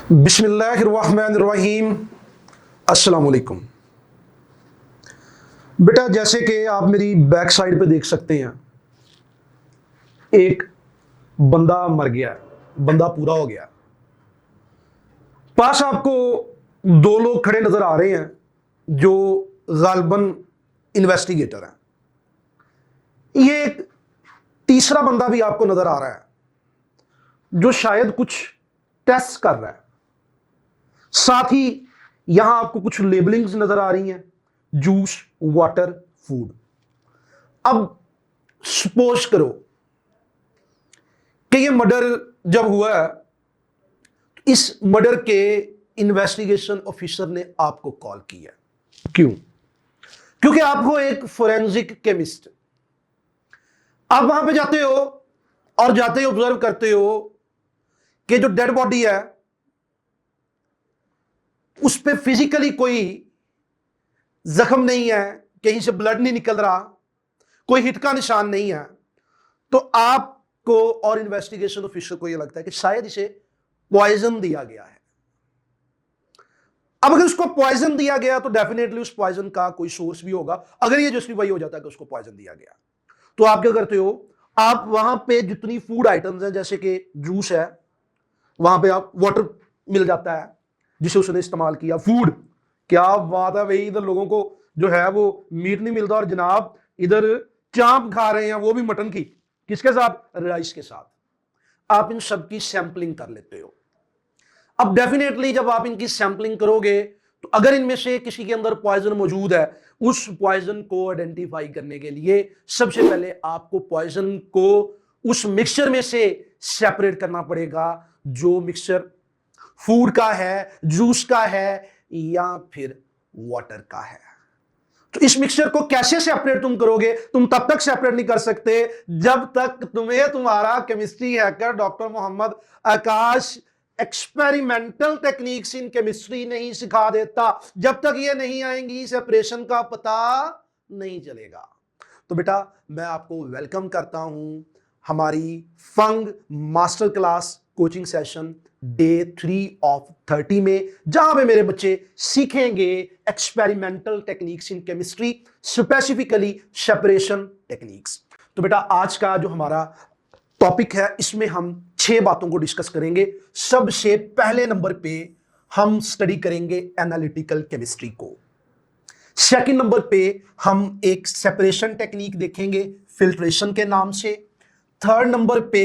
बिस्मिल्लाहिर्रहमानिर्रहीम। अस्सलाम वालेकुम। बेटा, जैसे कि आप मेरी बैक साइड पे देख सकते हैं, एक बंदा मर गया, बंदा पूरा हो गया। पास आपको दो लोग खड़े नजर आ रहे हैं जो गालबन इन्वेस्टिगेटर हैं। ये एक तीसरा बंदा भी आपको नजर आ रहा है जो शायद कुछ टेस्ट कर रहा है। साथ ही यहां आपको कुछ लेबलिंग्स नजर आ रही हैं, जूस, वाटर, फूड। अब सपोज करो कि ये मर्डर जब हुआ है, इस मर्डर के इन्वेस्टिगेशन ऑफिसर ने आपको कॉल किया। क्यों? क्योंकि आप हो एक फोरेंसिक केमिस्ट। आप वहां पे जाते हो और जाते ही ऑब्जर्व करते हो कि जो डेड बॉडी है उस पर फिजिकली कोई जख्म नहीं है, कहीं से ब्लड नहीं निकल रहा, कोई हिट का निशान नहीं है। तो आपको और इन्वेस्टिगेशन ऑफिसर को यह लगता है कि शायद इसे पॉइजन दिया गया है। अब अगर उसको पॉइजन दिया गया तो डेफिनेटली उस पॉइजन का कोई सोर्स भी होगा। अगर ये जस्टिफाई हो जाता है कि उसको पॉइजन दिया गया, तो आप क्या करते हो? आप वहां पे जितनी फूड आइटम्स हैं, जैसे कि जूस है, वहां पे आप वाटर मिल जाता है जिसे उसने इस्तेमाल किया। फूड, क्या बात है भाई, इधर लोगों को जो है वो मीट नहीं मिलता और जनाब इधर चांप खा रहे हैं, वो भी मटन की। किसके साथ? राइस के साथ। आप इन सब की सैंपलिंग कर लेते हो। अब डेफिनेटली जब आप इनकी सैंपलिंग करोगे तो अगर इनमें से किसी के अंदर पॉइजन मौजूद है, उस पॉइजन को आइडेंटिफाई करने के लिए सबसे पहले आपको पॉइजन को उस मिक्सचर में से सेपरेट करना पड़ेगा, जो मिक्सचर फूड का है, जूस का है या फिर वाटर का है। तो इस मिक्सचर को कैसे सेपरेट तुम करोगे? तुम तब तक सेपरेट नहीं कर सकते जब तक तुम्हें तुम्हारा chemistry hacker doctor Mohammad Akash experimental techniques in chemistry नहीं सिखा देता। जब तक ये नहीं आएंगी सेपरेशन का पता नहीं चलेगा। तो बेटा, मैं आपको वेलकम करता हूं हमारी फंग master class coaching session day 3 of 30 में, जहां पे मेरे बच्चे सीखेंगे experimental techniques in chemistry, specifically separation techniques. तो बेटा, आज का जो हमारा टॉपिक है इसमें हम 6 बातों को डिस्कस करेंगे। सबसे पहले नंबर पे हम स्टडी करेंगे एनालिटिकल केमिस्ट्री को। सेकंड नंबर पे हम एक सेपरेशन टेक्निक देखेंगे फिल्ट्रेशन के नाम से। थर्ड नंबर पे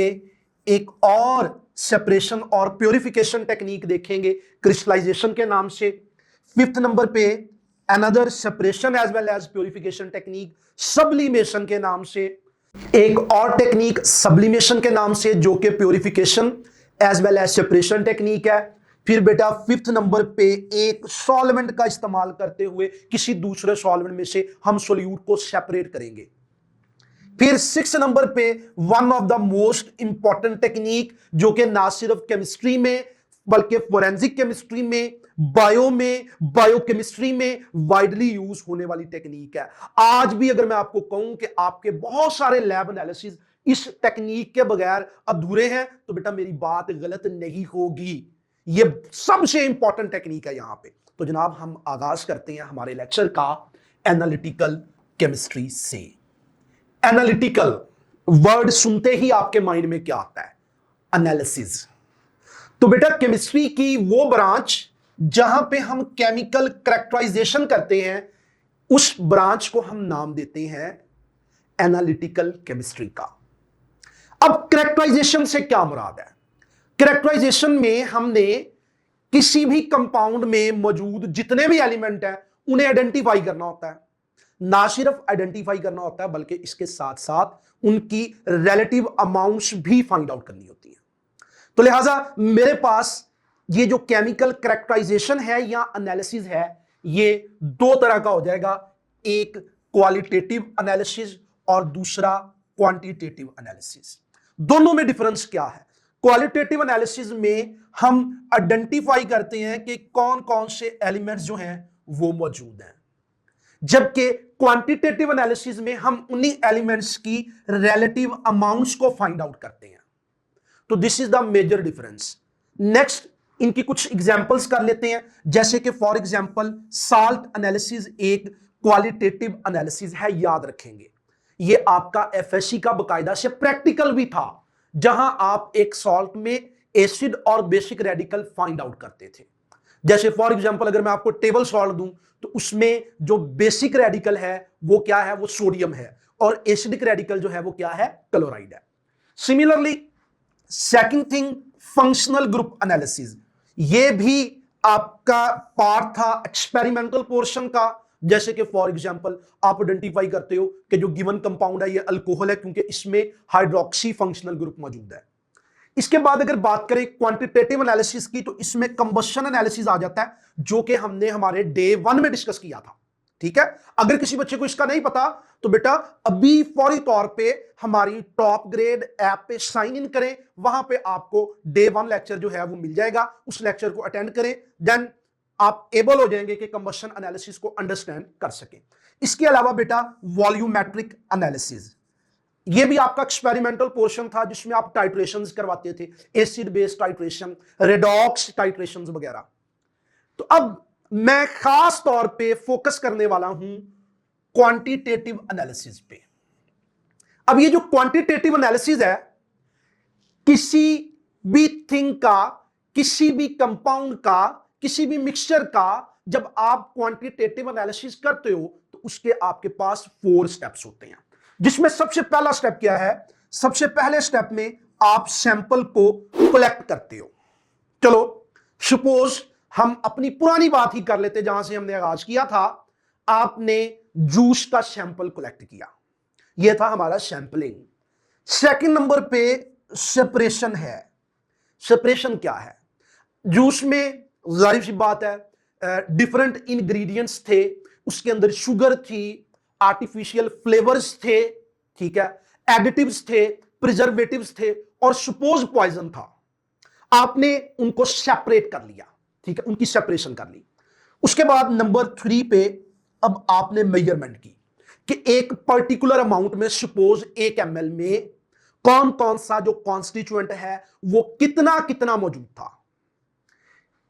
एक और सेपरेशन और प्योरिफिकेशन टेक्निक देखेंगे क्रिस्टलाइजेशन के नाम से। फिफ्थ नंबर पे another separation as well as purification technique sublimation के नाम से। एक और टेक्निक सब्लिमेशन के नाम से जो कि purification as well as separation technique है। फिर बेटा फिफ्थ नंबर पे एक सॉल्वेंट का इस्तेमाल करते हुए किसी दूसरे सॉल्वेंट में से हम सोल्यूट को सेपरेट करेंगे। फिर सिक्स नंबर पे one of the most important technique जो कि ना सिर्फ केमिस्ट्री में बल्कि फोरेंसिक केमिस्ट्री में, बायो में, बायोकेमिस्ट्री में वाइडली यूज होने वाली टेक्निक है। आज भी अगर मैं आपको कहूं कि आपके बहुत सारे लैब एनालिसिस इस टेक्निक के बगैर अधूरे हैं, तो बेटा मेरी बात गलत नहीं होगी। ये सबसे इंपॉर्टेंट टेक्निक है यहां पे। तो जनाब, हम आगाज करते हैं हमारे लेक्चर का एनालिटिकल केमिस्ट्री से। एनालिटिकल वर्ड सुनते ही आपके माइंड में क्या आता है? एनालिसिस। तो बेटा, केमिस्ट्री की वो ब्रांच जहां पे हम केमिकल कैरेक्टराइजेशन करते हैं, उस ब्रांच को हम नाम देते हैं एनालिटिकल केमिस्ट्री का। अब कैरेक्टराइजेशन से क्या मुराद है? कैरेक्टराइजेशन में हमने किसी भी कंपाउंड में मौजूद जितने भी एलिमेंट हैं उन्हें आइडेंटिफाई करना होता है। ना सिर्फ आइडेंटिफाई करना होता है बल्कि इसके साथ साथ उनकी रिलेटिव अमाउंट्स भी फाइंड आउट करनी होती है। तो लिहाजा मेरे पास ये जो केमिकल कैरेक्टराइजेशन है या एनालिसिस है, ये दो तरह का हो जाएगा। एक क्वालिटेटिव एनालिसिस और दूसरा क्वांटिटेटिव एनालिसिस। दोनों में डिफरेंस क्या है? क्वालिटेटिव एनालिसिस में हम आइडेंटिफाई करते हैं कि कौन कौन से एलिमेंट्स जो हैं वो मौजूद हैं, जबकि क्वांटिटेटिव एनालिसिस में हम उन्हीं एलिमेंट्स की रिलेटिव अमाउंट्स को फाइंड आउट करते हैं। तो this is the major difference. Next, इनकी कुछ एग्जांपल्स कर लेते हैं, जैसे कि फॉर एग्जांपल साल्ट एनालिसिस एक क्वालिटेटिव एनालिसिस है, याद रखेंगे। ये आपका एफएससी का बकायदा से प्रैक्टिकल भी था, जहां आप एक सॉल्ट में एसिड और बेसिक रेडिकल फाइंड आउट करते थे। जैसे फॉर एग्जांपल अगर मैं आपको टेबल सॉल्ट दूं तो उसमें जो बेसिक रेडिकल है वो क्या है, वो सोडियम है, और एसिडिक रेडिकल जो है वो क्या है, क्लोराइड है। Similarly second thing, functional group analysis, ये भी आपका पार्ट था एक्सपेरिमेंटल पोर्शन का। जैसे कि फॉर एग्जांपल आप आइडेंटिफाई करते हो कि जो गिवन कंपाउंड है ये अल्कोहल है, क्योंकि इसमें हाइड्रोक्सी फंक्शनल ग्रुप मौजूद है। इसके बाद अगर बात करें क्वांटिटेटिव एनालिसिस की, तो इसमें कंबशन एनालिसिस आ जाता है, जो कि हमने हमारे डे 1 में डिस्कस किया था। ठीक है, अगर किसी बच्चे को इसका नहीं पता तो बेटा अभी फौरी तौर पे हमारी टॉप ग्रेड ऐप पे साइन इन करें, वहां पे आपको डे 1 लेक्चर जो है वो मिल जाएगा, उस लेक्चर को अटेंड करें, देन आप एबल हो जाएंगे कि कंबशन एनालिसिस को अंडरस्टैंड कर सकें। इसके अलावा बेटा वॉल्यूमेट्रिक एनालिसिस, ये भी आपका एक्सपेरिमेंटल पोर्शन था, जिसमें आप टाइट्रेशंस करवाते थे, acid base titration, redox titrations वगैरह। तो अब मैं खास तौर पे फोकस करने वाला हूं क्वांटिटेटिव एनालिसिस पे। अब ये जो क्वांटिटेटिव एनालिसिस है, किसी भी थिंग का, किसी भी कंपाउंड का, किसी भी मिक्सचर का जब आप क्वांटिटेटिव एनालिसिस करते हो तो उसके आपके पास 4 स्टेप्स होते हैं, जिसमें सबसे पहला स्टेप क्या है, सबसे पहले स्टेप में आप सैंपल को कलेक्ट करते हो। चलो सपोज हम अपनी पुरानी बात ही कर लेते, जहां से हमने आगाज किया था। आपने जूस का सैंपल कलेक्ट किया, यह था हमारा सैंपलिंग। सेकंड नंबर पे सेपरेशन है। सेपरेशन क्या है, जूस में जाहिर सी बात है डिफरेंट इंग्रेडिएंट्स थे, उसके अंदर शुगर थी, आर्टिफिशियल फ्लेवर्स थे, ठीक है, एडिटिव्स थे, प्रिजर्वेटिव्स थे, और सपोज पॉइजन था। आपने उनको सेपरेट कर लिया, ठीक है, उनकी सेपरेशन कर ली। उसके बाद नंबर 3 पे अब आपने मेजरमेंट की कि एक पर्टिकुलर अमाउंट में, सपोज 1 ml में कौन कौन सा जो कॉन्स्टिट्यूएंट है वो कितना कितना मौजूद था।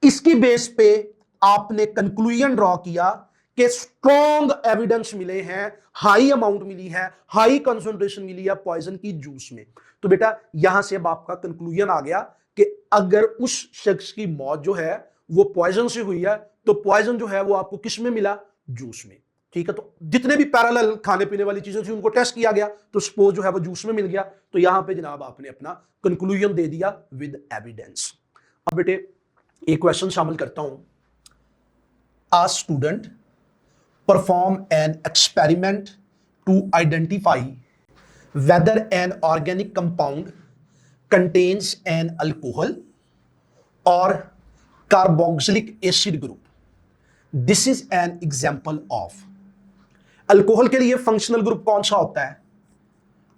इसकी बेस पे आपने कंक्लूजन ड्रॉ किया कि स्ट्रॉन्ग एविडेंस मिले हैं, हाई अमाउंट मिली है, हाई कंसंट्रेशन मिली है पॉइजन की जूस में। तो बेटा यहां से अब आपका कंक्लूजन आ गया कि अगर उस शख्स की मौत जो है वो पॉइजन से हुई है, तो पॉइजन जो है वो आपको किस में मिला, जूस में। ठीक है, तो जितने भी पैरेलल खाने पीने वाली चीजें थी उनको टेस्ट किया गया, तो सपोज जो है वो जूस में मिल गया। तो यहां पे जनाब आपने अपना कंक्लूजन दे दिया विद एविडेंस। अब बेटे एक क्वेश्चन शामिल करता हूं। A student perform an experiment to identify whether an organic compound contains an alcohol or carboxylic acid group. This is an example of। Alcohol के लिए फंक्शनल ग्रुप कौन सा होता है,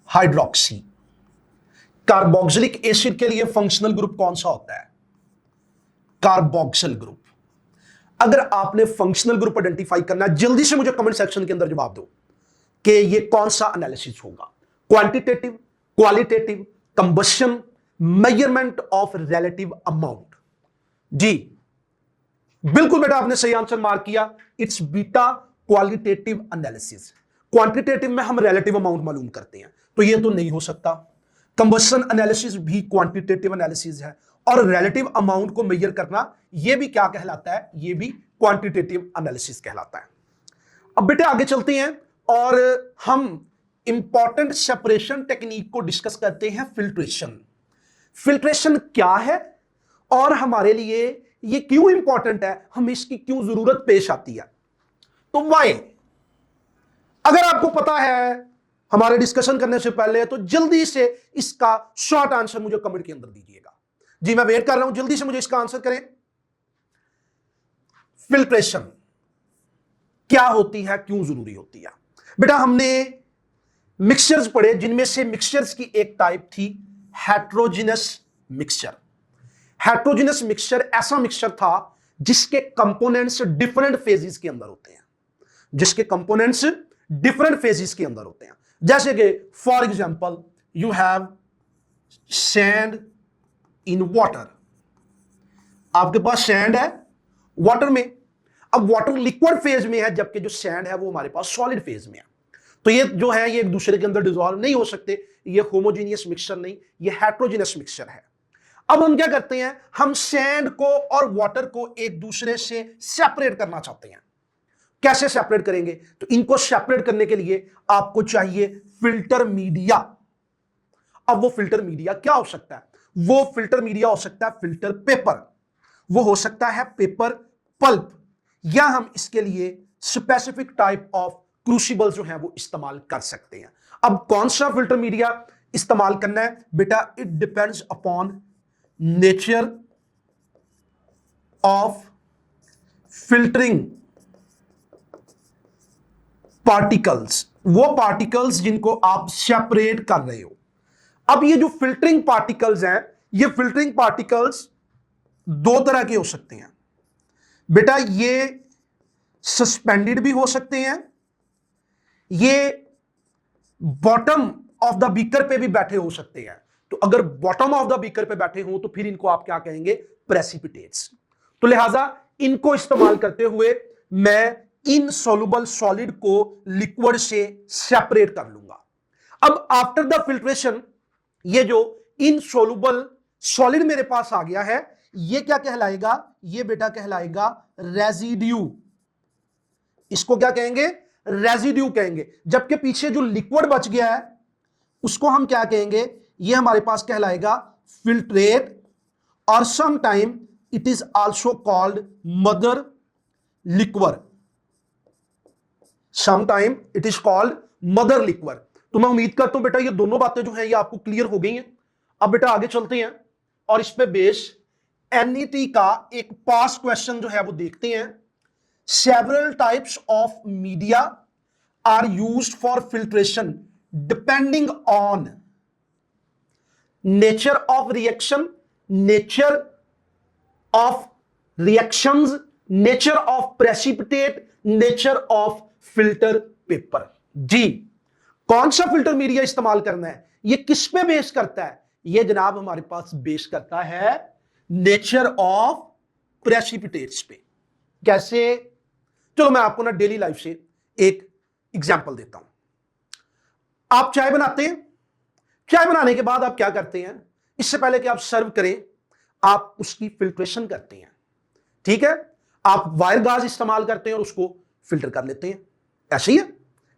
हाइड्रोक्सी। कार्बोक्सिलिक एसिड के लिए फंक्शनल ग्रुप कौन सा होता है, कार्बोक्सिल ग्रुप। अगर आपने फंक्शनल ग्रुप आइडेंटिफाई करना है, जल्दी से मुझे कमेंट सेक्शन के अंदर जवाब दो कि ये कौन सा एनालिसिस होगा, quantitative, qualitative, combustion, measurement of relative amount. जी बिल्कुल बेटा आपने सही आंसर मार्क किया, it's beta qualitative analysis. Quantitative में हम रिलेटिव अमाउंट मालूम करते हैं, तो ये तो नहीं हो सकता। कंबशन एनालिसिस भी क्वांटिटेटिव एनालिसिस है, और रिलेटिव अमाउंट को मेजर करना यह भी क्या कहलाता है, यह भी क्वांटिटेटिव एनालिसिस कहलाता है। अब बेटे आगे चलते हैं और हम इंपॉर्टेंट सेपरेशन टेक्निक को डिस्कस करते हैं, फिल्ट्रेशन। फिल्ट्रेशन क्या है और हमारे लिए यह क्यों इंपॉर्टेंट है, हमें इसकी क्यों जरूरत पेश आती है। तो वाई, अगर आपको पता है हमारे डिस्कशन करने से पहले, तो जल्दी से इसका शॉर्ट आंसर मुझे कमेंट के अंदर दीजिएगा। जी मैं वेट कर रहा हूं, जल्दी से मुझे इसका आंसर करें। फिल्ट्रेशन क्या होती है, क्यों जरूरी होती है। बेटा हमने मिक्सचर्स पढ़े, जिनमें से मिक्सचर्स की एक टाइप थी हेट्रोजिनस मिक्सचर। हेट्रोजिनस मिक्सचर ऐसा मिक्सचर था जिसके कंपोनेंट्स डिफरेंट फेजेस के अंदर होते हैं, जिसके कंपोनेंट्स डिफरेंट फेजेस के अंदर होते हैं। जैसे कि for example you have sand in water, आपके पास सैंड है वाटर में, अब वाटर लिक्विड फेज में है जबकि जो सैंड है वो हमारे पास सॉलिड फेज में है। तो ये जो है ये एक दूसरे के अंदर डिसॉल्व नहीं हो सकते, ये होमोजीनियस मिक्सचर नहीं, ये हेट्रोजीनियस मिक्सचर है। अब हम क्या करते हैं, हम सैंड को और वाटर को एक दूसरे से सेपरेट करना चाहते हैं। कैसे सेपरेट करेंगे, तो इनको सेपरेट करने के लिए आपको चाहिए फिल्टर मीडिया। अब वो फिल्टर मीडिया क्या हो सकता है, वो फिल्टर मीडिया हो सकता है फिल्टर पेपर, वो हो सकता है पेपर पल्प, या हम इसके लिए स्पेसिफिक टाइप ऑफ क्रूसिबल जो है वो इस्तेमाल कर सकते हैं। अब कौन सा फिल्टर मीडिया इस्तेमाल करना है बेटा, it depends upon nature of filtering particles, वो पार्टिकल्स जिनको आप सेपरेट कर रहे हो। अब ये जो फिल्टरिंग पार्टिकल्स हैं, ये फिल्टरिंग पार्टिकल्स दो तरह के हो सकते हैं बेटा, ये सस्पेंडेड भी हो सकते हैं, ये बॉटम ऑफ द बीकर पे भी बैठे हो सकते हैं। तो अगर बॉटम ऑफ द बीकर पे बैठे हो तो फिर इनको आप क्या कहेंगे, प्रेसिपिटेट्स। तो लिहाजा इनको इस्तेमाल करते हुए मैं इनसॉल्युबल सॉलिड को लिक्विड से सेपरेट कर लूंगा। अब आफ्टर द फिल्ट्रेशन ये जो इनसॉल्युबल सॉलिड मेरे पास आ गया है, ये क्या कहलाएगा, ये बेटा कहलाएगा रेजिड्यू। इसको क्या कहेंगे, रेजिड्यू कहेंगे। जबकि पीछे जो लिक्विड बच गया है उसको हम क्या कहेंगे, ये हमारे पास कहलाएगा फिल्ट्रेट, और some time it is also called mother liquid, some time it is called mother liquid. तो मैं उम्मीद करता हूं बेटा ये दोनों बातें जो है ये आपको क्लियर हो गई हैं। अब बेटा आगे चलते हैं और इस पे बेस एनईटी का एक पास क्वेश्चन जो है वो देखते हैं। Several types of media are used for filtration depending on nature of reaction, nature of reactions, nature of precipitate, nature of filter paper. जी, कौन सा फिल्टर मीडिया इस्तेमाल करना है, ये किस पे बेस करता है, ये जनाब हमारे पास बेस करता है नेचर ऑफ प्रेसिपिटेट्स पे। कैसे, चलो मैं आपको ना डेली लाइफ से एक एग्जांपल देता हूं। आप चाय बनाते हैं, चाय बनाने के बाद आप क्या करते हैं, इससे पहले कि आप सर्व करें आप उसकी फिल्ट्रेशन करते हैं, ठीक है, आप वायर गाज इस्तेमाल करते हैं और उसको फिल्टर कर लेते हैं, ऐसे ही है,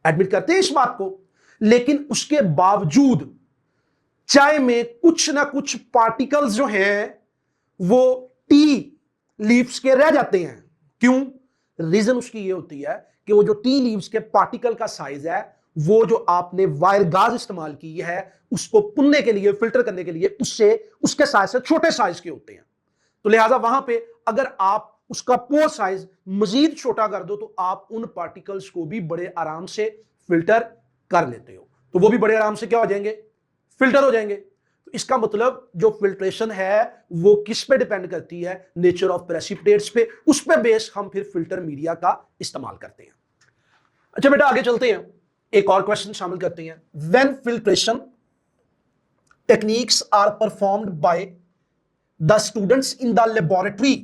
एडमिट करते हैं इस बात को। लेकिन उसके बावजूद चाय में कुछ ना कुछ पार्टिकल्स जो हैं वो टी लीव्स के रह जाते हैं। क्यों, रीजन उसकी ये होती है कि वो जो टी लीव्स के पार्टिकल का साइज है, वो जो आपने वायर गाज इस्तेमाल की है उसको पुनने के लिए, फिल्टर करने के लिए, उससे उसके साइज से छोटे साइज के होते हैं। तो लिहाजा वहां पे अगर आप उसका पोर साइज मजीद छोटा कर दो तो आप उन पार्टिकल्स को भी बड़े आराम से फिल्टर कर लेते हो, तो वो भी बड़े आराम से क्या हो जाएंगे, फिल्टर हो जाएंगे। तो इसका मतलब जो फिल्ट्रेशन है वो किस पे डिपेंड करती है, नेचर ऑफ प्रेसिपिटेट्स पे, उस पे बेस हम फिर फिल्टर मीडिया का इस्तेमाल करते हैं। अच्छा बेटा आगे चलते हैं, एक और क्वेश्चन शामिल करते हैं। When filtration techniques are performed by the students in the laboratory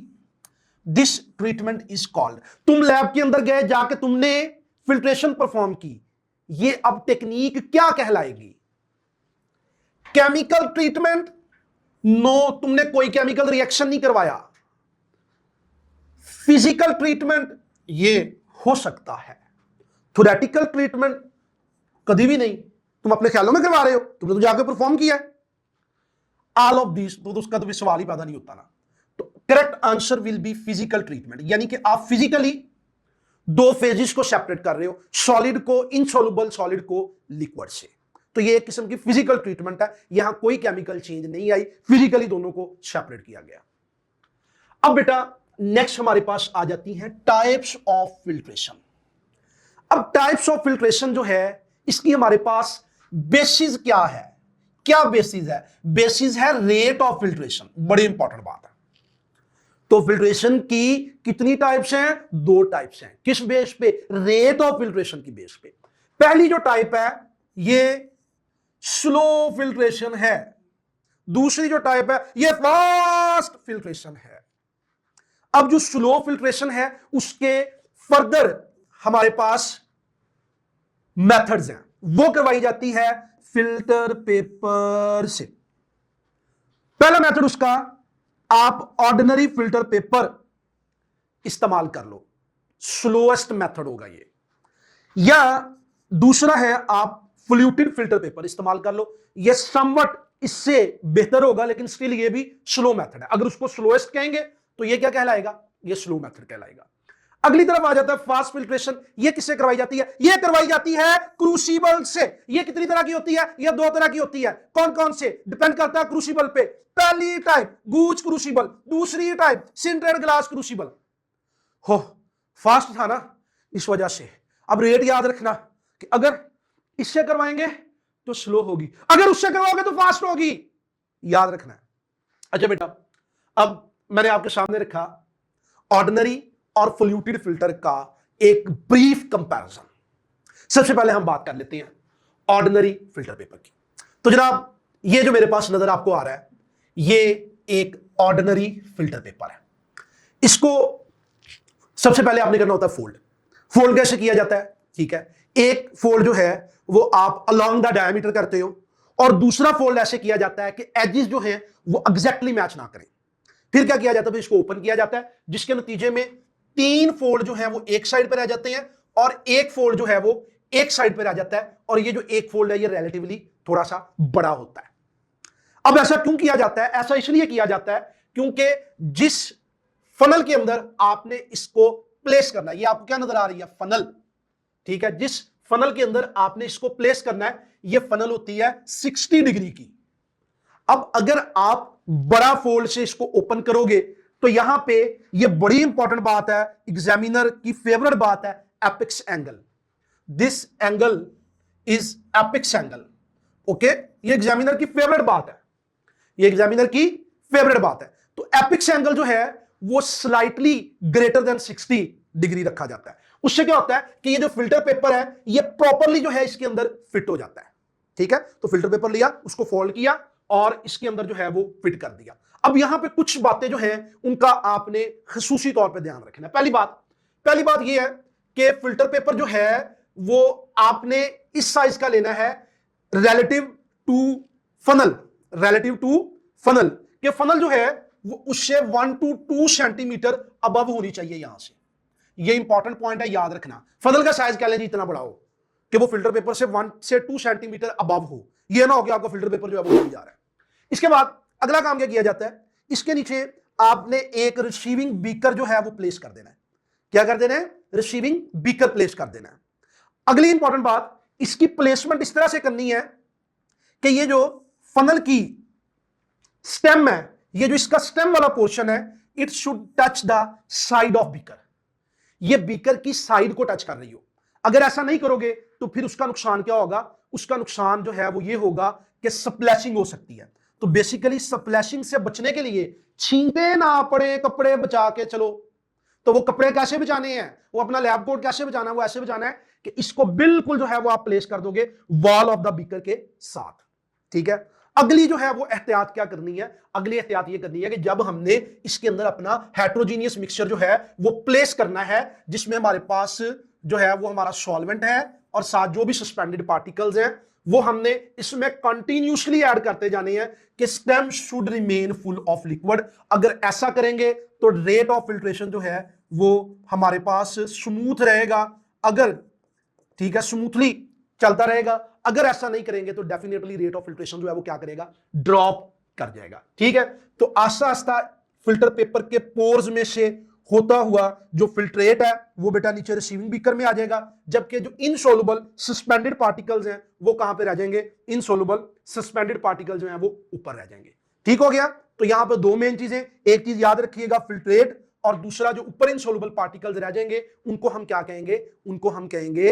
this treatment is called. तुम लैब के अंदर गए, जाके तुमने फिल्ट्रेशन परफॉर्म की, ये अब टेक्निक क्या कहलाएगी, केमिकल ट्रीटमेंट, नो, तुमने कोई केमिकल रिएक्शन नहीं करवाया। फिजिकल ट्रीटमेंट ये हो सकता है, थ्योरेटिकल ट्रीटमेंट कभी भी नहीं, तुम अपने ख्यालों में करवा रहे हो, तुमने तो जाके परफॉर्म किया है। ऑल ऑफ दिस, तो उसका तो भी सवाल ही पैदा नहीं होता ना। तो correct answer will be physical treatment, यानी कि आप फिजिकली दो फेजेस को सेपरेट कर रहे हो, सॉलिड को, इनसॉल्युबल सॉलिड को लिक्विड से। तो ये एक किस्म की फिजिकल ट्रीटमेंट है, यहां कोई केमिकल चेंज नहीं आई, फिजिकली दोनों को सेपरेट किया गया। अब बेटा नेक्स्ट हमारे पास आ जाती हैं टाइप्स ऑफ फिल्ट्रेशन। अब टाइप्स ऑफ फिल्ट्रेशन जो है इसकी हमारे पास बेसिस क्या है, क्या बेसिस है, बेसिस है रेट ऑफ फिल्ट्रेशन, बड़ी इंपॉर्टेंट बात है। तो फिल्ट्रेशन की कितनी टाइप्स हैं, दो टाइप्स हैं। किस बेस पे, रेट ऑफ फिल्ट्रेशन की बेस पे। पहली जो टाइप है ये स्लो फिल्ट्रेशन है, दूसरी जो टाइप है ये फास्ट फिल्ट्रेशन है। अब जो स्लो फिल्ट्रेशन है उसके फर्दर हमारे पास मेथड्स हैं, वो करवाई जाती है फिल्टर पेपर से। पहला मेथड उसका, आप ऑर्डिनरी फिल्टर पेपर इस्तेमाल कर लो, स्लोएस्ट मेथड होगा ये। या दूसरा है आप फ्लूटेड फिल्टर पेपर इस्तेमाल कर लो, ये समवट इससे बेहतर होगा, लेकिन स्टिल ये भी स्लो मेथड है। अगर उसको स्लोएस्ट कहेंगे तो ये क्या कहलाएगा, ये स्लो मेथड कहलाएगा। अगली तरफ आ जाता है फास्ट फिल्ट्रेशन। ये किससे करवाई जाती है, ये करवाई जाती है क्रूसिबल से। ये कितनी तरह की होती है, ये दो तरह की होती है। कौन कौन से, डिपेंड करता है क्रूसिबल पे। पहली टाइप गूज क्रूसिबल, दूसरी टाइप सिंटरेड ग्लास क्रूसिबल। हो फास्ट था ना इस वजह से। अब रेट याद रखना कि अगर इससे करवाएंगे तो स्लो होगी, अगर उससे करवाओगे तो फास्ट होगी, याद रखना है। अच्छा बेटा, अब मैंने आपके सामने रखा ऑर्डिनरी और फ्लूटेड फिल्टर का एक ब्रीफ कंपैरिजन। सबसे पहले हम बात कर लेते हैं ऑर्डिनरी फिल्टर पेपर की। तो जनाब ये जो मेरे पास नजर आपको आ रहा है, ये एक ऑर्डिनरी फिल्टर पेपर है। इसको सबसे पहले आपने करना होता है फोल्ड। फोल्ड कैसे किया जाता है, ठीक है, एक फोल्ड जो है वो आप अलोंग द डायमीटर करते हो, और दूसरा फोल्ड ऐसे किया जाता है कि एजेस जो है वो एग्जैक्टली मैच ना करें। फिर क्या किया जाता है, इसको ओपन किया जाता है, जिसके नतीजे में 3 फोल्ड जो है वो एक साइड पर रह जाते हैं और एक फोल्ड जो है वो एक साइड पर रह जाता है। और ये जो एक फोल्ड है ये रिलेटिवली थोड़ा सा बड़ा होता है। अब ऐसा क्यों किया जाता है, ऐसा इसलिए किया जाता है क्योंकि जिस फनल के अंदर आपने इसको प्लेस करना है, ये आपको क्या नजर आ रही है, फनल, ठीक है, जिस फनल के अंदर आपने इसको प्लेस करना है, ये फनल होती है 60 डिग्री की। अब अगर आप बड़ा फोल्ड से इसको ओपन करोगे तो यहां पे ये बड़ी इंपॉर्टेंट बात है, एग्जामिनर की फेवरेट बात है, apex angle. This angle is apex angle. Okay, ये एग्जामिनर की फेवरेट बात है, ये एग्जामिनर की फेवरेट बात है। तो एपिक्स एंगल जो है वो स्लाइटली ग्रेटर देन 60 डिग्री रखा जाता है। उससे क्या होता है कि ये जो फिल्टर पेपर है ये प्रॉपरली जो है इसके अंदर फिट हो जाता है। ठीक है, तो फिल्टर पेपर लिया, उसको फोल्ड किया और इसके अंदर जो है वो फिट कर दिया। अब यहां पे कुछ बातें जो है उनका आपने खसूसी तौर पे ध्यान रखना है। पहली बात ये है कि फिल्टर पेपर जो है वो आपने इस साइज का लेना है relative to funnel. Relative to funnel के फनल जो है वो उससे 1 to 2 सेंटीमीटर अबव होनी चाहिए यहां से। ये इंपॉर्टेंट पॉइंट है, याद रखना। फनल का साइज कह लें इतना बड़ा हो कि वो फिल्टर पेपर से 1 से 2 सेंटीमीटर अबव हो। ये ना हो कि आपका फिल्टर पेपर जो है वो जा रहा है। इसके बाद अगला काम क्या किया जाता है, इसके नीचे आपने एक रिसीविंग बीकर जो है वो प्लेस कर देना है। क्या कर देना है, रिसीविंग बीकर प्लेस कर देना है। अगली इंपॉर्टेंट बात, इसकी प्लेसमेंट इस तरह से करनी है कि ये जो फनल की स्टेम है, ये जो इसका स्टेम वाला पोर्शन है, it should touch the side of beaker. ये बीकर की साइड को टच कर रही हो। अगर ऐसा नहीं करोगे तो फिर उसका नुकसान क्या होगा, उसका नुकसान जो है वो ये होगा कि स्प्लैशिंग हो सकती है। तो बेसिकली स्प्लैशिंग से बचने के लिए छींटे ना पड़े कपड़े बचा के चलो। तो वो कपड़े कैसे बचाने हैं, वो अपना लैब कोट कैसे बचाना है, वो ऐसे बचाना है कि इसको बिल्कुल जो है वो आप प्लेस कर दोगे वॉल ऑफ द बीकर के साथ। ठीक है, अगली जो है वो एहतियात क्या करनी है, अगली एहतियात ये करनी है कि जब हमने इसके अंदर अपना हेट्रोजीनियस मिक्सचर जो है वो प्लेस करना है, जिसमें हमारे पास जो है वो हमारा सॉल्वेंट है और साथ जो भी सस्पेंडेड पार्टिकल्स हैं वो हमने इसमें कंटिन्यूसली ऐड करते जाने हैं कि stem should remain full of liquid. अगर ऐसा करेंगे तो रेट ऑफ फिल्ट्रेशन जो है वो हमारे पास स्मूथ रहेगा, अगर ठीक है स्मूथली चलता रहेगा। अगर ऐसा नहीं करेंगे तो डेफिनेटली रेट ऑफ फिल्ट्रेशन जो है वो क्या करेगा, ड्रॉप कर जाएगा। ठीक है, तो आस्ता आस्ता फिल्टर पेपर के पोर्स में से होता हुआ जो फिल्ट्रेट है वो बेटा नीचे रिसीविंग बीकर में आ जाएगा, जबकि जो इनसोलुबल सस्पेंडेड पार्टिकल्स हैं वो कहां पे रह जाएंगे, इनसोलुबल सस्पेंडेड पार्टिकल्स जो हैं वो ऊपर रह जाएंगे। ठीक हो गया, तो यहां पे दो मेन चीजें, एक चीज याद रखिएगा फिल्ट्रेट, और दूसरा जो ऊपर इनसोलुबल पार्टिकल्स रह जाएंगे उनको हम क्या कहेंगे, उनको हम कहेंगे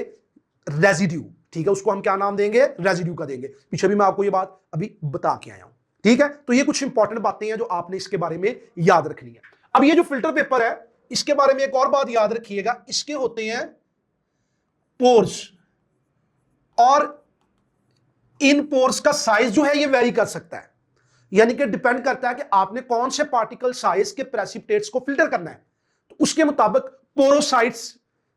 रेजिड्यू। ठीक है, उसको हम क्या नाम देंगे, रेजिड्यू का देंगे। पीछे भी मैं आपको ये बात अभी बता के आया हूं। ठीक है, तो ये कुछ इंपॉर्टेंट बातें हैं जो आपने इसके बारे में याद रखनी है। अब ये जो फिल्टर पेपर है इसके बारे में एक और बात याद रखिएगा, इसके होते हैं पोर्स, और इन पोर्स का साइज जो है ये वेरी कर सकता है, यानी कि डिपेंड करता है कि आपने कौन से पार्टिकल साइज के प्रेसिपिटेट्स को फिल्टर करना है। उसके मुताबिक पोरोसाइट्स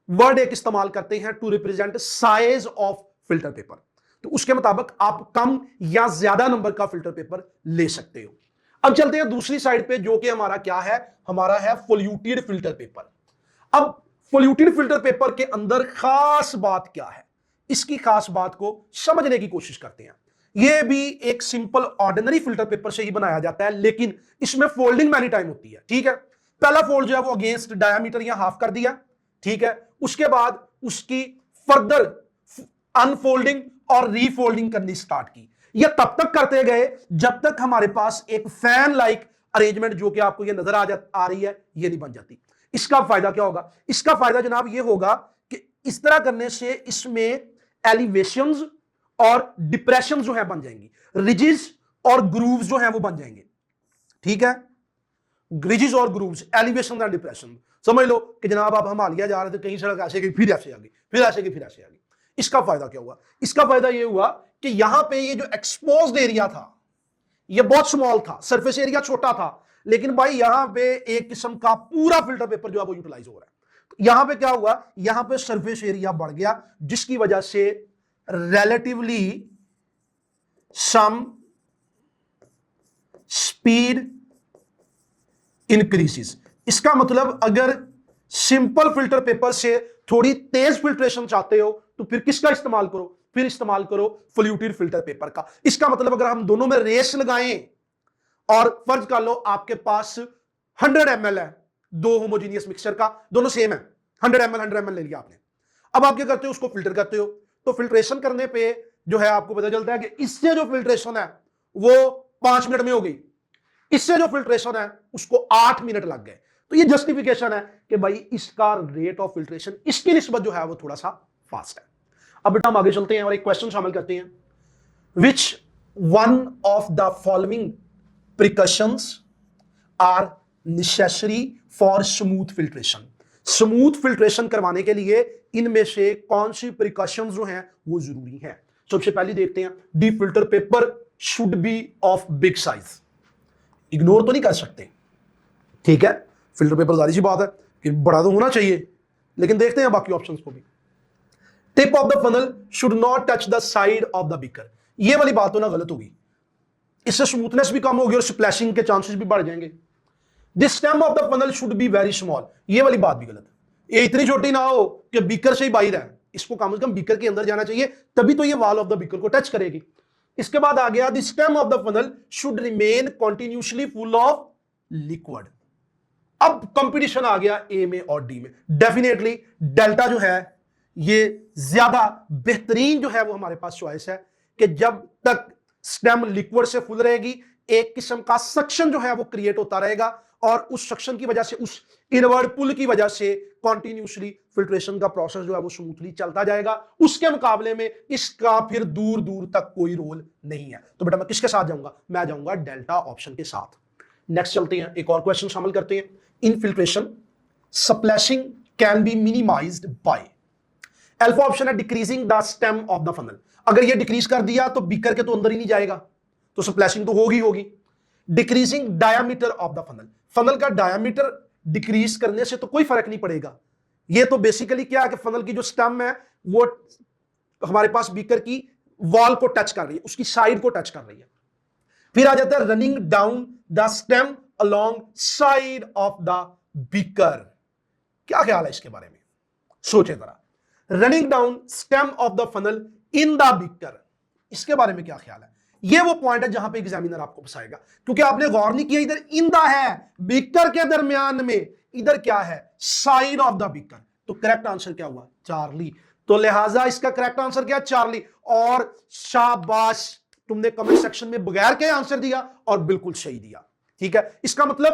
वर्ड एक इस्तेमाल करते हैं to represent size of filter paper. तो उसके मुताबिक आप कम या ज्यादा नंबर का फिल्टर पेपर ले सकते हो। अब चलते हैं दूसरी साइड पे, जो कि हमारा क्या है, हमारा है पोल्यूटेड फिल्टर पेपर। अब पोल्यूटेड फिल्टर पेपर के अंदर खास बात क्या है, इसकी खास बात को समझने की कोशिश करते हैं। यह भी एक सिंपल ऑर्डिनरी फिल्टर पेपर से ही बनाया जाता है, लेकिन इसमें फोल्डिंग मैनी टाइम होती है। ठीक है, पहला फोल्ड जो है वो अगेंस्ट डायमीटर या हाफ कर दिया, ठीक है, उसके बाद उसकी फर्दर अनफोल्डिंग और रीफोल्डिंग करनी स्टार्ट की। यह तब तक करते गए जब तक हमारे पास एक फैन लाइक अरेंजमेंट, जो कि आपको यह नजर आ रही है, यह नहीं बन जाती। इसका फायदा क्या होगा, इसका फायदा जनाब यह होगा कि इस तरह करने से इसमें एलिवेशंस और डिप्रेशन जो है बन जाएंगी, रिजिज और ग्रूव्स जो है वो बन जाएंगे। ठीक है, ग्रिजिज और ग्रूव्स, एलिवेशन एंड डिप्रेशन। समझ लो कि जनाब आप हिमालय जा रहे थे, कहीं सड़क ऐसे गई, फिर ऐसे आ गई, फिर ऐसे गई, फिर ऐसे आ गई। इसका फायदा क्या हुआ, इसका फायदा यह हुआ कि यहां पे ये जो एक्सपोज्ड एरिया था ये बहुत स्मॉल था, सरफेस एरिया छोटा था, लेकिन भाई यहां पे एक किस्म का पूरा फिल्टर पेपर जो है वो यूटिलाइज हो रहा है। यहां पे क्या हुआ, यहां पे सरफेस एरिया बढ़ गया, जिसकी वजह से relatively some speed increases। इसका मतलब अगर सिंपल फिल्टर पेपर से थोड़ी तेज फिल्ट्रेशन चाहते हो तो फिर किसका इस्तेमाल करो, फिर इस्तेमाल करो पोल्यूटेड फिल्टर पेपर का। इसका मतलब अगर हम दोनों में रेस लगाएं और फर्ज कर लो आपके पास 100 ml है, दो होमोजीनियस मिक्सचर का, दोनों सेम है, 100 ml ले लिया आपने। अब आप क्या करते हो, उसको फिल्टर करते हो, तो फिल्ट्रेशन करने पे जो है आपको पता चलता है कि इससे जो फिल्ट्रेशन है वो 5 मिनट में हो गई, इससे जो फिल्ट्रेशन है उसको 8 मिनट लग गए। तो ये जस्टिफिकेशन है कि भाई इसका रेट ऑफ फिल्ट्रेशन इसकी निस्बत जो है वो थोड़ा सा फास्ट है। अब बेटा हम आगे चलते हैं और एक क्वेश्चन शामिल करते हैं। Which one of the following precautions are necessary for smooth filtration. Smooth filtration करवाने के लिए इनमें से कौन सी प्रिकॉशंस जो हैं वो जरूरी हैं। सबसे पहले देखते हैं, D filter paper should be of big size. Ignore तो नहीं कर सकते, ठीक है, फिल्टर पेपर जारी सी बात है कि बड़ा तो होना चाहिए, लेकिन देखते हैं बाकी ऑप्शंस को भी। Tip of the funnel should not touch the side of the beaker. ये वाली बात तो ना गलत होगी, इससे स्मूथनेस भी कम होगी और स्प्लैशिंग के चांसेस भी बढ़ जाएंगे। The stem of the funnel should be very small, ये वाली बात भी गलत है। ये इतनी छोटी ना हो कि बीकर से ही बाहर है, इसको कम से कम बीकर के अंदर जाना चाहिए, तभी तो ये वॉल ऑफ द बीकर को टच करेगी। इसके बाद आ गया, the stem of the funnel should remain continuously full of liquid. अब कंपटीशन आ गया ए में और डी में। डेफिनेटली डेल्टा जो है ये ज्यादा बेहतरीन जो है वो हमारे पास चॉइस है कि जब तक स्टेम लिक्विड से फुल रहेगी, एक किस्म का सक्शन जो है वो क्रिएट होता रहेगा और उस सक्शन की वजह से, उस इनवर्ड पुल की वजह से कंटिन्यूअसली फिल्ट्रेशन का प्रोसेस जो है वो स्मूथली चलता जाएगा। उसके मुकाबले में इसका फिर दूर दूर तक कोई रोल नहीं है। तो बेटा मैं किसके साथ जाऊंगा, मैं जाऊंगा डेल्टा ऑप्शन के साथ। नेक्स्ट चलते हैं, एक और क्वेश्चन शामिल करते हैं। In filtration splashing can be minimised by, alpha option है decreasing the stem of the funnel. अगर ये डिक्रीज कर दिया तो बीकर के तो अंदर ही नहीं जाएगा, तो स्प्लैशिंग तो होगी। Decreasing diameter of the funnel, funnel का डायामीटर डिक्रीज करने से तो कोई फर्क नहीं पड़ेगा। ये तो बेसिकली क्या है कि फनल की जो स्टेम है वो हमारे पास बीकर की वॉल को टच कर रही है, उसकी साइड को टच कर रही है। फिर आ जाता है running down the stem along side of the beaker. क्या ख्याल है इसके बारे में, सोचे जरा। Running down stem of the funnel in the beaker, इसके बारे में क्या ख्याल है। ये वो पॉइंट है जहां पे एग्जामिनर आपको फंसाएगा, क्योंकि आपने गौर नहीं किया, इधर इन द है, बीकर के दरमियान में, इधर क्या है, साइड ऑफ द बीकर। तो करेक्ट आंसर क्या हुआ, चार्ली। तो लिहाजा इसका करेक्ट आंसर क्या, चार्ली। और शाबाश, तुमने कमेंट सेक्शन में बगैर के आंसर दिया और बिल्कुल सही दिया। ठीक है, इसका मतलब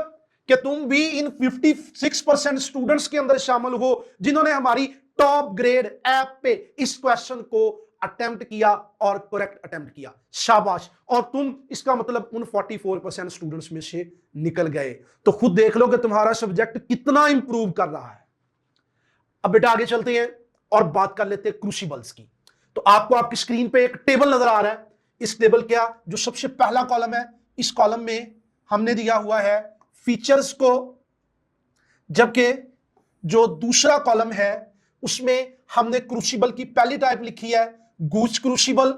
कि तुम भी इन 56% स्टूडेंट्स के अंदर शामिल हो जिन्होंने हमारी टॉप ग्रेड ऐप पे इस क्वेश्चन को अटेम्प्ट किया और करेक्ट अटेम्प्ट किया, शाबाश। और तुम इसका मतलब उन 44% स्टूडेंट्स में से निकल गए। तो खुद देख लो कि तुम्हारा सब्जेक्ट कितना इंप्रूव कर रहा है। अब बेटा आगे चलते हैं और बात कर लेते हैं क्रूसिबल्स की। तो आपको आपकी स्क्रीन पे एक टेबल नजर आ रहा है। इस टेबल क्या, जो सबसे पहला कॉलम है, इस कॉलम में हमने दिया हुआ है फीचर्स को, जबकि जो दूसरा कॉलम है उसमें हमने क्रूसिबल की पहली टाइप लिखी है गूच क्रूसिबल,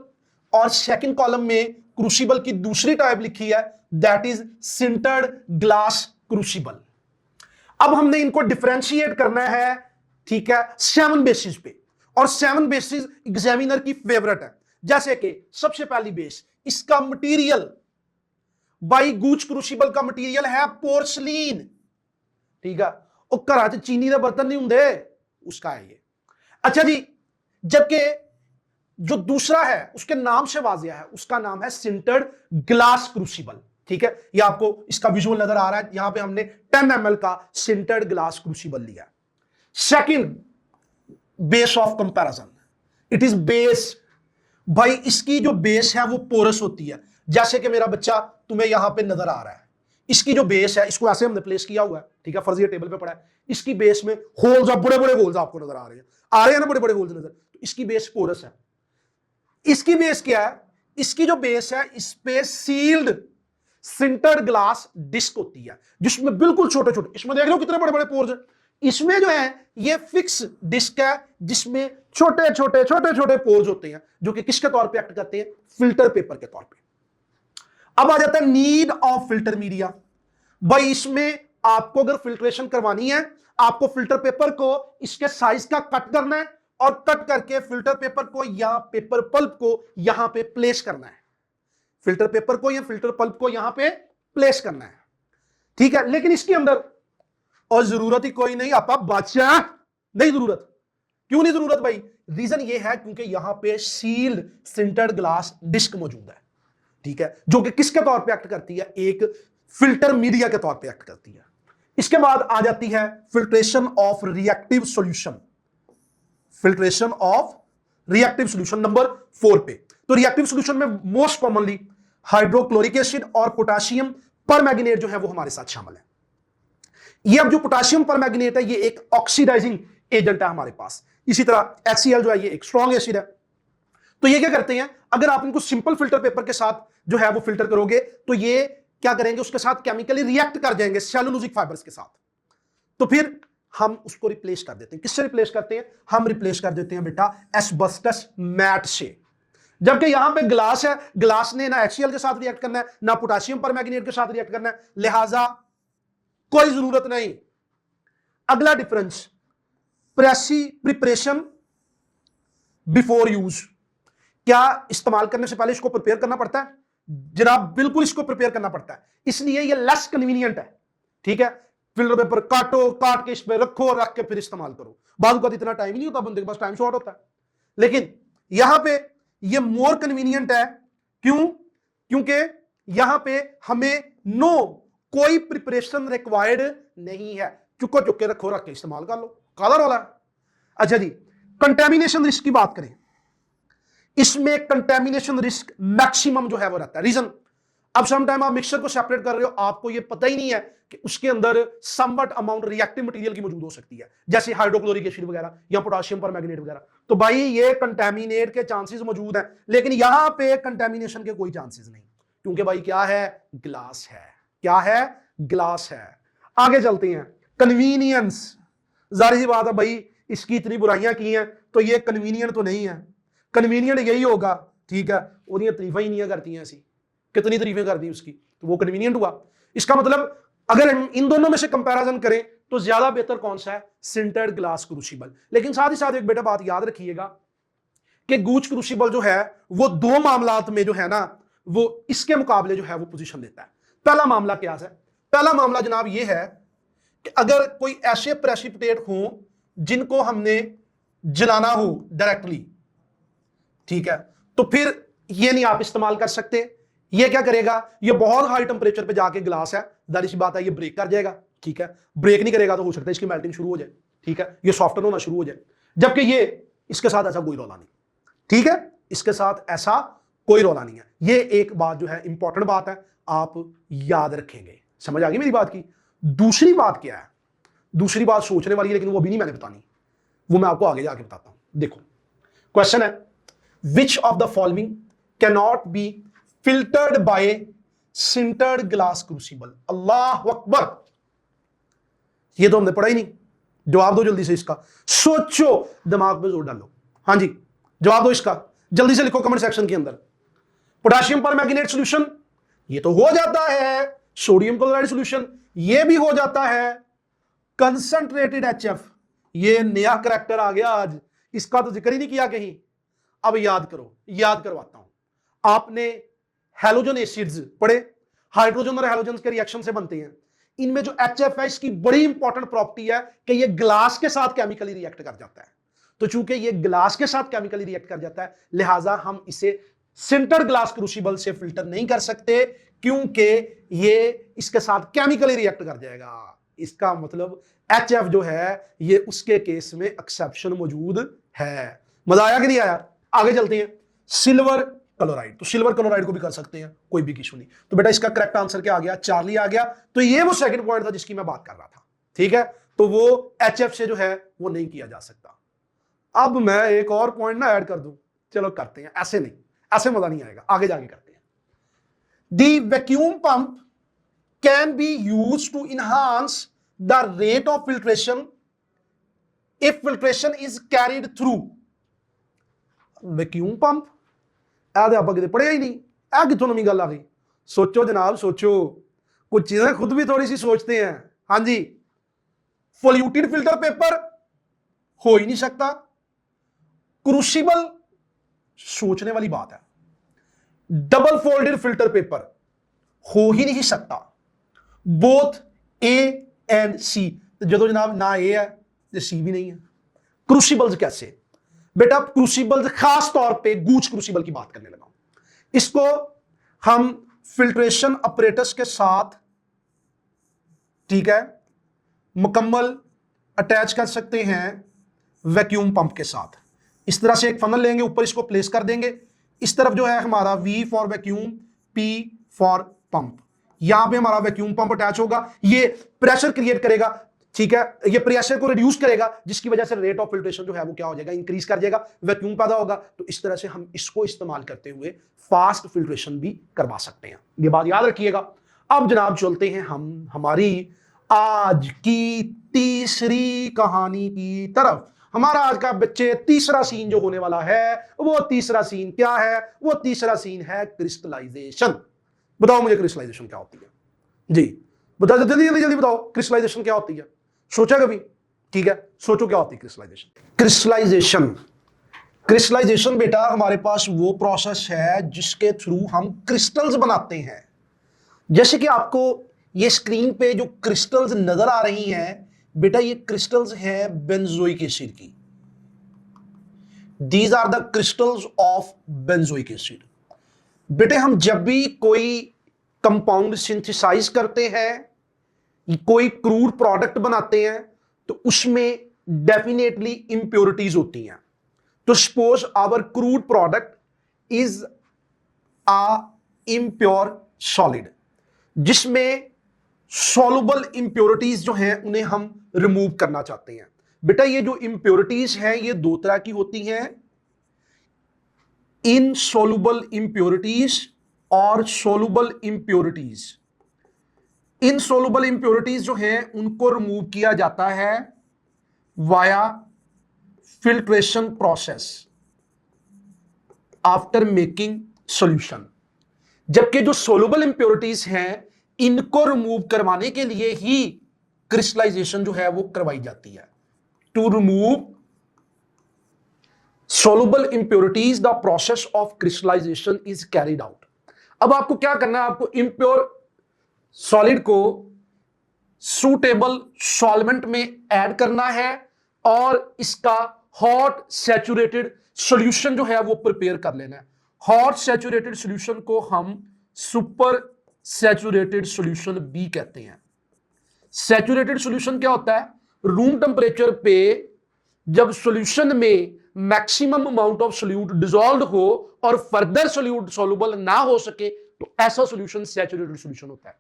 और सेकंड कॉलम में क्रूसिबल की दूसरी टाइप लिखी है that is sintered glass crucible. अब हमने इनको डिफरेंशिएट करना है, ठीक है, 7 बेसिस पे, और 7 बेसिस एग्जामिनर की फेवरेट है। जैसे कि सबसे पहली बेस, इसका मटेरियल, बाई गूच क्रूसिबल का मटेरियल है पोर्सलीन, ठीक है, और घरा च चीनी के बर्तन नहीं होंगे, उसका है ये। अच्छा जी, जबकि जो दूसरा है उसके नाम से वाजिया है, उसका नाम है सिंटर्ड ग्लास क्रूसिबल, ठीक है, ये आपको इसका विजुअल नजर आ रहा है, यहां पे हमने 10 ml का सिंटर्ड ग्लास क्रूसिबल लिया। Second base of comparison, it is base, भाई इसकी जो बेस है वो पोरस होती है। जैसे कि मेरा बच्चा तुम्हें यहां पे नजर आ रहा है, इसकी जो बेस है, इसको ऐसे हमने प्लेस किया हुआ है, ठीक है, फर्जी टेबल पे पड़ा है, इसकी बेस में होल्स, बड़े बड़े होल्स आपको नजर आ रहे हैं ना, बड़े बड़े होल्स नजर, तो इसकी बेस पोरस है। इसकी बेस क्या है, इसकी जो बेस है इस पे सील्ड सिंटर्ड ग्लास डिस्क होती है, जिसमें बिल्कुल छोटे छोटे, इसमें देख लो कितने बड़े बड़े पोर्स हैं, इसमें जो है ये फिक्स डिस्क है जिसमें छोटे छोटे छोटे छोटे पोर्स होते हैं, जो कि किसके तौर पे एक्ट करते हैं, फिल्टर पेपर के तौर पे। अब आ जाता है नीड ऑफ फिल्टर मीडिया। भाई इसमें आपको अगर फिल्ट्रेशन करवानी है, आपको फिल्टर पेपर को इसके साइज का कट करना है, और कट करके फिल्टर पेपर को या पेपर पल्प को यहां पे प्लेस करना है, फिल्टर पेपर को या फिल्टर पल्प को यहां पे प्लेस करना है, ठीक है। लेकिन इसके अंदर और जरूरत ही कोई नहीं, आप बादशाह नहीं जरूरत। क्यों नहीं जरूरत भाई, रीजन ये है क्योंकि यहां पे सील्ड सिंटर्ड ग्लास डिस्क मौजूद है, ठीक है, जो कि किसके तौर पे एक्ट करती है, एक फिल्टर मीडिया के तौर पे एक्ट करती है। इसके बाद आ जाती है filtration of reactive solution, filtration of reactive solution number 4 पे। तो रिएक्टिव सॉल्यूशन में मोस्ट कॉमनली हाइड्रोक्लोरिक एसिड और पोटेशियम परमैंगनेट जो है वो हमारे साथ शामिल है। ये अब जो पोटेशियम परमैंगनेट है ये एक ऑक्सीडाइजिंग एजेंट है हमारे पास। इसी तरह HCl जो है ये एक स्ट्रॉन्ग एसिड है। तो ये क्या करते हैं, अगर आप इनको सिंपल फिल्टर पेपर के साथ जो है वो फिल्टर करोगे तो ये क्या करेंगे, उसके साथ केमिकली रिएक्ट कर जाएंगे सेलुलोजिक फाइबर्स के साथ, तो फिर हम उसको रिप्लेस कर देते हैं। किससे रिप्लेस करते हैं, हम रिप्लेस कर देते हैं बेटा एस्बेस्टस मैट से। जबकि यहां पे ग्लास है, ग्लास ने ना HCl के साथ रिएक्ट करना है ना पोटेशियम परमैंगनेट के साथ रिएक्ट करना है, लिहाजा कोई जरूरत नहीं। अगला डिफरेंस, प्रिपरेशन बिफोर यूज, क्या इस्तेमाल करने से पहले इसको प्रिपेयर करना पड़ता है, जनाब बिल्कुल इसको प्रिपेयर करना पड़ता है, इसलिए ये लेस कन्वीनियंट है, ठीक है। फिल्टर पेपर काटो, काट के इस पे रखो, रख के फिर इस्तेमाल करो, बाद का इतना टाइम ही नहीं होता, बंदे के पास टाइम शॉर्ट होता है। लेकिन यहां पे ये मोर कन्वीनियंट है, क्यों, क्योंकि यहां पे हमें कोई प्रिपरेशन रिक्वायर्ड नहीं है, चुको चुके रखो, रख के इस्तेमाल कर लो, काला रोला है। अच्छा जी, कंटेमिनेशन रिस्क की बात करें, इसमें कंटेमिनेशन रिस्क मैक्सिमम जो है वो रहता है। रीजन, अब सम टाइम आप मिक्सचर को सेपरेट कर रहे हो, आपको ये पता ही नहीं है कि उसके अंदर समवट अमाउंट रिएक्टिव मटेरियल की मौजूद हो सकती है, जैसे हाइड्रोक्लोरिक एसिड वगैरह या पोटेशियम परमैंगनेट वगैरह। तो भाई ये कंटेमिनेट के चांसेस मौजूद हैं, लेकिन यहां पे कंटेमिनेशन के कोई चांसेस नहीं, क्योंकि भाई क्या है, ग्लास है, क्या है, ग्लास है। आगे चलते हैं, कन्वीनियंस, जाहिर सी बात है भाई इसकी इतनी बुराइयां की हैं तो ये कन्वीनियंट तो नहीं है, कन्वीनियंट यही होगा, ठीक है, और तारीफा ही नहीं करती हैं, ऐसी कितनी तारीफें कर दी उसकी, तो वो कन्वीनियंट हुआ। इसका मतलब अगर हम इन दोनों में से कंपैरिजन करें तो ज्यादा बेहतर कौन सा है, सिंटर्ड ग्लास क्रूसिबल। लेकिन साथ ही साथ एक बेटा बात याद रखिएगा कि गूच क्रूसिबल जो है वो दो मामलात में जो है ना वो इसके मुकाबले जो है वो पोजीशन देता है। पहला मामला क्या है, पहला मामला जनाब ये है कि अगर कोई ऐसे प्रेसिपिटेट हो जिनको हमने जलाना हो डायरेक्टली, ठीक है, तो फिर ये नहीं आप इस्तेमाल कर सकते। ये क्या करेगा, ये बहुत हाई टेंपरेचर पे जाके ग्लास है, जाहिर सी बात है ये ब्रेक कर जाएगा, ठीक है, ब्रेक नहीं करेगा तो हो सकता है इसकी मेल्टिंग शुरू हो जाए, ठीक है, ये सॉफ्टन होना शुरू हो जाए। जबकि ये इसके साथ ऐसा कोई रौला नहीं, ठीक है, इसके साथ ऐसा कोई रौला नहीं है। ये एक बात जो है इंपॉर्टेंट बात है, आप याद रखेंगे। समझ आ गई मेरी बात की। दूसरी बात क्या है, दूसरी बात सोचने वाली है, लेकिन वो अभी नहीं मैंने बतानी, वो मैं आपको आगे जाके बताता हूं। देखो क्वेश्चन है, which of the following can not be filtered by sintered glass crucible. अल्लाह अकबर, ये तो हमने पढ़ा ही नहीं, जवाब दो जल्दी से इसका, सोचो, दिमाग पे जोर डालो। हाँ जी, जवाब दो इसका, जल्दी से लिखो कमेंट सेक्शन के अंदर। पोटेशियम पर मैग्नेट सॉल्यूशन, ये तो हो जाता है। सोडियम क्लोराइड सॉल्यूशन, ये भी हो जाता है। कंसंट्रेटेड एचएफ, ये नया करैक्टर आ गया आज, इसका तो जिक्र ही नहीं किया कहीं। अब याद करो, याद करवाता हूं। आपने हैलोजन एसिड्स पढ़े, हाइड्रोजन और हैलोजन के रिएक्शन से बनते हैं। इनमें जो एचएफ है, इसकी बड़ी इंपॉर्टेंट प्रॉपर्टी है कि ये ग्लास के साथ केमिकली रिएक्ट कर जाता है। तो चूंकि ये ग्लास के साथ केमिकली रिएक्ट कर जाता है, लिहाजा हम इसे सिंटर्ड ग्लास क्रूसिबल से फिल्टर नहीं कर सकते, क्योंकि ये इसके साथ केमिकली रिएक्ट कर जाएगा। इसका मतलब एचएफ जो है, ये उसके केस में एक्सेप्शन मौजूद है। मजा आया कि नहीं आया? आगे चलते हैं। सिल्वर क्लोराइड, तो सिल्वर क्लोराइड को भी कर सकते हैं, कोई भी इशू नहीं। तो बेटा इसका करेक्ट आंसर क्या आ गया? चार्ली आ गया। तो ये वो सेकंड पॉइंट था जिसकी मैं बात कर रहा था, ठीक है। तो वो एचएफ से जो है वो नहीं किया जा सकता। अब मैं एक और पॉइंट ना ऐड कर दूं, चलो करते हैं, ऐसे नहीं, ऐसे मजा नहीं आएगा, आगे जाके करते हैं। The vacuum pump can be used to enhance the rate of filtration if filtration is carried through. Vacuum pump ऐसे आप कितने पढ़िया ही नहीं, ऐ कितों नवी गल आ गई? सोचो जनाब, सोचो, कुछ चीजें खुद भी थोड़ी सी सोचते हैं। हाँ जी, पोल्यूटेड फिल्टर पेपर हो ही नहीं सकता। क्रूसिबल, सोचने वाली बात है। डबल फोल्डेड फिल्टर पेपर हो ही नहीं सकता। बोथ ए एंड सी, तो जो जनाब ना ए है तो सी भी नहीं है। क्रूसिबल्स कैसे? बेटा क्रूसिबल्स खास तौर पे गूच क्रूसिबल की बात करने लगा हूं। इसको हम फिल्ट्रेशन अपरेटस के साथ, ठीक है, मुकम्मल अटैच कर सकते हैं वैक्यूम पंप के साथ। इस तरह से एक फनल लेंगे, ऊपर इसको प्लेस कर देंगे। इस तरफ जो है हमारा V for vacuum, P for pump. यहां पे हमारा वैक्यूम पंप अटैच होगा। ये प्रेशर क्रिएट करेगा, ठीक है, ये प्रेशर को रिड्यूस करेगा, जिसकी वजह से रेट ऑफ फिल्ट्रेशन जो है वो क्या हो जाएगा? इंक्रीज कर जाएगा, वैक्यूम पैदा होगा। तो इस तरह से हम इसको इस्तेमाल करते हुए फास्ट फिल्ट्रेशन भी करवा सकते हैं। ये बात याद रखिएगा। अब जनाब चलते हैं हम हमारी आज की तीसरी कहानी की तरफ। हमारा आज का बच्चे तीसरा सीन जो होने वाला है, वो तीसरा सीन क्या है? वो तीसरा सीन है क्रिस्टलाइजेशन। बताओ मुझे क्रिस्टलाइजेशन क्या होती है? जी बताओ, जल्दी जल्दी जल्दी बताओ, क्रिस्टलाइजेशन क्या होती है? सोचा कभी? ठीक है, सोचो क्या होती है क्रिस्टलाइजेशन। क्रिस्टलाइजेशन, क्रिस्टलाइजेशन बेटा हमारे पास वो प्रोसेस है जिसके थ्रू हम क्रिस्टल्स बनाते हैं। जैसे कि आपको ये स्क्रीन पे जो क्रिस्टल्स नजर आ रही हैं, बेटा ये क्रिस्टल्स हैं बेंजोइक एसिड की। These are the crystals of benzoic acid. बेटे हम जब भी कोई कंपाउंड सिंथेसाइज करते हैं, कोई क्रूड प्रोडक्ट बनाते हैं, तो उसमें डेफिनेटली इंप्योरिटीज होती हैं। तो suppose our crude product is a impure solid, जिसमें सॉल्युबल इंप्योरिटीज जो हैं उन्हें हम रिमूव करना चाहते हैं। बेटा ये जो इंप्योरिटीज हैं ये दो तरह की होती हैं, इनसॉल्युबल इंप्योरिटीज और सॉल्युबल इंप्योरिटीज। इनसॉल्युबल इंप्योरिटीज जो हैं उनको रिमूव किया जाता है via filtration process after making solution. जबकि जो सॉल्युबल इंप्योरिटीज हैं इनको रिमूव करवाने के लिए ही क्रिस्टलाइजेशन जो है वो करवाई जाती है। To remove soluble impurities the process of crystallization is carried out। अब आपको क्या करना है? आपको इम्प्योर सॉलिड को सूटेबल सॉल्वेंट में ऐड करना है और इसका हॉट सैचुरेटेड सॉल्यूशन जो है वो प्रिपेयर कर लेना है। हॉट सैचुरेटेड सॉल्यूशन को हम सुपर सैचुरेटेड सॉल्यूशन भी कहते हैं। सैचुरेटेड सॉल्यूशन क्या होता है? रूम टेम्परेचर पे जब सॉल्यूशन में maximum amount of solute dissolve हो और फर्दर सोल्यूट सॉल्युबल ना हो सके, तो ऐसा सॉल्यूशन सैचुरेटेड सॉल्यूशन होता है।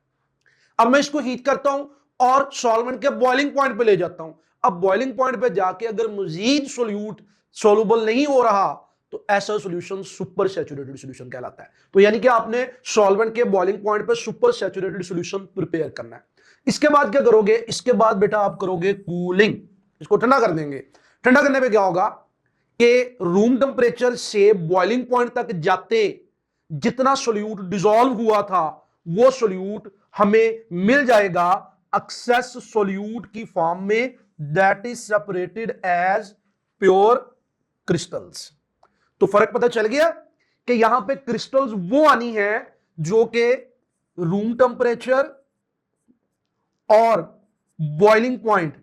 अब मैं इसको हीट करता हूं और सॉल्वेंट के बॉइलिंग पॉइंट पे ले जाता हूं। अब बॉइलिंग पॉइंट पे जाके अगर मजीद सोल्यूट सॉल्युबल नहीं हो रहा, तो ऐसा सॉल्यूशन सुपर सैचुरेटेड सॉल्यूशन कहलाता है। तो यानी कि आपने सॉल्वेंट के बॉइलिंग पॉइंट पे सुपर सैचुरेटेड सॉल्यूशन प्रिपेयर करना है। इसके बाद क्या करोगे? इसके बाद बेटा आप करोगे कूलिंग। इसको ठंडा कर देंगे। ठंडा करने पे क्या होगा कि रूम टेम्परेचर से बॉइलिंग पॉइंट तक जाते जितना सोल्यूट डिसॉल्व हुआ था वो सोल्यूट हमें मिल जाएगा एक्सेस सोल्यूट की फॉर्म में, that is separated as pure crystals. तो फर्क पता चल गया कि यहां पे क्रिस्टल्स वो आनी है जो कि रूम टेम्परेचर और बॉइलिंग पॉइंट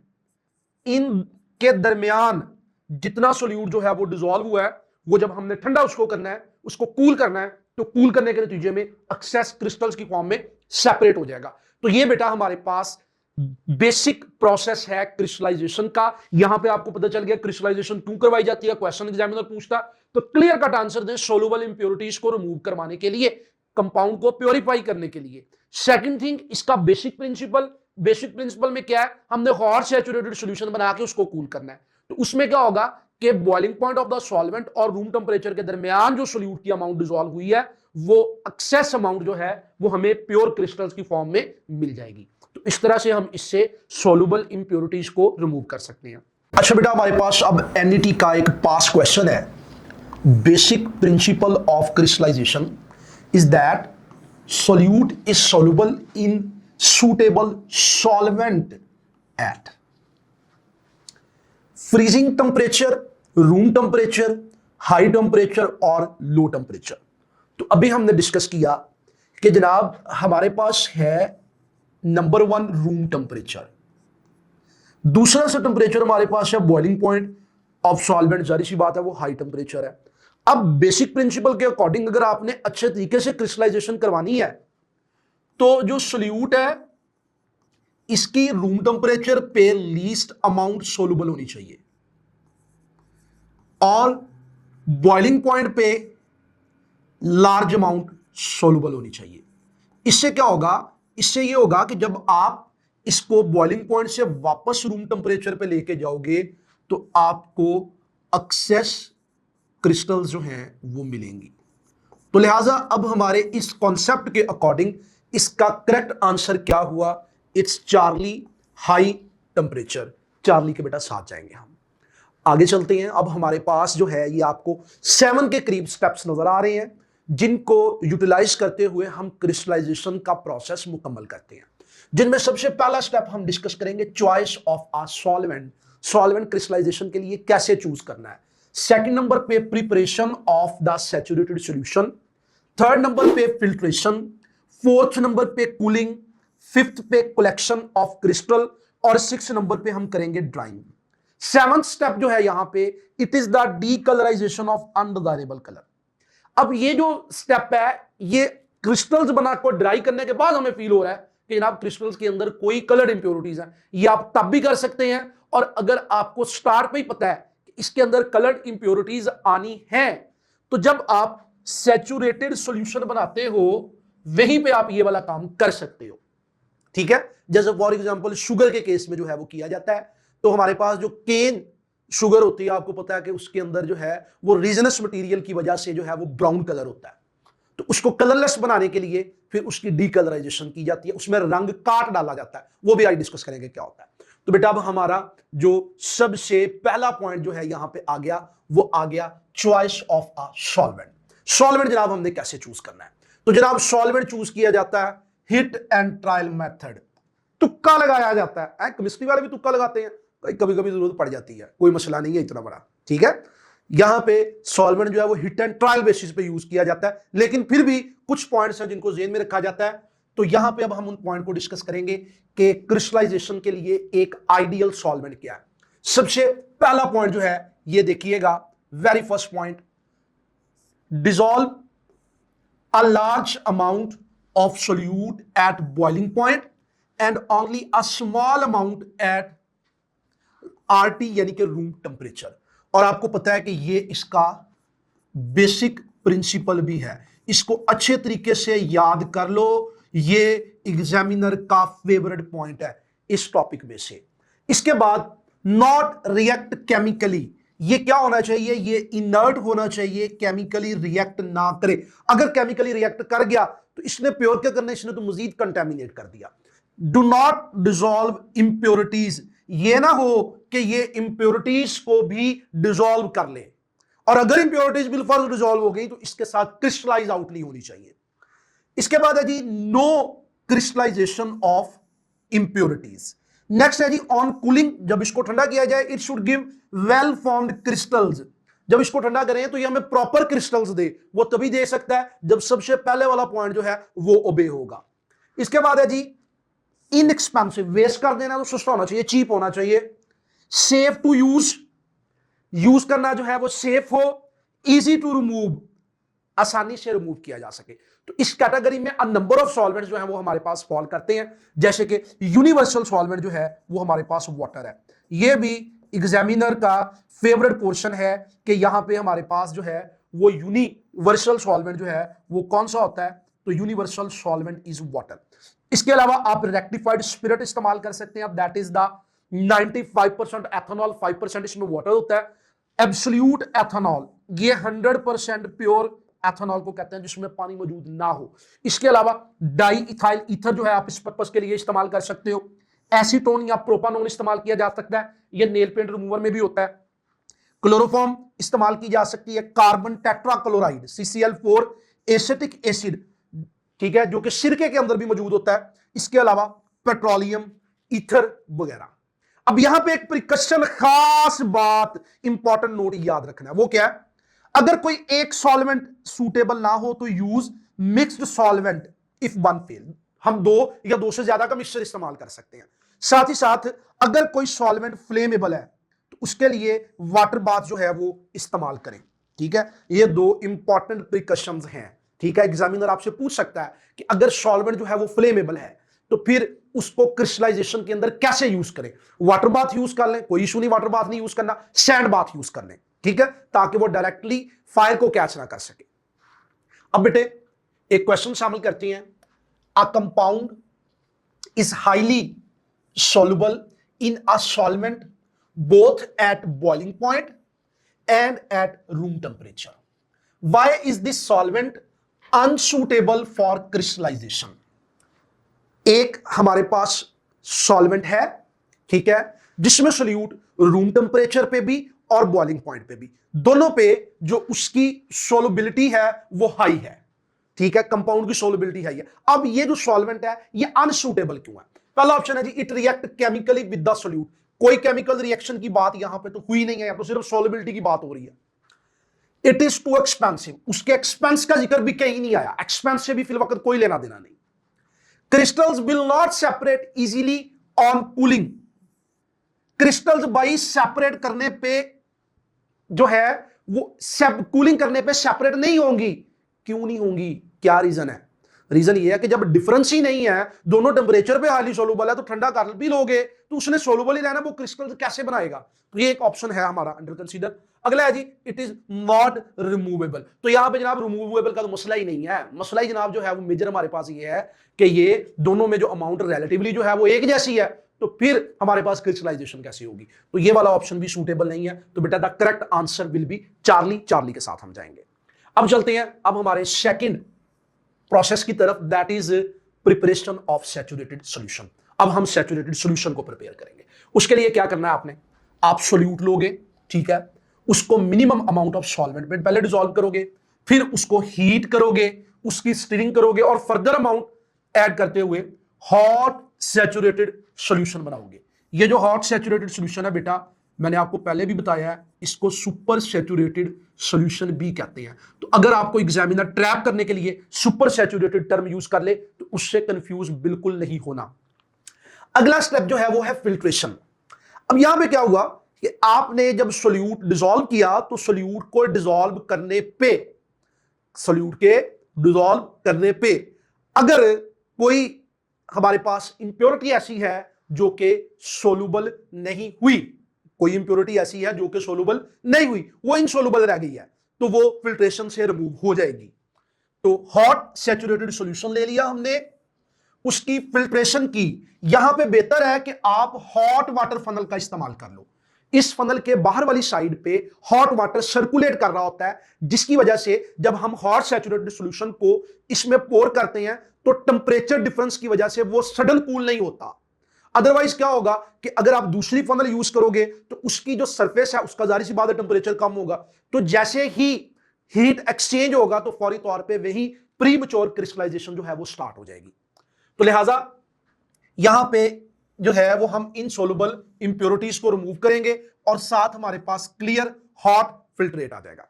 इन के दरमियान जितना सोल्यूट जो है वो डिसॉल्व हुआ है, वो जब हमने ठंडा उसको करना है, उसको कूल करना है, तो कूल करने के नतीजे में एक्सेस क्रिस्टल्स की फॉर्म में सेपरेट हो जाएगा। तो ये बेटा हमारे पास बेसिक प्रोसेस है क्रिस्टलाइजेशन का। यहां पे आपको पता चल गया क्रिस्टलाइजेशन क्यों करवाई जाती है, क्वेश्चन एग्जामिनर पूछता तो क्लियर कट आंसर दें, सोलुबल इंप्योरिटीज को रिमूव करवाने के लिए, कंपाउंड को प्योरीफाई करने के लिए। सेकंड थिंग, इसका बेसिक प्रिंसिपल में क्या है, हमने हॉट सैचुरेटेड सॉल्यूशन बना के उसको कूल करना है। तो उसमें क्या होगा कि boiling point of the solvent और रूम टेम्परेचर के दरमियान जो सोल्यूट की अमाउंट डिसॉल्व हुई है, वो एक्सेस अमाउंट जो है वो हमें प्योर क्रिस्टल्स की फॉर्म में मिल जाएगी। तो इस तरह से हम इससे सोलुबल इंप्योरिटीज को रिमूव कर सकते हैं। अच्छा बेटा, हमारे पास अब एनईटी का एक पास क्वेश्चन है। Basic principle of crystallisation is that solute is soluble in suitable solvent at freezing temperature, room temperature, high temperature और low temperature। तो अभी हमने डिस्कस किया कि जनाब हमारे पास है नंबर 1 रूम टेम्परेचर, दूसरा सा टेम्परेचर हमारे पास है बॉइलिंग पॉइंट ऑफ सॉल्वेंट, जारी सी बात है वो हाई टेम्परेचर है। अब बेसिक प्रिंसिपल के अकॉर्डिंग अगर आपने अच्छे तरीके से क्रिस्टलाइजेशन करवानी है तो जो सोल्यूट है इसकी रूम टेम्परेचर पे लीस्ट अमाउंट सोलुबल होनी चाहिए और बॉइलिंग पॉइंट पे लार्ज अमाउंट सोलुबल होनी चाहिए। इससे क्या होगा, इससे ये होगा कि जब आप इसको बॉइलिंग पॉइंट से वापस रूम टेम्परेचर पे लेके जाओगे तो आपको एक्सेस क्रिस्टल्स जो हैं वो मिलेंगी। तो लिहाजा अब हमारे इस कॉन्सेप्ट के अकॉर्डिंग इसका करेक्ट आंसर क्या हुआ, it's Charlie high temperature. Charlie के बेटा साथ जाएंगे हम। आगे चलते हैं। अब हमारे पास जो है ये आपको 7 के करीब स्टेप्स नजर आ रहे हैं जिनको यूटिलाइज करते हुए हम क्रिस्टलाइजेशन का प्रोसेस मुकम्मल करते हैं, जिनमें सबसे पहला स्टेप हम डिस्कस करेंगे choice of a solvent. Solvent crystallisation के लिए कैसे चूज करना है। सेकंड नंबर पे preparation of the saturated solution, third number पे फिल्ट्रेशन, फोर्थ नंबर पे कूलिंग, फिफ्थ पे कलेक्शन ऑफ क्रिस्टल और सिक्स नंबर पे हम करेंगे ड्राइंग। सेवंथ स्टेप जो है यहां पे it is the decolourisation of undesirable colour. अब ये जो स्टेप है ये क्रिस्टल्स बनाकर ड्राई करने के बाद हमें फील हो रहा है कि जनाब क्रिस्टल्स के अंदर कोई कलर इंप्योरिटीज है, ये आप तब भी कर सकते हैं। और अगर आपको स्टार्ट पे ही पता है कि इसके अंदर कलर इंप्योरिटीज आनी है तो जब आप सैचुरेटेड सॉल्यूशन बनाते हो वहीं पे आप ये वाला काम कर सकते हो, ठीक है। जैसे फॉर एग्जांपल शुगर के केस में जो है वो किया जाता है। तो हमारे पास जो केन शुगर होती है, आपको पता है कि उसके अंदर जो है वो रीजनस मटेरियल की वजह से जो है वो ब्राउन कलर होता है। तो उसको कलरलेस बनाने के लिए फिर उसकी डीकलराइजेशन की जाती है, उसमें रंग काट डाला जाता है, वो भी आज डिस्कस करेंगे क्या होता है। तो बेटा अब हमारा जो सबसे पहला पॉइंट जो है यहां पे आ गया वो आ गया choice of a solvent. Solvent जनाब हमने कैसे चूज करना है। तो जनाब सॉल्वेंट चूज किया जाता है हिट एंड ट्रायल मेथड, तुक्का लगाया जाता है। केमिस्ट्री वाले भी तुक्का लगाते हैं, कभी कभी जरूरत पड़ जाती है, कोई मसला नहीं है इतना बड़ा, ठीक है। यहां पे सॉल्वेंट जो है वो हिट एंड ट्रायल बेसिस पे यूज किया जाता है, लेकिन फिर भी कुछ पॉइंट्स हैं जिनको जेन में रखा जाता है। तो यहां पे अब हम उन पॉइंट को डिस्कस करेंगे कि क्रिस्टलाइजेशन के लिए एक आइडियल सॉल्वेंट क्या है। सबसे पहला पॉइंट जो है ये देखिएगा, very first point, dissolve a large amount of solute at boiling point and only a small amount at RT यानी कि रूम टेम्परेचर। और आपको पता है कि ये इसका बेसिक प्रिंसिपल भी है, इसको अच्छे तरीके से याद कर लो, ये एग्जामिनर का फेवरेट पॉइंट है इस टॉपिक में से। इसके बाद नॉट रिएक्ट केमिकली, ये क्या होना चाहिए, ये इनर्ट होना चाहिए, केमिकली रिएक्ट ना करे। अगर केमिकली रिएक्ट कर गया तो इसने प्योर क्या करना है, इसने तो मजीद कंटेमिनेट कर दिया। डू नॉट डिसॉल्व इंप्योरिटीज, ये ना हो कि ये इंप्योरिटीज को भी डिसॉल्व कर ले, और अगर इंप्योरिटीज बिलफर्ज डिसॉल्व हो गई तो इसके साथ क्रिस्टलाइज आउट नहीं होनी चाहिए। इसके बाद है जी no crystallisation of impurities. Next है जी ऑन कूलिंग, जब इसको ठंडा किया जाए it should give well formed crystals. जब इसको ठंडा करें तो ये हमें प्रॉपर क्रिस्टल्स दे, वो तभी दे सकता है जब सबसे पहले वाला पॉइंट जो है वो ओबे होगा। इसके बाद है जी इनएक्सपेंसिव, वेस्ट कर देना तो सस्ता होना चाहिए, चीप होना चाहिए। सेफ टू यूज, यूज करना जो है वो सेफ हो। इजी टू रिमूव, आसानी से रिमूव किया जा सके। तो इस कैटेगरी में अ नंबर ऑफ सॉल्वेंट्स जो है वो हमारे पास फॉल करते हैं, जैसे कि यूनिवर्सल सॉल्वेंट जो है वो हमारे पास वाटर है। ये भी एग्जामिनर का फेवरेट पोर्शन है कि यहां पे हमारे पास जो है वो यूनिवर्सल सॉल्वेंट जो है वो कौन सा होता है, तो यूनिवर्सल सॉल्वेंट इज वाटर। इसके अलावा आप रेक्टिफाइड स्पिरिट इस्तेमाल कर सकते हैं, अब दैट इज द 95% एथेनॉल, 5% इसमें वाटर होता है। एब्सोल्यूट एथेनॉल, ये 100% प्योर एथेनॉल को कहते हैं जिसमें पानी मौजूद ना हो। इसके अलावा डाई इथाइल ईथर जो है आप इस पर्पस के लिए इस्तेमाल कर सकते हो। एसीटोन या प्रोपानोन इस्तेमाल किया जा सकता है, ये नेल पेंट रिमूवर में भी होता है। क्लोरोफॉर्म इस्तेमाल की जा सकती है। Carbon tetrachloride CCl4 acetic acid, ठीक है, जो कि सिरके के अंदर भी मौजूद होता है। इसके अलावा पेट्रोलियम, ईथर वगैरह। अब यहां पे एक प्रिकॉशन, खास बात, इंपॉर्टेंट नोट याद रखना है, वो क्या है, अगर कोई एक सॉल्वेंट सूटेबल ना हो तो use mixed solvent if one fail. हम दो या दो से ज्यादा का मिक्सचर इस्तेमाल कर सकते हैं। साथ ही साथ अगर कोई सॉल्वेंट फ्लेमेबल है तो उसके लिए वाटर बाथ जो है वो इस्तेमाल करें। ठीक है, ये दो इंपॉर्टेंट प्रिकॉशंस हैं। ठीक है, एग्जामिनर आपसे पूछ सकता है कि अगर सॉल्वेंट जो है वो फ्लेमेबल है तो फिर उसको क्रिस्टलाइजेशन के अंदर कैसे यूज करें। वाटर बाथ यूज कर लें, कोई इशू नहीं, वाटर बाथ नहीं यूज करना, सैंड बाथ यूज कर लें। ठीक है, ताकि वो डायरेक्टली फायर को कैच ना कर सके। अब बेटे एक क्वेश्चन शामिल करते हैं। A compound is highly soluble in a solvent both at boiling point and at room temperature. Why is this solvent unsuitable for crystallization? एक हमारे पास सॉल्वेंट है, ठीक है, जिसमें सोल्यूट रूम टेम्परेचर पे भी और बॉइलिंग पॉइंट पे भी, दोनों पे जो उसकी सोलबिलिटी है वो हाई है। ठीक है, कंपाउंड की सोलबिलिटी हाई है। अब ये जो सॉल्वेंट है ये अनसूटेबल क्यों है? पहला ऑप्शन है जी it react chemically with the solute. कोई केमिकल रिएक्शन की बात यहां पे तो हुई नहीं है, यहां तो सिर्फ सोलबिलिटी की बात हो रही है। इट इज टू एक्सपेंसिव, उसके एक्सपेंस का जिक्र भी कहीं नहीं आया, एक्सपेंस से भी फिल वक्त कोई लेना देना नहीं। Crystals will not separate easily on cooling, crystals by separate करने पे जो है वो कूलिंग करने पे सेपरेट नहीं होंगी। क्यों नहीं होंगी, क्या रीजन है? रीजन ये है कि जब डिफरेंस ही नहीं है, दोनों टेंपरेचर पे हाईली सोलुबल है, तो ठंडा कर भी लोगे तो उसने सोलुबल ही रहना, वो क्रिस्टल कैसे बनाएगा? तो ये एक ऑप्शन है हमारा अंडर कंसीडर। अगला है जी इट इज नॉट रिमूवेबल। तो यहां पे जनाब रिमूवेबल का तो मसला ही नहीं है। मसला ही जनाब जो है वो मेजर हमारे पास ये है कि ये दोनों में जो अमाउंट रिलेटिवली जो है वो एक जैसी है, तो फिर हमारे पास क्रिस्टलाइजेशन कैसी होगी? तो ये वाला ऑप्शन भी सूटेबल नहीं है। तो बेटा the correct answer will be Charlie. Charlie के साथ हम जाएंगे। अब चलते हैं अब हमारे सेकंड प्रोसेस की तरफ, that is preparation of saturated solution. अब हम सैचुरेटेड सॉल्यूशन को प्रिपेयर करेंगे। उसके लिए क्या करना है आपने, आप सोल्यूट लोगे, ठीक है, उसको मिनिमम अमाउंट ऑफ सॉल्वेंट में पहले डिसॉल्व करोगे, फिर उसको हीट करोगे, उसकी स्टीरिंग करोगे और फर्दर अमाउंट ऐड करते हुए हॉट सैचुरेटेड सॉल्यूशन बनाओगे। ये जो हॉट सैचुरेटेड सॉल्यूशन है बेटा, मैंने आपको पहले भी बताया है, इसको सुपर सैचुरेटेड सॉल्यूशन भी कहते हैं। तो अगर आपको एग्जामिनर ट्रैप करने के लिए सुपर सैचुरेटेड टर्म यूज कर ले तो उससे कंफ्यूज बिल्कुल नहीं होना। अगला स्टेप जो है वो है फिल्ट्रेशन। अब यहां पे क्या हुआ कि आपने जब सोल्यूट डिसॉल्व किया तो सोल्यूट को डिसॉल्व करने पे, सोल्यूट के डिसॉल्व करने पे अगर कोई हमारे पास इंप्योरिटी ऐसी है जो कि सोलुबल नहीं हुई, कोई इंप्योरिटी ऐसी है जो कि सोलुबल नहीं हुई, वो इनसोलुबल रह गई है, तो वो फिल्ट्रेशन से रिमूव हो जाएगी। तो हॉट सैचुरेटेड सॉल्यूशन ले लिया हमने, उसकी फिल्ट्रेशन की। यहां पे बेहतर है कि आप हॉट वाटर फनल का इस्तेमाल कर लो। इस फनल के बाहर वाली साइड पे हॉट वाटर सर्कुलेट कर रहा होता है, जिसकी वजह से जब हम हॉट सैचुरेटेड सॉल्यूशन को इसमें पोर करते हैं तो टेंपरेचर डिफरेंस की वजह से वो सडन कूल नहीं होता। अदरवाइज क्या होगा कि अगर आप दूसरी फनल यूज करोगे तो उसकी जो सरफेस है उसका जाहिर सी बात है टेंपरेचर कम होगा, तो जैसे ही हीट एक्सचेंज होगा तो फौरी तौर पे वही प्री मैच्योर क्रिस्टलाइजेशन जो है वो स्टार्ट हो जाएगी। तो लिहाजा यहां पे जो है वो हम इनसोल्युबल इंप्योरिटीज को रिमूव करेंगे और साथ हमारे पास क्लियर हॉट फिल्ट्रेट आ जाएगा।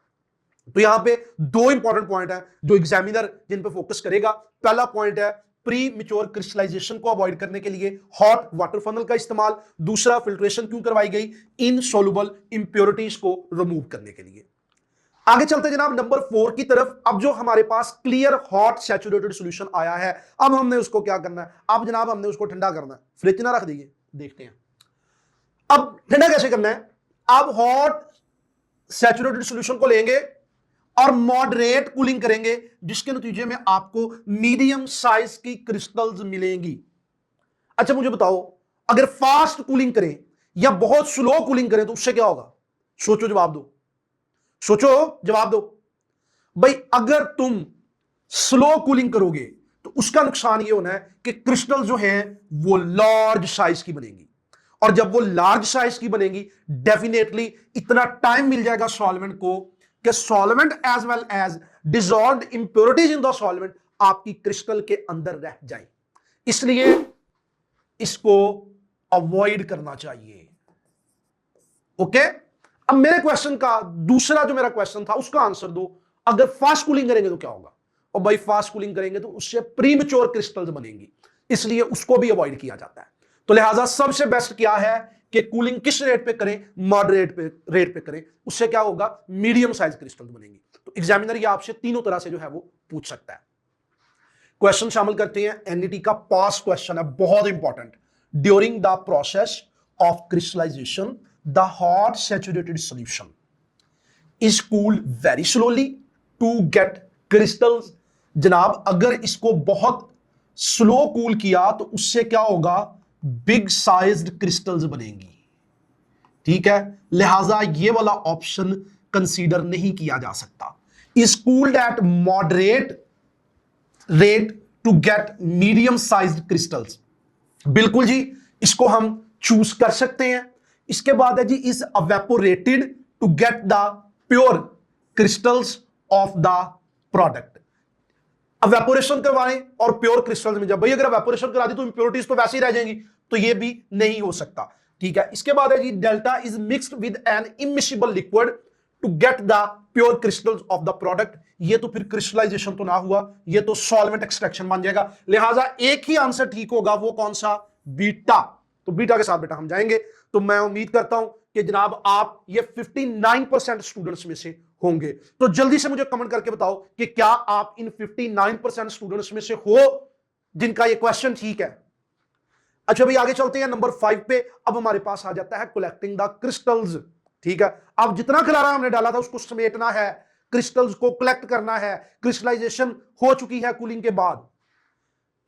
तो यहां पे दो इंपॉर्टेंट पॉइंट है जो एग्जामिनर जिन पे फोकस करेगा। पहला पॉइंट है प्री मैच्योर क्रिस्टलाइजेशन को अवॉइड करने के लिए हॉट वाटर फनल का इस्तेमाल। दूसरा, फिल्ट्रेशन क्यों करवाई गई, इनसोल्युबल इंप्योरिटीज को रिमूव करने के लिए। आगे चलते जनाब नंबर 4 की तरफ। अब जो हमारे पास क्लियर हॉट सैचुरेटेड सॉल्यूशन आया है, अब हमने उसको क्या करना है, अब जनाब हमने उसको ठंडा करना है। फ्रिज ना रख दीजिए, देखते हैं अब ठंडा कैसे करना है। अब हॉट सैचुरेटेड सॉल्यूशन को लेंगे और मॉडरेट कूलिंग करेंगे, जिसके नतीजे में आपको मीडियम साइज की क्रिस्टल्स मिलेंगी। अच्छा मुझे बताओ, अगर फास्ट कूलिंग करें या बहुत स्लो कूलिंग करें तो उससे क्या होगा? सोचो जवाब दो, सोचो जवाब दो भाई। अगर तुम स्लो कूलिंग करोगे तो उसका नुकसान ये होना है कि क्रिस्टल जो है वो लार्ज साइज की बनेगी, और जब वो लार्ज साइज की बनेगी डेफिनेटली इतना टाइम मिल जाएगा सॉल्वेंट को कि solvent as well as dissolved impurities in the solvent आपकी क्रिस्टल के अंदर रह जाए। इसलिए इसको अवॉइड करना चाहिए। ओके, अब मेरे क्वेश्चन का दूसरा जो मेरा क्वेश्चन था उसका आंसर दो। अगर फास्ट कूलिंग करेंगे तो क्या होगा? और भाई फास्ट कूलिंग करेंगे तो उससे प्रीमेच्योर क्रिस्टल्स बनेंगी, इसलिए उसको भी अवॉइड किया जाता है। तो लिहाजा सबसे बेस्ट क्या है कि कूलिंग किस रेट पे करें, मॉडरेट रेट पे करें, उससे क्या होगा, मीडियम साइज क्रिस्टल्स बनेंगी। तो एग्जामिनर ये आपसे तीनों तरह से जो है वो पूछ सकता है। क्वेश्चन शामिल करते हैं, एनईटी का पास क्वेश्चन है, बहुत important. During the process of crystallisation the hot saturated solution is cooled very slowly to get crystals. जनाब अगर इसको बहुत स्लो कूल किया तो उससे क्या होगा, बिग साइज्ड क्रिस्टल्स बनेंगी। ठीक है, लिहाजा ये वाला ऑप्शन कंसीडर नहीं किया जा सकता। Is cooled at moderate rate to get medium sized crystals, बिल्कुल जी, इसको हम चूज कर सकते हैं। इसके बाद है जी is evaporated to get the pure crystals of the product. Evaporation करवाएं और प्योर क्रिस्टल्स में जब भाई अगर अवेपोरेशन करा दी तो इंप्योरिटीज तो वैसे ही रह जाएंगी, तो ये भी नहीं हो सकता। ठीक है, इसके बाद है जी delta is mixed with an immiscible liquid to get the pure crystals of the product. ये तो फिर क्रिस्टलाइजेशन तो ना हुआ, ये तो सॉल्वेंट एक्सट्रैक्शन बन जाएगा। लिहाजा एक ही आंसर ठीक होगा, वो कौन सा, बीटा। तो बीटा के साथ बेटा हम जाएंगे। तो मैं उम्मीद करता हूं कि जनाब आप ये 59% स्टूडेंट्स में से होंगे। तो जल्दी से मुझे कमेंट करके बताओ कि क्या आप इन 59% स्टूडेंट्स में से हो जिनका ये क्वेश्चन ठीक है। अच्छा भाई आगे चलते हैं नंबर 5 पे। अब हमारे पास आ जाता है कलेक्टिंग द क्रिस्टल्स। ठीक है, अब जितना खिलारा हमने डाला था उसको समेटना है, क्रिस्टल्स को कलेक्ट करना है। क्रिस्टलाइजेशन हो चुकी है कूलिंग के बाद,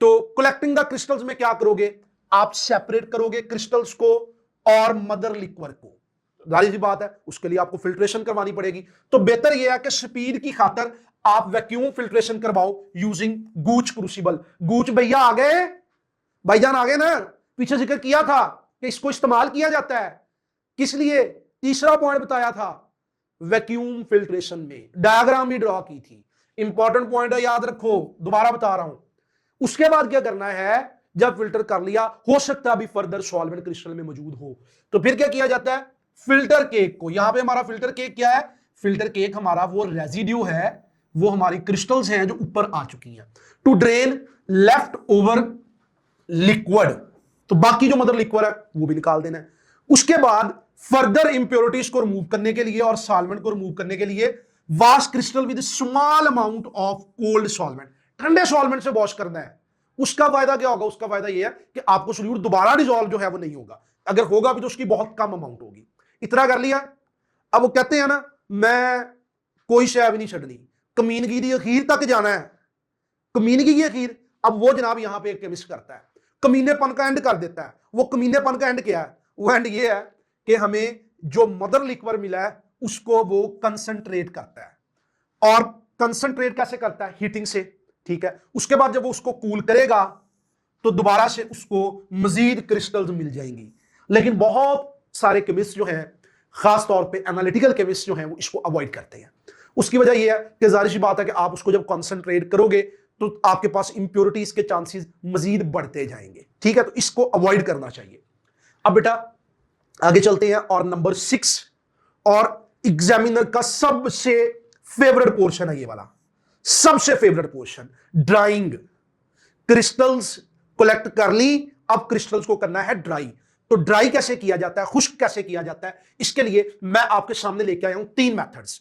तो कलेक्टिंग द क्रिस्टल्स में क्या करोगे, आप सेपरेट करोगे क्रिस्टल्स को और मदर लिक्विड को। जाहिर सी बात है उसके लिए आपको फिल्ट्रेशन करवानी पड़ेगी। तो बेहतर यह है कि स्पीड की खातर आप वैक्यूम फिल्ट्रेशन करवाओ यूजिंग गूच क्रूसिबल। गूच भैया आ गए, भाईजान आ गए ना, पीछे जिक्र किया था कि इसको इस्तेमाल किया जाता है किस लिए, तीसरा पॉइंट बताया था वैक्यूम फिल्ट्रेशन में, डायग्राम भी ड्रॉ की थी। इंपॉर्टेंट पॉइंट है, याद रखो, दोबारा बता रहा हूं। उसके बाद क्या करना है, जब फिल्टर कर लिया, हो सकता है अभी फर्दर सॉल्वेंट क्रिस्टल में मौजूद हो, तो फिर क्या किया जाता है, फिल्टर केक को, यहां पे हमारा फिल्टर केक क्या है, फिल्टर केक हमारा वो रेजिड्यू है, वो हमारी क्रिस्टल्स हैं जो ऊपर आ चुकी हैं, to drain left over liquid. तो बाकी जो मदर लिक्विड है वो भी निकाल देना है। उसके बाद फर्दर इंप्योरिटीज को रिमूव करने के लिए और सॉल्वेंट को रिमूव करने के लिए wash crystal with small amount of cold solvent, ठंडे सॉल्वेंट से वॉश करना है। उसका फायदा क्या होगा, उसका फायदा यह है कि आपको सोल्यूट दोबारा डिसॉल्व जो है वो नहीं होगा, अगर होगा भी तो उसकी बहुत कम अमाउंट होगी। इतना कर लिया। अब वो कहते हैं ना, मैं कोई शय भी नहीं छड़नी, कमीनगी की अखीर तक जाना है, कमीनगी की अखीर। अब वो जनाब यहां पे एक केमिस्ट करता है, कमीनेपन का एंड कर देता है। वो कमीनेपन का एंड क्या है, वो एंड ये है कि हमें जो मदर लिक्विड मिला है उसको वो कंसंट्रेट करता है। और कंसंट्रेट कैसे करता है, हीटिंग से। ठीक है, उसके बाद जब वो उसको कूल करेगा तो दोबारा से उसको मजीद क्रिस्टल्स मिल जाएंगी। लेकिन बहुत सारे केमिस्ट जो हैं, खास तौर पे एनालिटिकल केमिस्ट जो हैं, वो इसको अवॉइड करते हैं। उसकी वजह यह है कि जाहिर सी बात है कि आप उसको जब कॉन्सेंट्रेट करोगे तो आपके पास इंप्योरिटीज के चांसेस मजीद बढ़ते जाएंगे। ठीक है, तो इसको अवॉइड करना चाहिए। अब बेटा आगे चलते हैं, और नंबर 6 और एग्जामिनर का सबसे फेवरेट पोर्शन है ये वाला, सबसे favourite portion, drawing. Crystals collect कर ली, अब क्रिस्टल्स को करना है ड्राई। तो ड्राई कैसे किया जाता है, खुश्क कैसे किया जाता है, इसके लिए मैं आपके सामने लेके आया हूं 3 मेथड्स।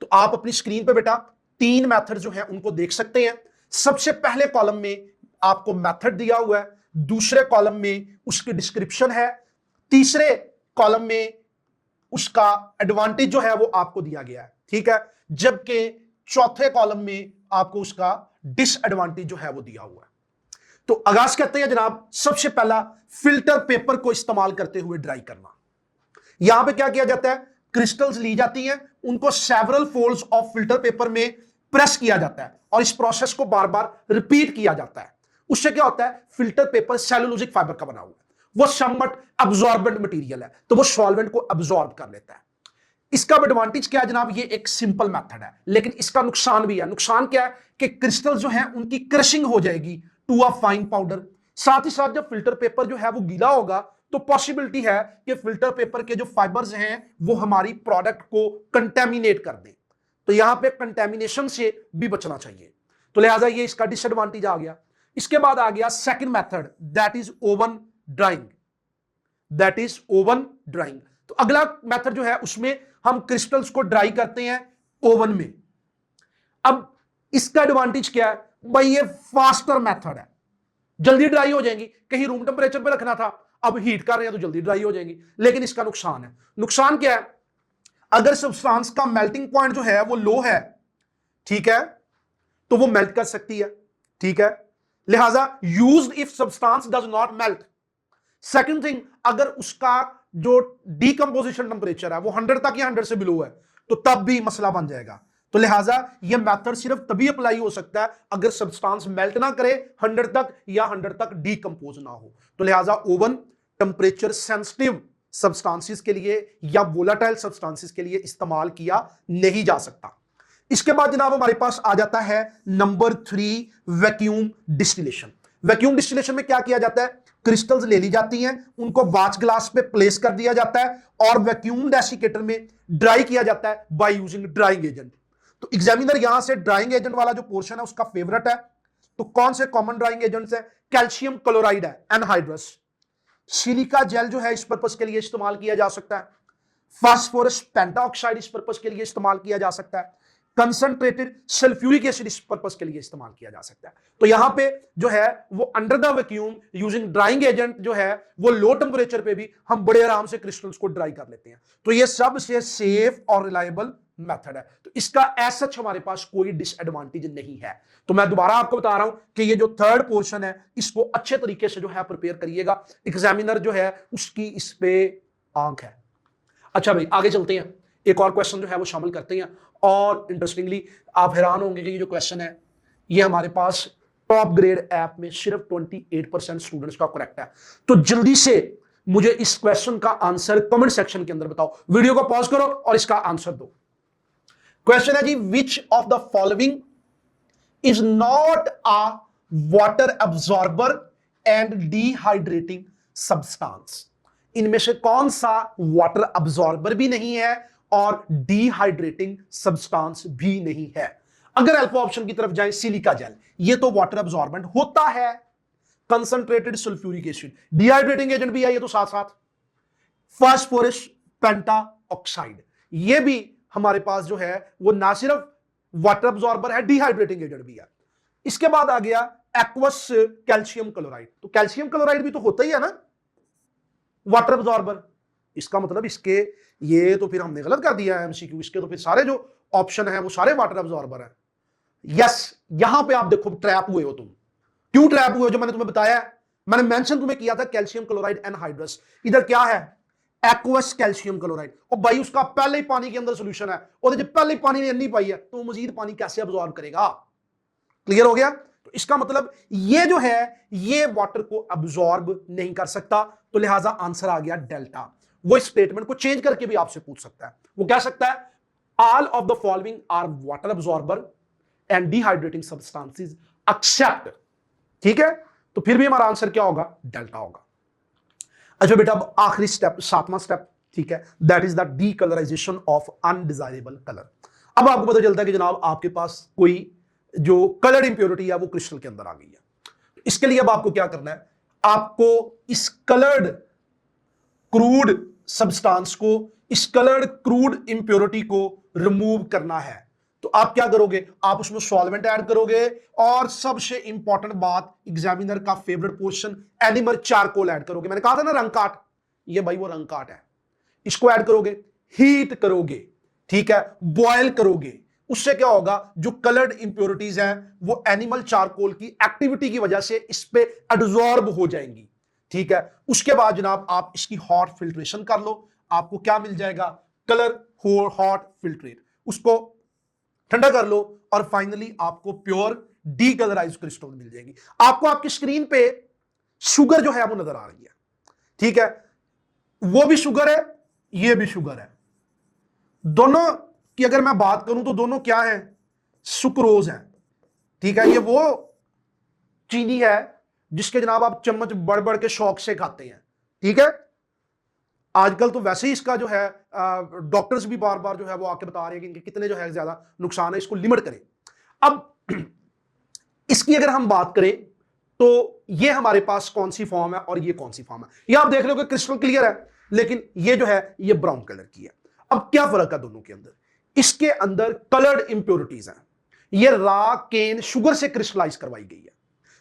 तो आप अपनी स्क्रीन पे बेटा 3 मेथड जो है उनको देख सकते हैं। सबसे पहले कॉलम में आपको मेथड दिया हुआ है, दूसरे कॉलम में उसकी डिस्क्रिप्शन है, तीसरे कॉलम में उसका एडवांटेज जो है वो आपको दिया गया है। ठीक है, जबकि चौथे कॉलम में आपको उसका डिसएडवांटेज जो है वो दिया हुआ है। तो आगाज करते हैं जनाब। सबसे पहला, फिल्टर पेपर को इस्तेमाल करते हुए ड्राई करना। यहां पे क्या किया जाता है, क्रिस्टल्स ली जाती हैं, उनको several folds of filter paper में प्रेस किया जाता है और इस प्रोसेस को बार बार रिपीट किया जाता है। उससे क्या होता है, फिल्टर पेपर सेलुलोजिक फाइबर का बना हुआ है, वो समवट अब्सॉर्बेंट मटेरियल है, तो वो सॉल्वेंट को अब्सॉर्ब कर लेता है। इसका एडवांटेज क्या है जनाब, ये एक सिंपल मेथड है, लेकिन इसका नुकसान भी है। नुकसान क्या है कि क्रिस्टल जो है उनकी क्रशिंग हो जाएगी टू अ फाइन पाउडर। साथ ही साथ जब फिल्टर पेपर जो है वो गीला होगा तो पॉसिबिलिटी है कि फिल्टर पेपर के जो फाइबर्स हैं वो हमारी प्रोडक्ट को कंटेमिनेट कर दें। तो यहां पे कंटेमिनेशन से भी बचना चाहिए, तो लिहाजा ये इसका डिसएडवांटेज आ गया। इसके बाद आ गया second method, that is oven drawing. That is oven drawing. तो अगला मेथड जो है उसमें हम क्रिस्टल्स को ड्राई करते हैं ओवन में। अब इसका एडवांटेज क्या है भाई, ये फास्टर मेथड है, जल्दी ड्राई हो जाएंगी। कहीं रूम टेम्परेचर पे रखना था, अब हीट कर रहे हैं तो जल्दी ड्राई हो जाएंगी। लेकिन इसका नुकसान है। नुकसान क्या है, अगर सब्सटेंस का मेल्टिंग पॉइंट जो है वो लो है, ठीक है, तो वो मेल्ट कर सकती है। ठीक है, लिहाजा used if substance does not melt. Second thing, अगर उसका जो डीकंपोजिशन टेम्परेचर है वो 100 तक या 100 से बिलो है तो तब भी मसला बन जाएगा। तो लिहाजा यह मेथड सिर्फ तभी अप्लाई हो सकता है अगर सब्सटेंस मेल्ट ना करे 100 तक या 100 तक डीकंपोज ना हो। तो लिहाजा ओवन टेम्परेचर सेंसिटिव सब्सटेंसेस के लिए या वोलेटाइल सब्सटेंसेस के लिए इस्तेमाल किया नहीं जा सकता। इसके बाद जनाब हमारे पास आ जाता है number 3, vacuum distillation. Vacuum distillation में क्या किया जाता है, क्रिस्टल्स ले ली जाती हैं, उनको वाच ग्लास पे प्लेस कर दिया जाता है और वैक्यूम डेसिकेटर में ड्राई किया जाता है बाय यूजिंग ड्राइंग एजेंट। तो एग्जामिनर यहां से ड्राइंग एजेंट वाला जो पोर्शन है उसका फेवरेट है। तो कौन से कॉमन ड्राइंग एजेंट्स हैं, कैल्शियम क्लोराइड है, एनहाइड्रस। सिलिका जेल जो है इस पर्पस के लिए इस्तेमाल किया जा सकता है। फास्फोरस पेंटाऑक्साइड इस पर्पस के लिए इस्तेमाल किया जा सकता है। कंसंट्रेटेड सल्फ्यूरिक एसिड इस पर्पस के लिए इस्तेमाल किया जा सकता है। तो यहां पे जो है वो under the vacuum using drying agent जो है वो लो टेम्परेचर पे भी हम बड़े आराम से क्रिस्टल्स को ड्राई कर लेते हैं। तो ये सबसे सेफ और रिलायबल मेथड है। तो इसका एज सच हमारे पास कोई डिसएडवांटेज नहीं है। तो मैं दोबारा आपको बता रहा हूं कि ये जो थर्ड पोर्शन है इसको अच्छे तरीके से जो है प्रिपेयर करिएगा। एग्जामिनर जो है उसकी इस पे आंख है। अच्छा भाई आगे चलते हैं, एक और क्वेश्चन जो है वो शामिल करते हैं। और इंटरेस्टिंगली आप हैरान होंगे कि ये जो क्वेश्चन है ये हमारे पास टॉप ग्रेड ऐप में सिर्फ 28% स्टूडेंट्स का करेक्ट है। तो जल्दी से मुझे इस क्वेश्चन का आंसर कमेंट सेक्शन के अंदर बताओ। वीडियो को पॉज करो और इसका आंसर दो। क्वेश्चन है जी, which of the following is not a water absorber and dehydrating substance. इनमें से कौन सा वाटर एब्जॉर्बर भी नहीं है और डिहाइड्रेटिंग सब्सटेंस भी नहीं है। अगर अल्फा ऑप्शन की तरफ जाए, सिलिका जेल, ये तो वाटर एब्जॉर्बेंट होता है। Concentrated sulphuric acid dehydrating agent भी है ये तो साथ साथ। फास्फोरस पेंटाऑक्साइड ये भी हमारे पास जो है वो ना सिर्फ वाटर एब्जॉर्बर है, डिहाइड्रेटिंग एजेंट भी है। इसके बाद आ गया एक्वस कैल्शियम क्लोराइड। तो कैल्शियम क्लोराइड भी तो होता ही है ना वाटर एब्जॉर्बर। इसका मतलब इसके ये तो फिर हमने गलत कर दिया है एमसीक्यू। इसके तो फिर सारे जो ऑप्शन है वो सारे वाटर एब्जॉर्बर है। यस, यहां पे आप देखो ट्रैप हुए हो तुम। क्यों ट्रैप हुए हो, जो मैंने तुम्हें बताया, मैंने मेंशन तुम्हें किया था कैल्शियम क्लोराइड एनहाइड्रस। इधर क्या है, एक्वस कैल्शियम क्लोराइड। और भाई उसका पहले ही पानी के अंदर सोल्यूशन है और जब पहले ही पानी ने नहीं पाई है तो मजीद पानी कैसे अब्सॉर्ब करेगा। क्लियर हो गया। तो इसका मतलब ये जो है ये वाटर को अब्सॉर्ब नहीं कर सकता, तो लिहाजा आंसर आ गया डेल्टा। वो इस स्टेटमेंट को चेंज करके भी आपसे पूछ सकता है, वो कह सकता है all of the following are water absorber and dehydrating substances except, ठीक है, तो फिर भी हमारा आंसर क्या होगा, डेल्टा होगा। अच्छा बेटा अब आखिरी स्टेप, सातवां स्टेप, ठीक है, that is the decolourisation of undesirable colour. अब आपको पता चलता है कि जनाब आपके पास कोई जो कलर इंप्योरिटी है वो क्रिस्टल के अंदर आ गई है। इसके लिए अब आपको क्या करना है, आपको इस कलर्ड क्रूड सब्सटेंस को, इस कलर्ड क्रूड इंप्योरिटी को रिमूव करना है। तो आप क्या करोगे, आप उसमें सॉल्वेंट ऐड करोगे, और सबसे इंपॉर्टेंट बात, एग्जामिनर का favourite portion, animal charcoal add करोगे। मैंने कहा था ना रंग काट, ये भाई वो रंग काट है, इसको ऐड करोगे, हीट करोगे, ठीक है, बॉयल करोगे। उससे क्या होगा, जो कलर्ड इंप्योरिटीज हैं वो एनिमल चारकोल की एक्टिविटी की वजह से इस पे एब्जॉर्ब हो जाएंगी, ठीक है। उसके बाद जनाब आप इसकी हॉट फिल्ट्रेशन कर लो, आपको क्या मिल जाएगा, कलर हॉट फिल्ट्रेट, उसको ठंडा कर लो, और फाइनली आपको प्योर डीकलराइज क्रिस्टल मिल जाएगी। आपको आपकी स्क्रीन पे शुगर जो है वो नजर आ रही है, ठीक है, वो भी शुगर है, ये भी शुगर है। दोनों की अगर मैं बात करूं तो दोनों क्या है, सुक्रोज है, ठीक है। ये वो चीनी है जिसके जनाब आप चम्मच बढ़ बढ़ के शौक से खाते हैं, ठीक है। आजकल तो वैसे ही इसका जो है डॉक्टर्स भी बार बार जो है वो आके बता रहे हैं कि इनके कितने जो है ज्यादा नुकसान है, इसको लिमिट करें। अब इसकी अगर हम बात करें तो ये हमारे पास कौन सी फॉर्म है और ये कौन सी फॉर्म है, ये आप देख रहे हो कि क्रिस्टल क्लियर है, लेकिन ये जो है ये ब्राउन कलर की है। अब क्या फर्क है दोनों के अंदर, इसके अंदर कलर्ड इंप्योरिटीज हैं, ये रॉ केन शुगर से क्रिस्टलाइज करवाई गई है,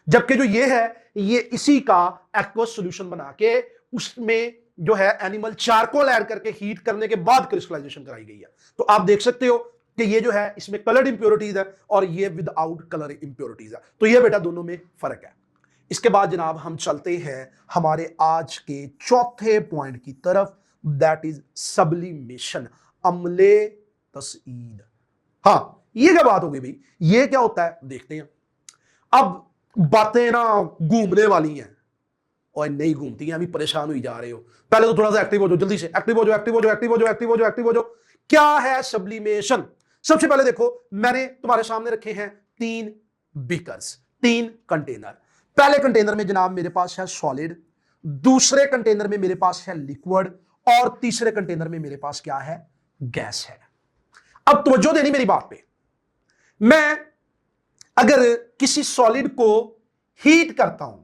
जबकि जो ये है ये इसी का एक्वस सॉल्यूशन बना के उसमें जो है एनिमल चारकोल ऐड करके हीट करने के बाद क्रिस्टलाइजेशन कराई गई है। तो आप देख सकते हो कि ये जो है इसमें कलर्ड इंप्योरिटीज है और ये विदाउट कलर इंप्योरिटीज है, तो ये बेटा दोनों में फर्क है। इसके बाद जनाब हम चलते हैं हमारे आज के चौथे पॉइंट की तरफ, दैट इज सब्लिमेशन, अम्ले तस्ईद। हाँ ये क्या बात हो गई भाई, ये क्या होता है देखते हैं। अब बातें ना घूमने वाली हैं, और नहीं घूमती हैं, अभी परेशान हुई जा रहे हो। पहले तो थोड़ा सा एक्टिव हो जाओ, जल्दी से एक्टिव हो जाओ, एक्टिव हो जाओ, एक्टिव हो जाओ, एक्टिव हो जाओ, एक्टिव हो जाओ। क्या है सब्लिमेशन? सबसे पहले देखो मैंने तुम्हारे सामने रखे हैं 3 बीकर्स, 3 कंटेनर। पहले कंटेनर में जनाब मेरे पास है सॉलिड, दूसरे कंटेनर में मेरे पास है लिक्विड, और तीसरे कंटेनर में मेरे पास क्या है, गैस है। अब तवज्जो देनी मेरी बात पे, मैं अगर किसी सॉलिड को हीट करता हूं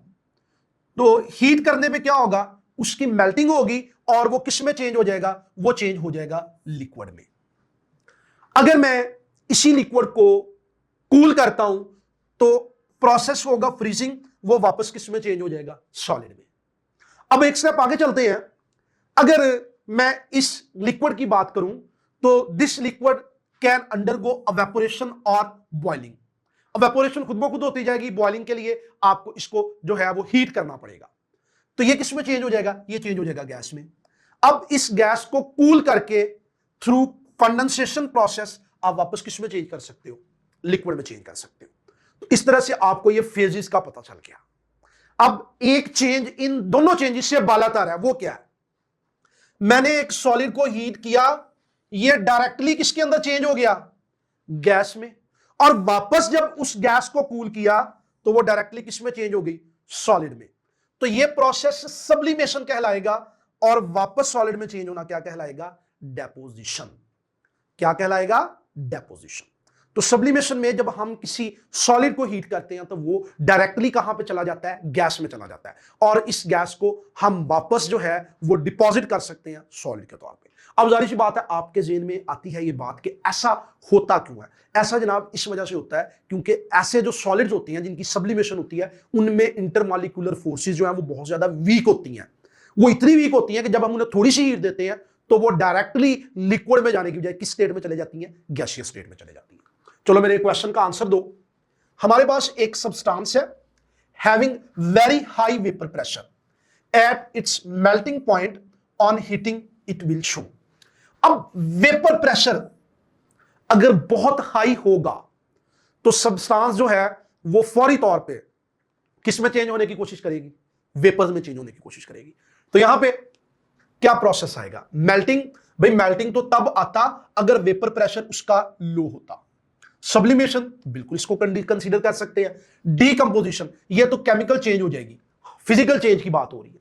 तो हीट करने पे क्या होगा, उसकी मेल्टिंग होगी और वो किस में चेंज हो जाएगा, वो चेंज हो जाएगा लिक्विड में। अगर मैं इसी लिक्विड को कूल करता हूं तो प्रोसेस होगा फ्रीजिंग, वो वापस किस में चेंज हो जाएगा, सॉलिड में। अब एक स्टेप आगे चलते हैं, अगर मैं इस लिक्विड की बात करूं तो this liquid can undergo evaporation और बॉइलिंग। इवेपोरेशन खुद ब खुद होती जाएगी, बॉइलिंग के लिए आपको इसको जो है वो हीट करना पड़ेगा। तो ये किस में चेंज हो जाएगा, ये चेंज हो जाएगा गैस में। अब इस गैस को कूल करके थ्रू कंडेंसेशन प्रोसेस आप वापस किस में चेंज कर सकते हो, लिक्विड में चेंज कर सकते हो। तो इस तरह से आपको ये फेजेस का पता चल गया। अब एक चेंज इन दोनों चेंजेस से बालातर है, वो क्या है, मैंने एक सॉलिड को हीट किया, ये डायरेक्टली किसके अंदर चेंज हो गया, गैस में, और वापस जब उस गैस को कूल किया तो वो डायरेक्टली किस में चेंज हो गई, सॉलिड में। तो ये प्रोसेस सब्लिमेशन कहलाएगा, और वापस सॉलिड में चेंज होना क्या कहलाएगा, डेपोजिशन। क्या कहलाएगा, डेपोजिशन। तो सब्लिमेशन में जब हम किसी सॉलिड को हीट करते हैं तो वो डायरेक्टली कहां पे चला जाता है, गैस में चला जाता है, और इस गैस को हम वापस जो है वो डिपॉजिट कर सकते हैं सॉलिड के तौर पे। अब जाहिर सी बात है आपके ज़हन में आती है ये बात कि ऐसा होता क्यों है। ऐसा जनाब इस वजह से होता है क्योंकि ऐसे जो सॉलिड्स होती हैं जिनकी सब्लिमेशन होती है उनमें इंटरमॉलिक्यूलर फोर्सेस जो है वो बहुत ज्यादा वीक होती हैं। वो इतनी वीक होती हैं कि जब हम उन्हें थोड़ी सी हीट देते हैं तो वो डायरेक्टली लिक्विड में जाने की बजाय किस स्टेट में चले जाती हैं, गैसियस स्टेट में चले जाती हैं। चलो मेरे क्वेश्चन का आंसर दो। हमारे पास एक सब्सटेंस है having very high vapour pressure at its melting point, on heating it will show. अब वेपर प्रेशर अगर बहुत हाई होगा तो सब्सटेंस जो है वो फौरी तौर पे किस में चेंज होने की कोशिश करेगी? वेपर्स में चेंज होने की कोशिश करेगी। तो यहां पे क्या प्रोसेस आएगा? मेल्टिंग। भाई मेल्टिंग तो तब आता अगर वेपर प्रेशर उसका लो होता। सब्लिमेशन बिल्कुल इसको कंसीडर कर सकते हैं। डीकंपोजिशन ये तो केमिकल चेंज हो जाएगी, फिजिकल चेंज की बात हो रही है।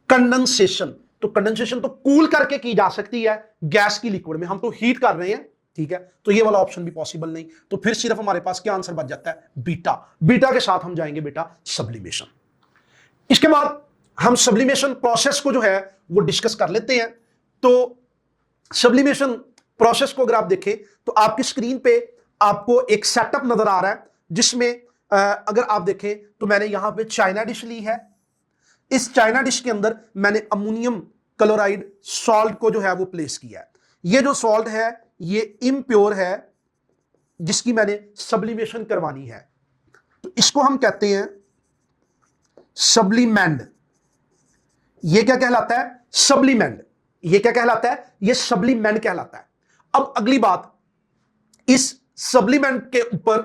कंडेंसेशन, तो कंडेंसेशन तो कूल करके की जा सकती है गैस की लिक्विड में, हम तो हीट कर रहे हैं, ठीक है। तो ये वाला ऑप्शन भी पॉसिबल नहीं। तो फिर सिर्फ हमारे पास क्या आंसर बच जाता है? बीटा। बीटा के साथ हम जाएंगे बेटा सब्लिमेशन। इसके बाद हम सब्लिमेशन प्रोसेस को जो है वो डिस्कस कर लेते हैं। तो सब्लिमेशन प्रोसेस को अगर आप देखें तो आपकी स्क्रीन पे आपको एक सेटअप नजर आ रहा है, जिसमें अगर आप देखें तो मैंने यहां पे चाइना डिश ली है। इस चाइना डिश के अंदर मैंने अमोनियम क्लोराइड सॉल्ट को जो है वो प्लेस किया है। ये जो सॉल्ट है ये इम्प्योर है, जिसकी मैंने सब्लिमेशन करवानी है। तो इसको हम कहते हैं सब्लिमेंट। ये क्या कहलाता है? सब्लिमेंट। ये क्या कहलाता है? ये सब्लिमेंट कहलाता है। अब अगली बात, इस सब्लिमेंट के ऊपर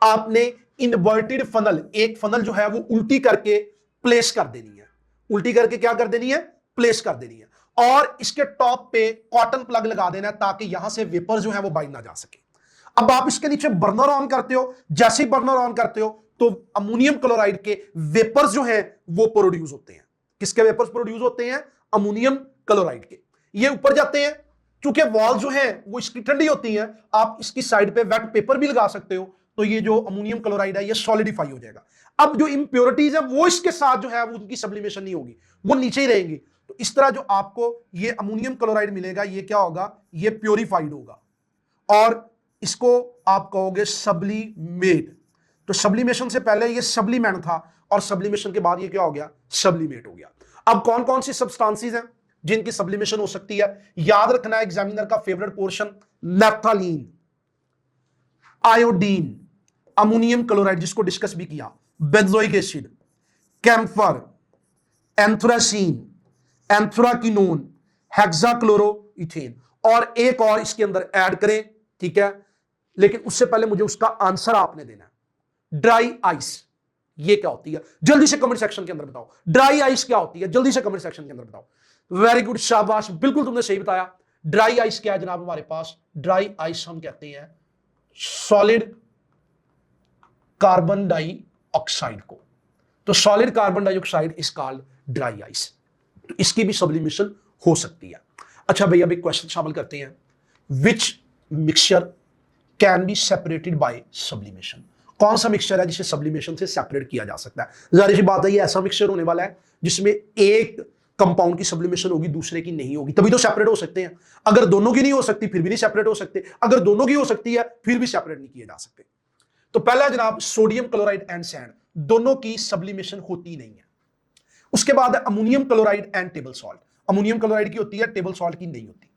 आपने इन्वर्टेड फनल, एक फनल जो है वो उल्टी करके प्लेस कर देनी है। उल्टी करके क्या कर देनी है? प्लेस कर देनी है। और इसके टॉप पे कॉटन प्लग लगा देना है ताकि यहां से वेपर जो है वो बाइंड ना जा सके। अब आप इसके नीचे बर्नर ऑन करते हो, जैसे ही बर्नर ऑन करते हो तो अमोनियम क्लोराइड के वेपर्स जो हैं वो प्रोड्यूस होते हैं। किसके वेपर्स प्रोड्यूस होते हैं? अमोनियम क्लोराइड के। ये ऊपर जाते हैं, क्योंकि वॉल जो है वो इसकी ठंडी होती है, आप इसकी साइड पे वेट पेपर भी लगा सकते हो, तो ये जो अमोनियम क्लोराइड है ये सॉलिडिफाई हो जाएगा। अब जो इंप्योरिटीज है वो इसके साथ जो है वो उनकी सब्लिमेशन नहीं होगी, वो नीचे ही रहेंगी। तो इस तरह जो आपको ये अमोनियम क्लोराइड मिलेगा ये क्या होगा? ये प्योरीफाइड होगा और इसको आप कहोगे सब्लिमेट। तो सब्लिमेशन से पहले ये सब्लिमेंट था और सब्लिमेशन के बाद ये क्या हो गया? सब्लिमेट हो गया। अब कौन कौन सी सब्सटेंसेस हैं जिनकी सब्लिमेशन हो सकती है? याद रखना है एग्जामिनर का favourite portion, naphthalene, iodine, ammonium chloride जिसको डिस्कस भी किया, बेंजोइक एसिड, कैम्फर, एंथ्रासीन, एंथ्राकिनोन, हेक्साक्लोरोइथेन, और एक और इसके अंदर ऐड करें, ठीक है। लेकिन उससे पहले मुझे उसका आंसर आपने देना है। ड्राई आइस ये क्या होती है? जल्दी से कमेंट सेक्शन के अंदर बताओ। ड्राई आइस क्या होती है? जल्दी से कमेंट सेक्शन के अंदर बताओ। वेरी गुड, शाबाश, बिल्कुल तुमने सही बताया। ड्राई आइस क्या है जनाब हमारे पास? ड्राई आइस हम कहते हैं सॉलिड कार्बन डाइऑक्साइड को। तो solid carbon dioxide is called dry ice. तो इसकी भी सब्लिमेशन हो सकती है। अच्छा भैया, अभी क्वेश्चन शामिल करते हैं। Which mixture can be separated by sublimation? कौन सा मिक्सचर है जिसे सब्लिमेशन से सेपरेट किया जा सकता है? जाहिर सी बात है ये ऐसा मिक्सचर होने वाला है जिसमें एक कंपाउंड की सब्लिमेशन होगी, दूसरे की नहीं होगी, तभी तो सेपरेट हो सकते हैं। अगर दोनों की नहीं हो सकती फिर भी नहीं सेपरेट हो सकते, अगर दोनों की हो सकती है फिर भी सेपरेट नहीं किए जा सकते। तो पहला जनाब सोडियम क्लोराइड एंड सैंड, दोनों की सब्लिमेशन होती नहीं है। उसके बाद ammonium chloride and table salt, ammonium chloride की होती है, टेबल सॉल्ट की नहीं होती।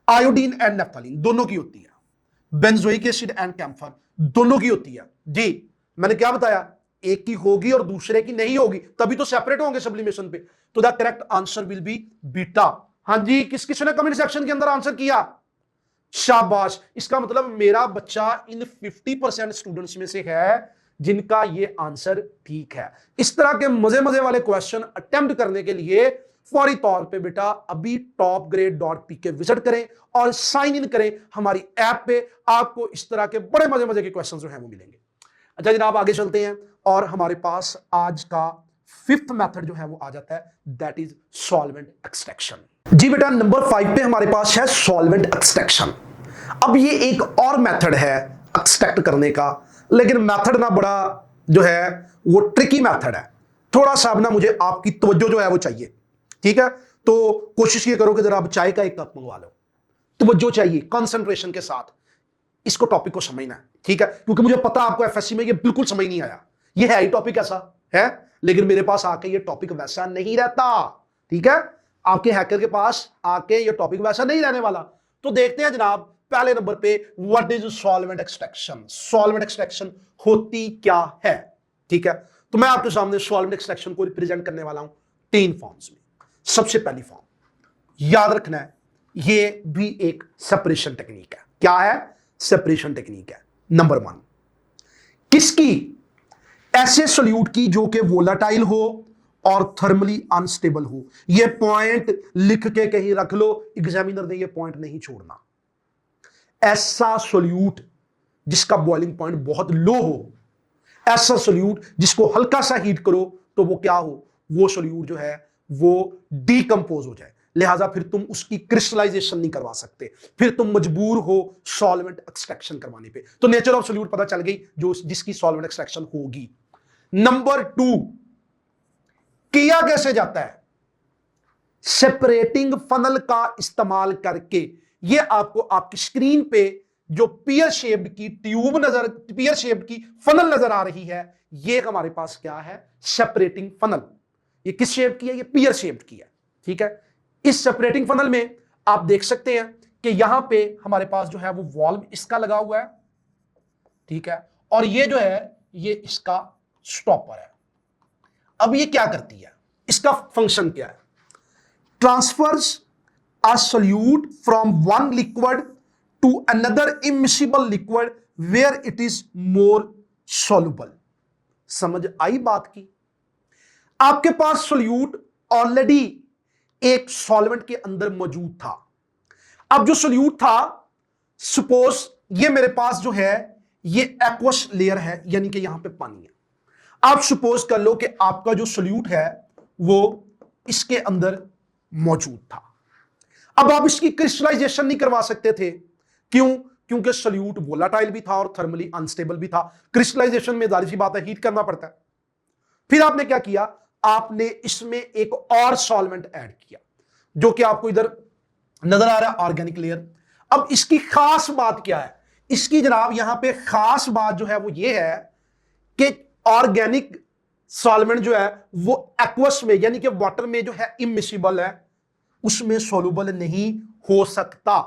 आयोडीन एंड नैप्थलीन दोनों की होती है। बेंजोइक एसिड एंड कैम्फर दोनों की होती है। जी मैंने क्या बताया? एक की होगी और दूसरे की नहीं होगी, तभी तो सेपरेट होंगे सब्लिमेशन पे। तो the correct answer will be beta. हाँ जी, किस किसने कमेंट सेक्शन के अंदर आंसर किया? शाबाश। इसका मतलब मेरा बच्चा इन 50% स्टूडेंट्स में से है जिनका ये आंसर ठीक है। इस तरह के मजे मजे वाले क्वेश्चन अटेम्प्ट करने के लिए फौरी तौर पे बेटा अभी topgrade.pk विजिट करें और साइन इन करें हमारी ऐप पे। आपको इस तरह के बड़े मजे मजे के क्वेश्चन जो है वो मिलेंगे। अच्छा जनाब, आगे चलते हैं और हमारे पास आज का फिफ्थ मेथड जो है वो आ जाता है, दैट इज सॉल्वेंट एक्सट्रैक्शन। जी बेटा, नंबर 5 पे हमारे पास है सॉल्वेंट एक्सट्रैक्शन। अब ये एक और मेथड है एक्सट्रैक्ट करने का, लेकिन मेथड ना बड़ा जो है वो ट्रिकी मेथड है। थोड़ा सा ना मुझे आपकी तवज्जो जो है वो चाहिए, ठीक है। तो कोशिश ये करो कि जरा आप चाय का एक कप मंगवा लो, तवज्जो चाहिए, कंसंट्रेशन के साथ इसको टॉपिक को समझना है, ठीक है। क्योंकि मुझे पता आपको एफएससी में ये बिल्कुल समझ नहीं आया। ये है ही टॉपिक ऐसा है, लेकिन मेरे पास आके ये टॉपिक वैसा नहीं रहता, ठीक है। आपके हैकर के पास आके ये टॉपिक वैसा नहीं रहने वाला। तो देखते हैं जनाब, पहले नंबर पे what is solvent extraction. Solvent extraction होती क्या है, ठीक है। तो मैं आपके सामने सॉल्वेंट एक्सट्रैक्शन को रिप्रेजेंट करने वाला हूं 3 फॉर्म्स में। सबसे पहली फॉर्म याद रखना है, ये भी एक सेपरेशन टेक्निक है। क्या है? सेपरेशन टेक्निक है। नंबर 1, किसकी ऐसे सोल्यूट की जो कि वोलाटाइल हो और थर्मली अनस्टेबल हो। ये पॉइंट लिख के कहीं रख लो, एग्जामिनर ने ये पॉइंट नहीं छोड़ना। ऐसा सोल्यूट जिसका बॉइलिंग पॉइंट बहुत लो हो, ऐसा सोल्यूट जिसको हल्का सा हीट करो तो वो क्या हो, वो सोल्यूट जो है वो डीकंपोज हो जाए। लिहाजा फिर तुम उसकी क्रिस्टलाइजेशन नहीं करवा सकते, फिर तुम मजबूर हो सॉल्वेंट एक्सट्रैक्शन करवाने पे। तो नेचर ऑफ सोल्यूट पता चल गई, जो जिसकी सॉल्वेंट एक्सट्रैक्शन होगी। नंबर 2, किया कैसे जाता है? सेपरेटिंग फनल का इस्तेमाल करके। ये आपको आपकी स्क्रीन पे जो पियर शेप्ड की ट्यूब नजर, पियर शेप्ड की फनल नजर आ रही है, ये हमारे पास क्या है? Separating funnel. ये किस शेप की है? ये पियर शेप्ड की है। ठीक है, इस सेपरेटिंग फनल में आप देख सकते हैं कि यहां पे हमारे पास जो है वो वॉल्व इसका लगा हुआ है। ठीक है, और ये जो है ये इसका स्टॉपर है। अब ये क्या करती है, इसका फंक्शन क्या है? Transfers a solute from one liquid to another immiscible liquid where it is more soluble। समझ आई बात की? आपके पास सोल्यूट ऑलरेडी एक सॉल्वेंट के अंदर मौजूद था। अब जो सोल्यूट था, सपोज ये मेरे पास जो है ये एक्वस लेयर है, यानी कि यहां पे पानी है। आप सपोज कर लो कि आपका जो सोल्यूट है वो इसके अंदर मौजूद था। अब आप इसकी क्रिस्टलाइजेशन नहीं करवा सकते थे। क्यों? क्योंकि सोल्यूट वोलाटाइल भी था और थर्मली अनस्टेबल भी था। क्रिस्टलाइजेशन में जाहिर सी बात है हीट करना पड़ता है। फिर आपने क्या किया? आपने इसमें एक और सॉल्वेंट ऐड किया, जो कि आपको इधर नजर आ रहा है, ऑर्गेनिक लेयर। अब इसकी खास बात क्या है? इसकी जनाब यहां पे खास बात जो है वो ये है कि ऑर्गेनिक सॉल्वेंट जो है वो एक्वस में, यानी कि वाटर में जो है इमिसिबल है, उसमें सोलुबल नहीं हो सकता।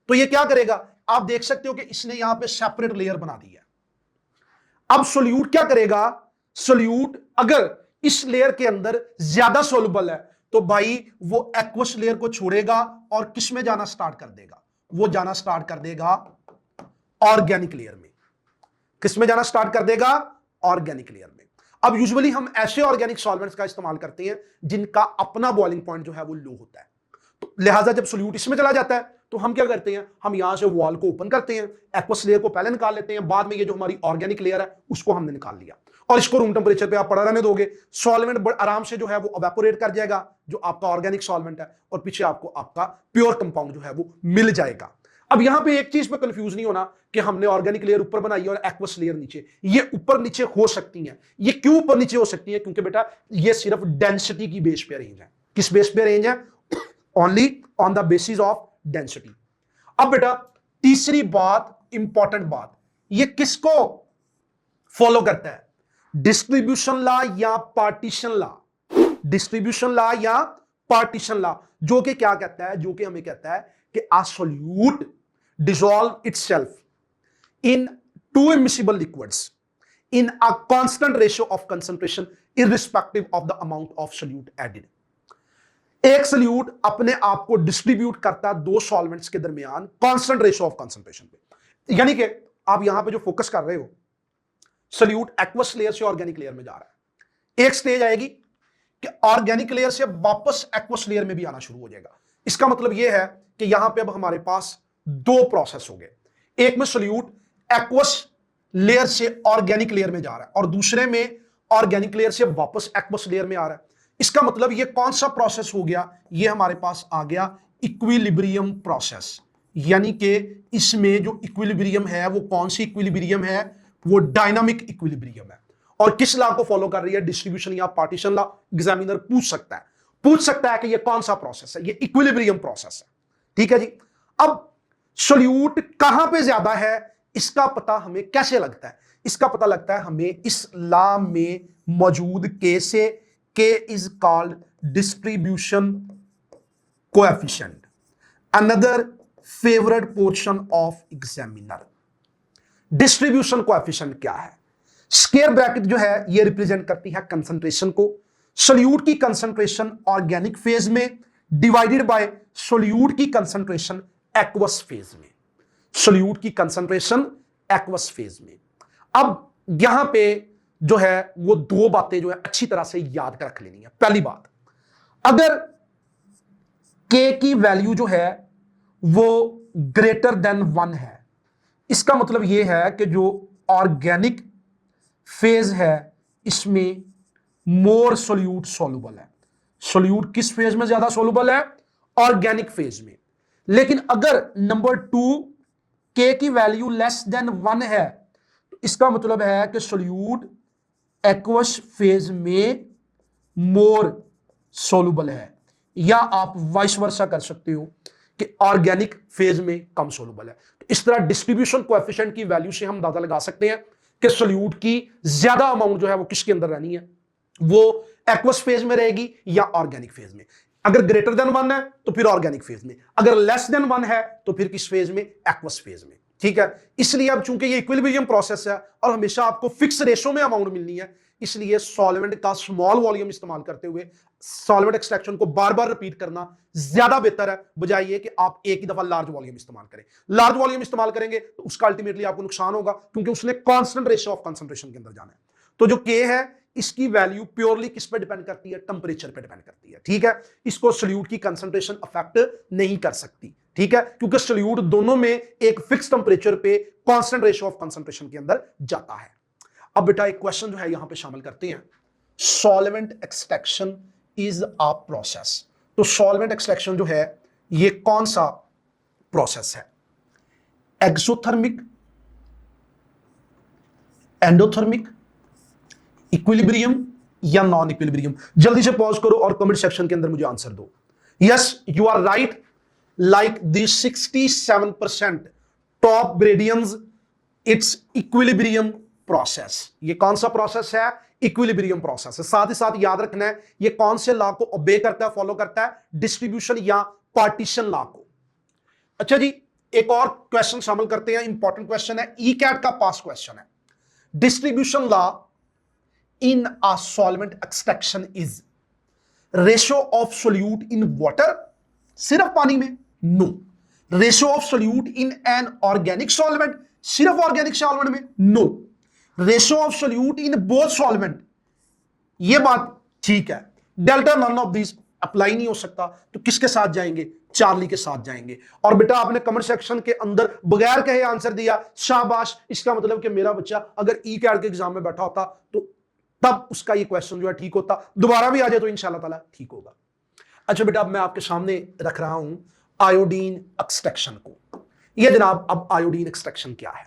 तो ये क्या करेगा? आप देख सकते हो कि इसने यहां पे सेपरेट लेयर बना दी है। अब सोल्यूट क्या करेगा? सोल्यूट अगर इस लेयर के अंदर ज्यादा सोलुबल है तो भाई वो एक्वस लेयर को छोड़ेगा और किस में जाना स्टार्ट कर देगा? वो जाना स्टार्ट कर देगा ऑर्गेनिक लेयर में। किस में जाना स्टार्ट कर देगा? ऑर्गेनिक लेयर में। अब यूजुअली हम ऐसे ऑर्गेनिक सॉल्वेंट्स का इस्तेमाल करते हैं जिनका अपना बॉइलिंग पॉइंट जो है वो लो होता है। तो लिहाजा जब सोल्यूट इसमें चला जाता है तो हम क्या करते हैं? हम यहां से वॉल को ओपन करते हैं, एक्वस लेयर को पहले निकाल लेते हैं, बाद में ये जो हमारी ऑर्गेनिक लेयर है उसको हमने निकाल लिया, और इसको रूम टेंपरेचर पे आप पड़ा रहने दोगे। सॉल्वेंट आराम से जो है वो इवेपोरेट कर जाएगा, जो आपका ऑर्गेनिक सॉल्वेंट है, और पीछे आपको आपका प्योर कंपाउंड जो है वो मिल जाएगा। अब यहां पे एक चीज पे कंफ्यूज नहीं होना कि हमने ऑर्गेनिक लेयर ऊपर बनाई है और एक्वस लेयर नीचे। ये ऊपर नीचे हो सकती है। ये क्यों ऊपर नीचे हो सकती है? क्योंकि बेटा ये सिर्फ डेंसिटी की बेस पे रेंज है। किस बेस पे रेंज है? Only on the basis of density. अब बेटा तीसरी बात, इंपॉर्टेंट बात, ये किसको फॉलो करता है? डिस्ट्रीब्यूशन लॉ या पार्टीशन लॉ? डिस्ट्रीब्यूशन लॉ या पार्टीशन लॉ, जो कि क्या कहता है? जो कि हमें कहता है कि a solute dissolve itself in two immiscible liquids in a constant ratio of concentration irrespective of the amount of solute added। एक सोल्यूट अपने आप को डिस्ट्रीब्यूट करता है दो सॉल्वेंट्स के दरमियान कांस्टेंट रेशियो ऑफ कंसंट्रेशन पे। यानी कि आप यहां पे जो फोकस कर रहे हो, सोल्यूट एक्वस लेयर से ऑर्गेनिक लेयर में जा रहा है। एक स्टेज आएगी कि ऑर्गेनिक लेयर से वापस एक्वस लेयर में भी आना शुरू हो जाएगा। इसका मतलब यह है कि यहां पे अब हमारे पास दो प्रोसेस हो गए। एक में सोल्यूट एक्वस लेयर से ऑर्गेनिक लेयर में जा रहा है और दूसरे में ऑर्गेनिक लेयर से वापस एक्वस लेयर में आ रहा है। इसका मतलब ये कौन सा प्रोसेस हो गया? ये हमारे पास आ गया इक्विलिब्रियम प्रोसेस। यानी कि इसमें जो इक्विलिब्रियम है वो कौन सी इक्विलिब्रियम है? वो डायनामिक इक्विलिब्रियम है। और किस लॉ को फॉलो कर रही है? डिस्ट्रीब्यूशन या पार्टीशन लॉ। एग्जामिनर पूछ सकता है कि ये कौन सा प्रोसेस है? ये इक्विलिब्रियम प्रोसेस है। ठीक है जी। अब सोल्यूट कहां पे ज्यादा है, इसका पता हमें कैसे लगता है? इसका पता लगता है हमें इस लॉ में मौजूद के से। के is called distribution coefficient, another favourite portion of examiner. Distribution coefficient क्या है? स्क्वायर ब्रैकेट जो है ये रिप्रेजेंट करती है कंसंट्रेशन को। सोल्यूट की कंसंट्रेशन ऑर्गेनिक फेज में डिवाइडेड बाय सोल्यूट की कंसंट्रेशन एक्वस फेज में। सोल्यूट की कंसंट्रेशन एक्वस फेज में। अब यहां पे जो है वो दो बातें जो है अच्छी तरह से याद कर रख लेनी है। पहली बात, अगर के की वैल्यू जो है वो ग्रेटर देन 1 है, इसका मतलब यह है कि जो ऑर्गेनिक फेज है इसमें मोर सोल्यूट सोलुबल है। सोल्यूट किस फेज में ज्यादा सोलुबल है? ऑर्गेनिक फेज में। लेकिन अगर नंबर 2 के की वैल्यू लेस देन 1 है तो इसका मतलब है कि सोल्यूट एक्वस फेज में मोर सोलुबल है, या आप वाइस वर्सा कर सकते हो कि ऑर्गेनिक फेज में कम सोलुबल है। तो इस तरह डिस्ट्रीब्यूशन कोएफिशिएंट की वैल्यू से हम अंदाजा लगा सकते हैं कि सोल्यूट की ज्यादा अमाउंट जो है वो किसके अंदर रहनी है, वो एक्वस फेज में रहेगी या ऑर्गेनिक फेज में। अगर ग्रेटर देन 1 है तो फिर ऑर्गेनिक फेज में, अगर लेस देन 1 है तो फिर किस फेज में? एक्वस फेज में। ठीक है, इसलिए अब चूंकि ये इक्विलिब्रियम प्रोसेस है और हमेशा आपको फिक्स रेशो में अमाउंट मिलनी है, इसलिए सॉल्वेंट का स्मॉल वॉल्यूम इस्तेमाल करते हुए सॉल्वेंट एक्सट्रैक्शन को बार बार रिपीट करना ज्यादा बेहतर है, बजाय ये कि आप एक ही दफा लार्ज वॉल्यूम इस्तेमाल करें। लार्ज वॉल्यूम इस्तेमाल करेंगे तो उसका अल्टीमेटली आपको नुकसान होगा, क्योंकि उसने कांस्टेंट रेशियो ऑफ कंसंट्रेशन के अंदर जाना है। तो जो के है इसकी वैल्यू प्योरली किस पे डिपेंड करती है? टेंपरेचर पे डिपेंड करती है। ठीक है, इसको सोल्यूट की कंसंट्रेशन अफेक्ट नहीं कर सकती। ठीक है, क्योंकि सोल्यूट दोनों में एक फिक्स टेंपरेचर पे कांस्टेंट रेशियो ऑफ कंसंट्रेशन के अंदर जाता है। अब बेटा एक क्वेश्चन जो है यहां पे शामिल करते हैं, solvent extraction is a process. तो सॉल्वेंट एक्सट्रैक्शन जो है ये कौन सा प्रोसेस है? एक्सोथर्मिक, एंडोथर्मिक, इक्विलिब्रियम या नॉन इक्विलिब्रियम? जल्दी से पॉज करो और कमेंट सेक्शन के अंदर मुझे आंसर दो। Yes, you are right, like the 67% top gradients, it's equilibrium process. ये कौन सा प्रोसेस है? इक्विलिब्रियम प्रोसेस है। साथ ही साथ याद रखना है ये कौन से लॉ को ओबे करता है, फॉलो करता है? डिस्ट्रीब्यूशन या पार्टीशन लॉ को। अच्छा जी, एक और क्वेश्चन शामिल करते हैं, इंपॉर्टेंट क्वेश्चन है, ई कैट का पास क्वेश्चन है। Distribution law in a solvent extraction is ratio of solute in water, सिर्फ पानी में? No. Ratio of solute in an organic solvent, सिर्फ ऑर्गेनिक सॉल्वेंट में? No. Ratio of solute in both solvent, ये बात ठीक है। Delta none of this apply नहीं हो सकता, तो किसके साथ जाएंगे? चार्ली के साथ जाएंगे। और बेटा आपने कमेंट सेक्शन के अंदर बगैर कहे आंसर दिया, शाबाश। इसका मतलब कि मेरा बच्चा अगर ई कैट के एग्जाम में बैठा होता तो तब उसका ये क्वेश्चन जो है ठीक होता, दोबारा भी आ जाए तो इंशाल्लाह ताला ठीक होगा। अच्छा बेटा, अब मैं आपके सामने रख रहा हूं आयोडीन एक्सट्रैक्शन को। ये जनाब, अब आयोडीन एक्सट्रैक्शन क्या है?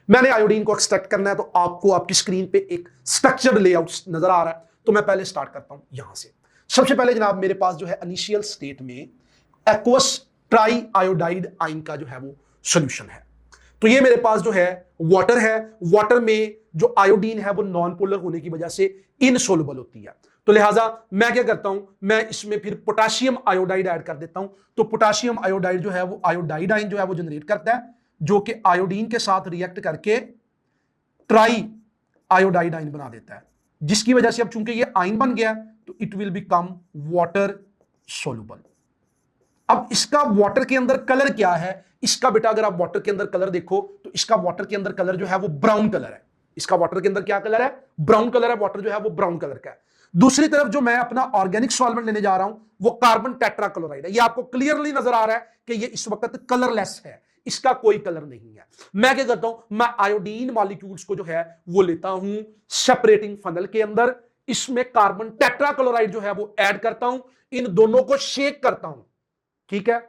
मैंने आयोडीन को एक्सट्रैक्ट करना है, तो आपको आपकी स्क्रीन पे एक स्ट्रक्चर्ड लेआउट नजर आ रहा है, तो मैं पहले स्टार्ट करता हूं यहां से। सबसे पहले जनाब मेरे पास जो है इनिशियल स्टेट में एक्वस ट्राई आयोडाइड आयन का जो है वो सोल्यूशन है। तो ये मेरे पास जो है वाटर है, वाटर में जो आयोडीन है वो नॉन पोलर होने की वजह से इनसोल्युबल होती है। तो लिहाजा मैं क्या करता हूं, मैं इसमें फिर पोटेशियम आयोडाइड ऐड कर देता हूं। तो पोटेशियम आयोडाइड जो है वो आयोडाइड आयन जो है वो जनरेट करता है, जो कि आयोडीन के साथ रिएक्ट करके ट्राई आयोडाइड आयन बना देता है, जिसकी वजह से अब चूंकि ये आयन बन गया तो it will become water soluble. अब इसका वाटर के अंदर कलर क्या है? इसका बेटा अगर आप वाटर के अंदर कलर देखो तो इसका वाटर के अंदर कलर जो है वो ब्राउन कलर है। इसका वाटर के अंदर क्या कलर है? ब्राउन कलर है। वाटर जो है वो ब्राउन कलर का है। दूसरी तरफ जो मैं अपना ऑर्गेनिक सॉल्वेंट लेने जा रहा हूं वो कार्बन टेट्राक्लोराइड है। ये आपको क्लियरली नजर आ रहा है कि ये इस वक्त कलरलेस है, इसका कोई कलर नहीं है। मैं क्या करता हूं, मैं आयोडीन मॉलिक्यूल्स को जो है वो लेता हूं सेपरेटिंग फनल के अंदर, इसमें कार्बन टेट्राक्लोराइड जो है वो ऐड करता हूं, इन दोनों को शेक करता हूं। ठीक है,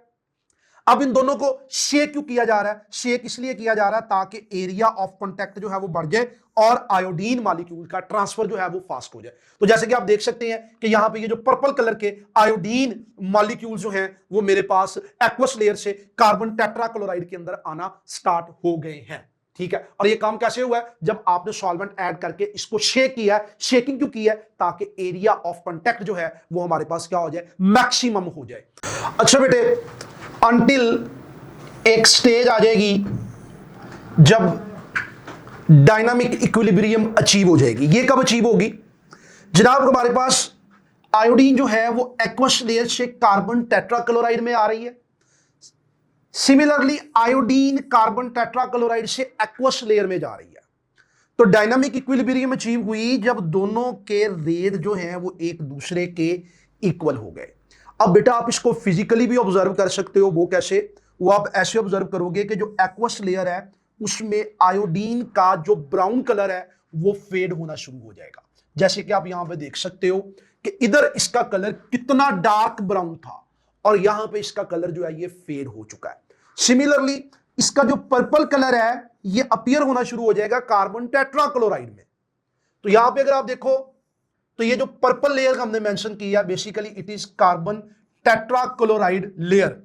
अब इन दोनों को शेक क्यों किया जा रहा है? शेक इसलिए किया जा रहा है ताकि एरिया ऑफ कांटेक्ट जो है वो बढ़ जाए और आयोडीन मॉलिक्यूल का ट्रांसफर जो है वो फास्ट हो जाए। तो जैसे कि आप देख सकते हैं कि यहां पे ये जो पर्पल कलर के आयोडीन मॉलिक्यूल जो हैं वो मेरे पास एक्वस लेयर से कार्बन टेट्राक्लोराइड के अंदर आना स्टार्ट हो गए हैं। ठीक है, और ये काम कैसे हुआ है? जब आपने सॉल्वेंट ऐड करके इसको शेक किया है। शेकिंग क्यों की है? ताकि एरिया ऑफ कांटेक्ट जो है वो हमारे पास क्या हो जाए? मैक्सिमम हो जाए। अच्छा बेटे, अंटिल एक स्टेज आ जाएगी जब डायनामिक इक्विलिब्रियम अचीव हो जाएगी। ये कब अचीव होगी जनाब? हमारे पास आयोडीन जो है वो एक्वस लेयर से कार्बन टेट्राक्लोराइड में आ रही है। सिमिलरली आयोडीन कार्बन टेट्राक्लोराइड से एक्वस लेयर में जा रही है। तो डायनामिक इक्विलिब्रियम अचीव हुई जब दोनों के रेट जो हैं वो एक दूसरे के इक्वल हो गए। अब बेटा आप इसको फिजिकली भी ऑब्जर्व कर सकते हो। वो कैसे? वो आप ऐसे ऑब्जर्व करोगे कि जो एक्वस लेयर है उसमें आयोडीन का जो ब्राउन कलर है वो फेड होना शुरू हो जाएगा। जैसे कि आप यहां पे देख सकते हो कि इधर इसका कलर कितना डार्क ब्राउन था और यहां पे इसका कलर जो है ये फेड हो चुका है। सिमिलरली इसका जो पर्पल कलर है ये अपीयर होना शुरू हो जाएगा कार्बन टेट्राक्लोराइड में। तो यहां पे अगर आप देखो तो ये जो पर्पल लेयर हमने मेंशन किया basically it is carbon tetrachloride layer.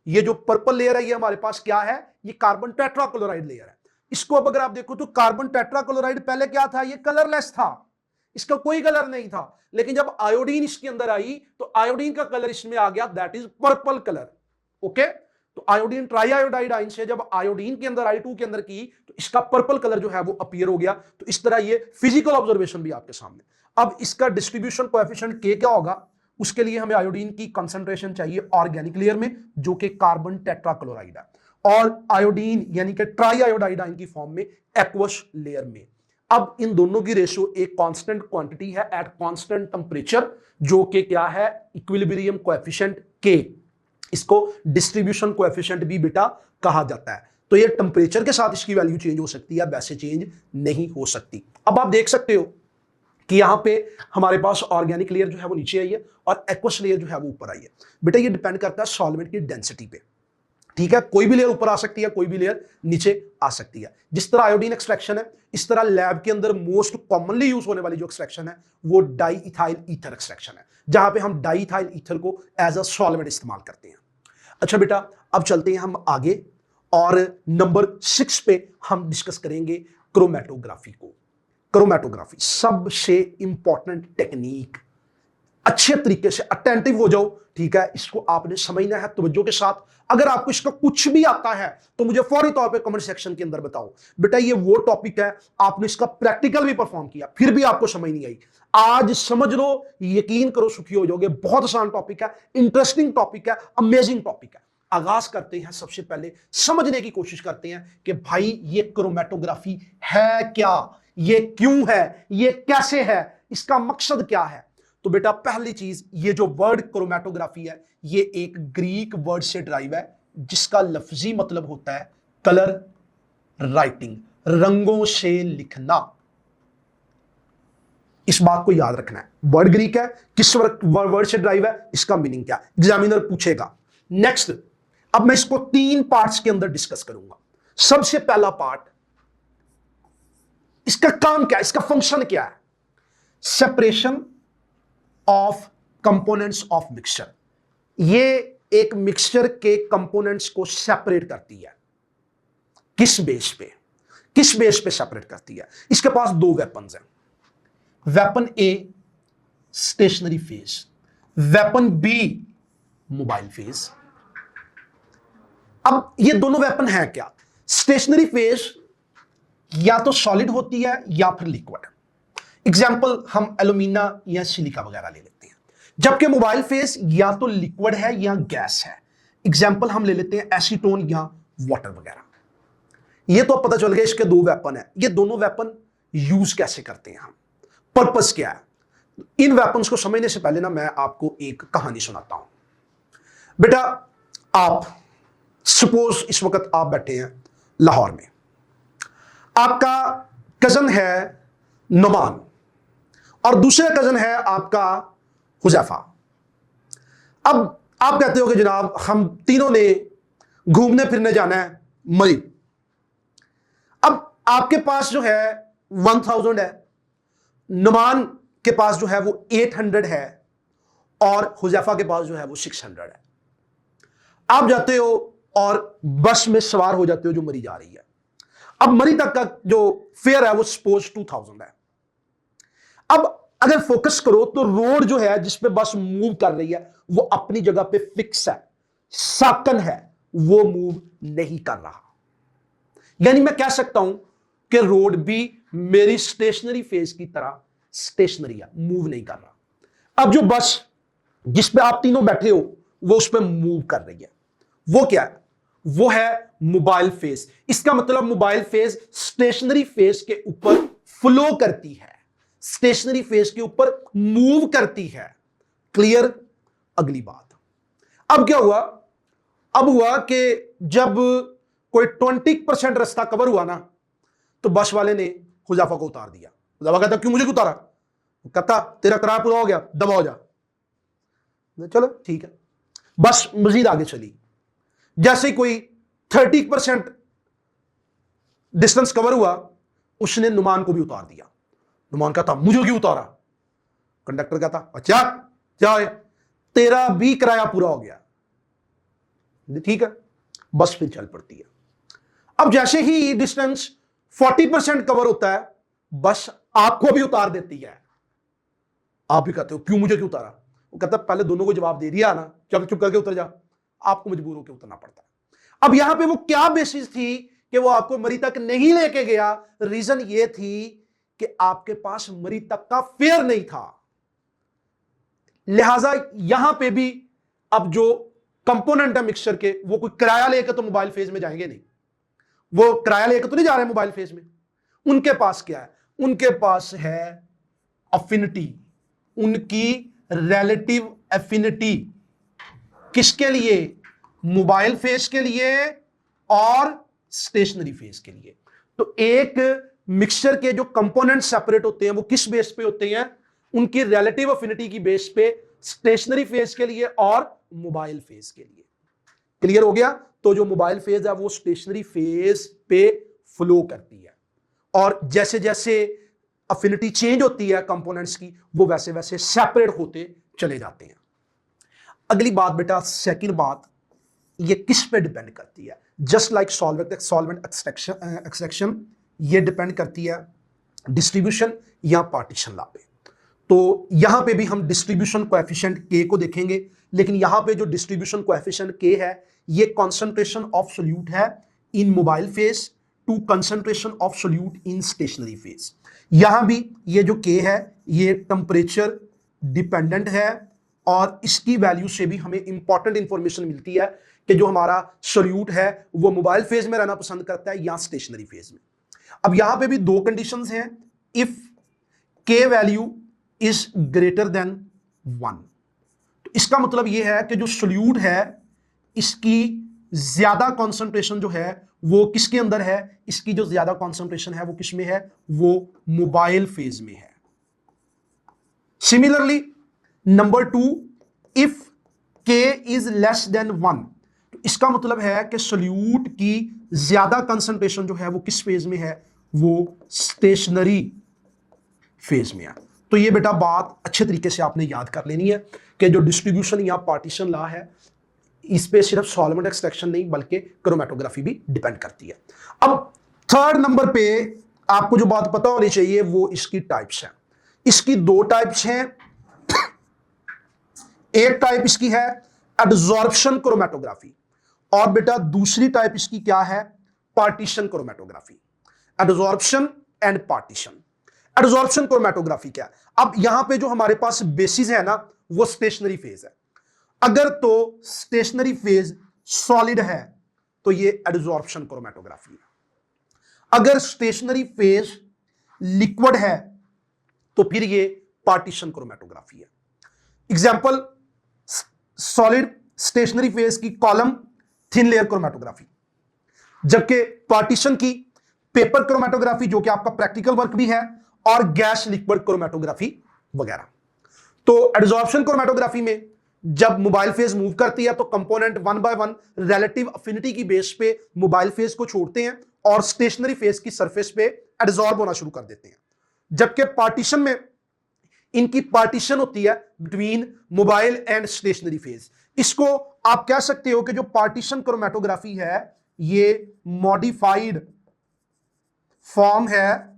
ये जो पर्पल लेयर है ये हमारे पास क्या है? ये कार्बन टेट्राक्लोराइड लेयर है। इसको अब अगर आप देखो तो कार्बन टेट्राक्लोराइड पहले क्या था? ये कलरलेस था, इसका कोई कलर नहीं था। लेकिन जब आयोडीन इसके अंदर आई तो आयोडीन का कलर इसमें आ गया, that is purple colour. Okay, तो आयोडीन ट्राईआयोडाइड आयन से जब आयोडीन के अंदर I2 के अंदर की तो इसका पर्पल कलर जो है वो अपीयर हो गया। तो इस तरह ये फिजिकल ऑब्जर्वेशन भी आपके सामने। अब इसका डिस्ट्रीब्यूशन कोएफिशिएंट K क्या होगा? उसके लिए हमें आयोडीन की कंसंट्रेशन चाहिए ऑर्गेनिक लेयर में जो कि कार्बन टेट्राक्लोराइड है, और आयोडीन यानी कि ट्राईआयोडाइड आयन की फॉर्म में एक्वस लेयर में। अब इन दोनों की रेशियो एक कांस्टेंट क्वांटिटी है एट कांस्टेंट टेंपरेचर जो कि क्या है? Equilibrium coefficient K। इसको डिस्ट्रीब्यूशन कोएफिशिएंट भी बेटा कहा जाता है। तो ये टेंपरेचर के साथ इसकी वैल्यू चेंज हो सकती है, वैसे चेंज नहीं हो सकती। अब आप देख सकते हो कि यहां पे हमारे पास ऑर्गेनिक लेयर जो है वो नीचे आई है और एक्वस लेयर जो है वो ऊपर आई है। बेटा ये डिपेंड करता है सॉल्वेंट की डेंसिटी पे, ठीक है? कोई भी लेयर ऊपर आ सकती है, कोई भी लेयर नीचे आ सकती है। जिस तरह आयोडीन एक्सट्रैक्शन है इस तरह लैब के अंदर मोस्ट कॉमनली यूज होने वाली जो एक्सट्रैक्शन है वो डाई इथाइल ईथर एक्सट्रैक्शन है, जहां पे हम डाई इथाइल ईथर को एज अ सॉल्वेंट इस्तेमाल करते हैं। अच्छा बेटा अब चलते हैं हम आगे और नंबर 6 पे हम डिस्कस करेंगे क्रोमेटोग्राफी को। क्रोमेटोग्राफी सबसे इंपॉर्टेंट टेक्निक, अच्छे तरीके से अटेंटिव हो जाओ, ठीक है? इसको आपने समझना है तवज्जो के साथ। अगर आपको इसका कुछ भी आता है तो मुझे फौरी तौर पे कमेंट सेक्शन के अंदर बताओ। बेटा ये वो टॉपिक है आपने इसका प्रैक्टिकल भी परफॉर्म किया फिर भी आपको समझ नहीं आई, आज समझ लो, यकीन करो सुखी हो जाओगे। बहुत आसान टॉपिक है, इंटरेस्टिंग टॉपिक है, अमेजिंग टॉपिक है। आगाज करते हैं, सबसे पहले समझने की कोशिश करते हैं कि भाई ये क्रोमेटोग्राफी है क्या, ये क्यों है, ये कैसे है, इसका मकसद क्या है। तो बेटा पहली चीज, ये जो वर्ड क्रोमेटोग्राफी है ये एक ग्रीक वर्ड से ड्राइव है जिसका लफ्जी मतलब होता है कलर राइटिंग, रंगों से लिखना। इस बात को याद रखना है, वर्ड ग्रीक है, किस वर्ड से ड्राइव है, इसका मीनिंग क्या, एग्जामिनर पूछेगा। नेक्स्ट, अब मैं इसको 3 पार्ट्स के अंदर डिस्कस करूंगा। सबसे पहला पार्ट, इसका काम क्या है, इसका फंक्शन क्या है? Separation of components of mixture. ये एक मिक्सचर के कंपोनेंट्स को सेपरेट करती है। किस बेस पे? किस बेस पे सेपरेट करती है? इसके पास 2 वेपन्स हैं। Weapon A stationary phase, weapon B mobile phase. अब ये दोनों वेपन हैं क्या? स्टेशनरी फेज या तो सॉलिड होती है या फिर लिक्विड। एग्जाम्पल हम एल्यूमिना या सिलिका वगैरह ले लेते हैं। जबकि मोबाइल फेज या तो लिक्विड है या गैस है। एग्जाम्पल हम ले लेते हैं एसीटोन या वाटर वगैरह। ये तो पता चल गया इसके 2 वेपन है। ये दोनों वेपन यूज कैसे करते हैं हम, पर्पस क्या है? इन वेपन्स को समझने से पहले ना मैं आपको एक कहानी सुनाता हूं। बेटा आप सपोज इस वक्त आप बैठे हैं लाहौर में, आपका कजन है नुमान और दूसरा कजन है आपका हुजैफा। अब आप कहते हो कि जनाब हम तीनों ने घूमने फिरने जाना है मरी। अब आपके पास जो है 1000 है, नुमान के पास जो है वो 800 है और हुजैफा के पास जो है वो 600 है। आप जाते हो और बस में सवार हो जाते हो जो मरी जा रही है। अब मरी तक का जो फेयर है वो सपोज 2000 है। अब अगर फोकस करो तो रोड जो है जिस पे बस मूव कर रही है वो अपनी जगह पे फिक्स है, साकन है, वो मूव नहीं कर रहा। यानी मैं कह सकता हूं कि रोड भी मेरी स्टेशनरी फेज की तरह स्टेशनरी है, मूव नहीं कर रहा। अब जो बस जिस पे आप तीनों बैठे हो वो उस पे मूव कर रही है, वो क्या है? वो है मोबाइल फेज। इसका मतलब मोबाइल फेज स्टेशनरी फेज के ऊपर फ्लो करती है, स्टेशनरी फेज के ऊपर मूव करती है। क्लियर? अगली बात, अब क्या हुआ? अब हुआ कि जब कोई 20% रास्ता कवर हुआ ना, तो बस वाले ने हुजाफा को उतार दिया। हुजाफा कहता क्यों मुझे उतारा? कहता तेरा किराया पूरा हो गया, दबा हो जा। चलो ठीक है, बस मजीद आगे चली। जैसे कोई 30% डिस्टेंस कवर हुआ, उसने नुमान को भी उतार दिया। नुमान कहता मुझे क्यों उतारा? कंडक्टर कहता अच्छा क्या है, तेरा भी किराया पूरा हो गया। ठीक है, बस फिर चल पड़ती है। अब जैसे ही डिस्टेंस 40% कवर होता है, बस आपको भी उतार देती है। आप भी कहते हो क्यों मुझे क्यों उतारा? वो कहता पहले दोनों को जवाब दे दिया ना, चल चुप करके उतर जा। आपको मजबूर होकर उतरना पड़ता है। अब यहां पे वो क्या बेसिस थी कि वो आपको मरी तक नहीं लेके गया? रीजन ये थी कि आपके पास मरी तक का फेयर नहीं था। लिहाजा यहां पे भी अब जो कंपोनेंट है मिक्सचर के, वो कोई किराया लेकर तो मोबाइल फेज में जाएंगे नहीं। वो किराया लेकर तो नहीं जा रहे मोबाइल फेज में। उनके पास क्या है? उनके पास है अफिनिटी, उनकी रिलेटिव एफिनिटी। किसके लिए? मोबाइल फेज के लिए और स्टेशनरी फेज के लिए। तो एक मिक्सचर के जो कंपोनेंट सेपरेट होते हैं वो किस बेस पे होते हैं? उनकी रिलेटिव अफिनिटी की बेस पे, स्टेशनरी फेज के लिए और मोबाइल फेज के लिए। क्लियर हो गया? तो जो मोबाइल फेज है वो स्टेशनरी फेज पे फ्लो करती है, और जैसे जैसे अफिनिटी चेंज होती है कंपोनेंट्स की, वो वैसे वैसे सेपरेट होते चले जाते हैं। अगली बात बेटा, सेकंड बात, ये किस पे डिपेंड करती है? जस्ट लाइक सॉल्वेंट एक्सट्रैक्शन, ये डिपेंड करती है डिस्ट्रीब्यूशन या पार्टीशन लॉ पे। तो यहां पे भी हम डिस्ट्रीब्यूशन कोएफिशिएंट के को देखेंगे, लेकिन यहां पे जो डिस्ट्रीब्यूशन कोएफिशिएंट के है, ये कंसंट्रेशन ऑफ सोल्यूट है in mobile phase to concentration of solute in stationary phase. यहां भी ये जो के है, ये टेम्परेचर डिपेंडेंट है, और इसकी वैल्यू से भी हमें इंपॉर्टेंट इंफॉर्मेशन मिलती है कि जो हमारा सोल्यूट है वो मोबाइल फेज में रहना पसंद करता है या स्टेशनरी फेज में। अब यहां पे भी दो कंडीशंस हैं। इफ के वैल्यू इज ग्रेटर देन 1, तो इसका मतलब यह है कि जो सोल्यूट है इसकी ज्यादा कॉन्सेंट्रेशन जो है वो किसके अंदर है? इसकी जो ज्यादा कॉन्सेंट्रेशन है वो किस में है? वो मोबाइल फेज में है। सिमिलरली नंबर 2, इफ के इज लेस देन 1, तो इसका मतलब है कि सोल्यूट की ज्यादा कंसंट्रेशन जो है वो किस फेज में है? वो स्टेशनरी फेज में है। तो ये बेटा बात अच्छे तरीके से आपने याद कर लेनी है कि जो डिस्ट्रीब्यूशन या पार्टीशन लॉ है, इस पे सिर्फ सॉल्वेंट एक्सट्रैक्शन नहीं बल्कि क्रोमेटोग्राफी भी डिपेंड करती है। अब थर्ड नंबर पे आपको जो बात पता होनी चाहिए वो इसकी टाइप्स है। इसकी दो टाइप्स हैं। एक टाइप इसकी है एब्जॉर्प्शन क्रोमेटोग्राफी, और बेटा दूसरी टाइप इसकी क्या है? Partition chromatography. Absorption and partition. Absorption chromatography क्या है? अब यहां पे जो हमारे पास बेसिस है ना, वो स्टेशनरी फेज है। अगर तो स्टेशनरी फेज सॉलिड है तो ये एब्जॉर्प्शन क्रोमेटोग्राफी है। अगर स्टेशनरी फेज लिक्विड है तो फिर ये पार्टीशन क्रोमेटोग्राफी है। एग्जांपल, सॉलिड स्टेशनरी फेज की कॉलम थिन लेयर क्रोमेटोग्राफी, जबकि पार्टीशन की पेपर क्रोमेटोग्राफी जो कि आपका प्रैक्टिकल वर्क भी है, और गैस लिक्विड क्रोमेटोग्राफी वगैरह। तो एब्जॉर्प्शन क्रोमेटोग्राफी में जब मोबाइल फेज मूव करती है तो component one by one relative affinity की बेस पे मोबाइल फेज को छोड़ते हैं और स्टेशनरी फेज की सरफेस पे एब्जॉर्ब होना शुरू कर देते हैं। जबकि पार्टीशन में इनकी पार्टीशन होती है between mobile and stationary phase. इसको आप कह सकते हो कि जो पार्टीशन क्रोमेटोग्राफी है ये मॉडिफाइड फॉर्म है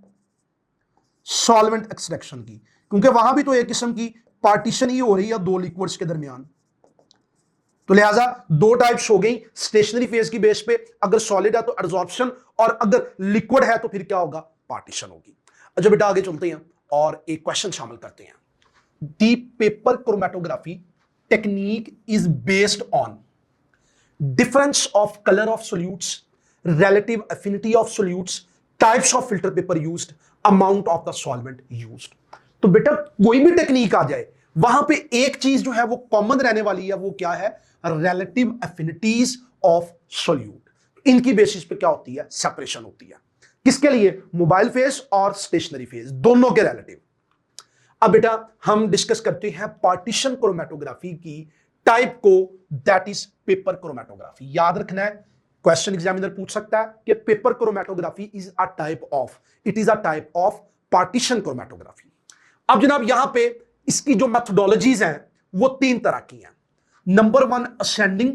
सॉल्वेंट एक्सट्रैक्शन की, क्योंकि वहां भी तो एक किस्म की पार्टीशन ही हो रही है दो लिक्विड्स के दरमियान। तो लिहाजा दो टाइप्स हो गई स्टेशनरी फेज की बेस पे, अगर सॉलिड है तो एब्जॉर्प्शन, और अगर लिक्विड है तो फिर क्या होगा? पार्टीशन होगी। अच्छा बेटा आगे चलते हैं और एक क्वेश्चन शामिल करते हैं। The paper chromatography technique is based on difference of colour of solutes, relative affinity of solutes, types of filter paper used, amount of the solvent used. तो बेटा कोई भी टेक्निक आ जाए वहां पे एक चीज जो है वो कॉमन रहने वाली है, वो क्या है? Relative affinities of solute. इनकी बेसिस पे क्या होती है? सेपरेशन होती है। किसके लिए? मोबाइल फेज और स्टेशनरी फेज, दोनों के रिलेटिव। अब बेटा हम डिस्कस करते हैं पार्टीशन क्रोमेटोग्राफी की टाइप को, दैट इज पेपर क्रोमेटोग्राफी। याद रखना है, क्वेश्चन एग्जामिनर पूछ सकता है कि paper chromatography is a type of, it is a type of partition chromatography. अब जनाब यहां पे इसकी जो मेथोडोलॉजीज हैं वो 3 तरह की हैं। नंबर 1 असेंडिंग,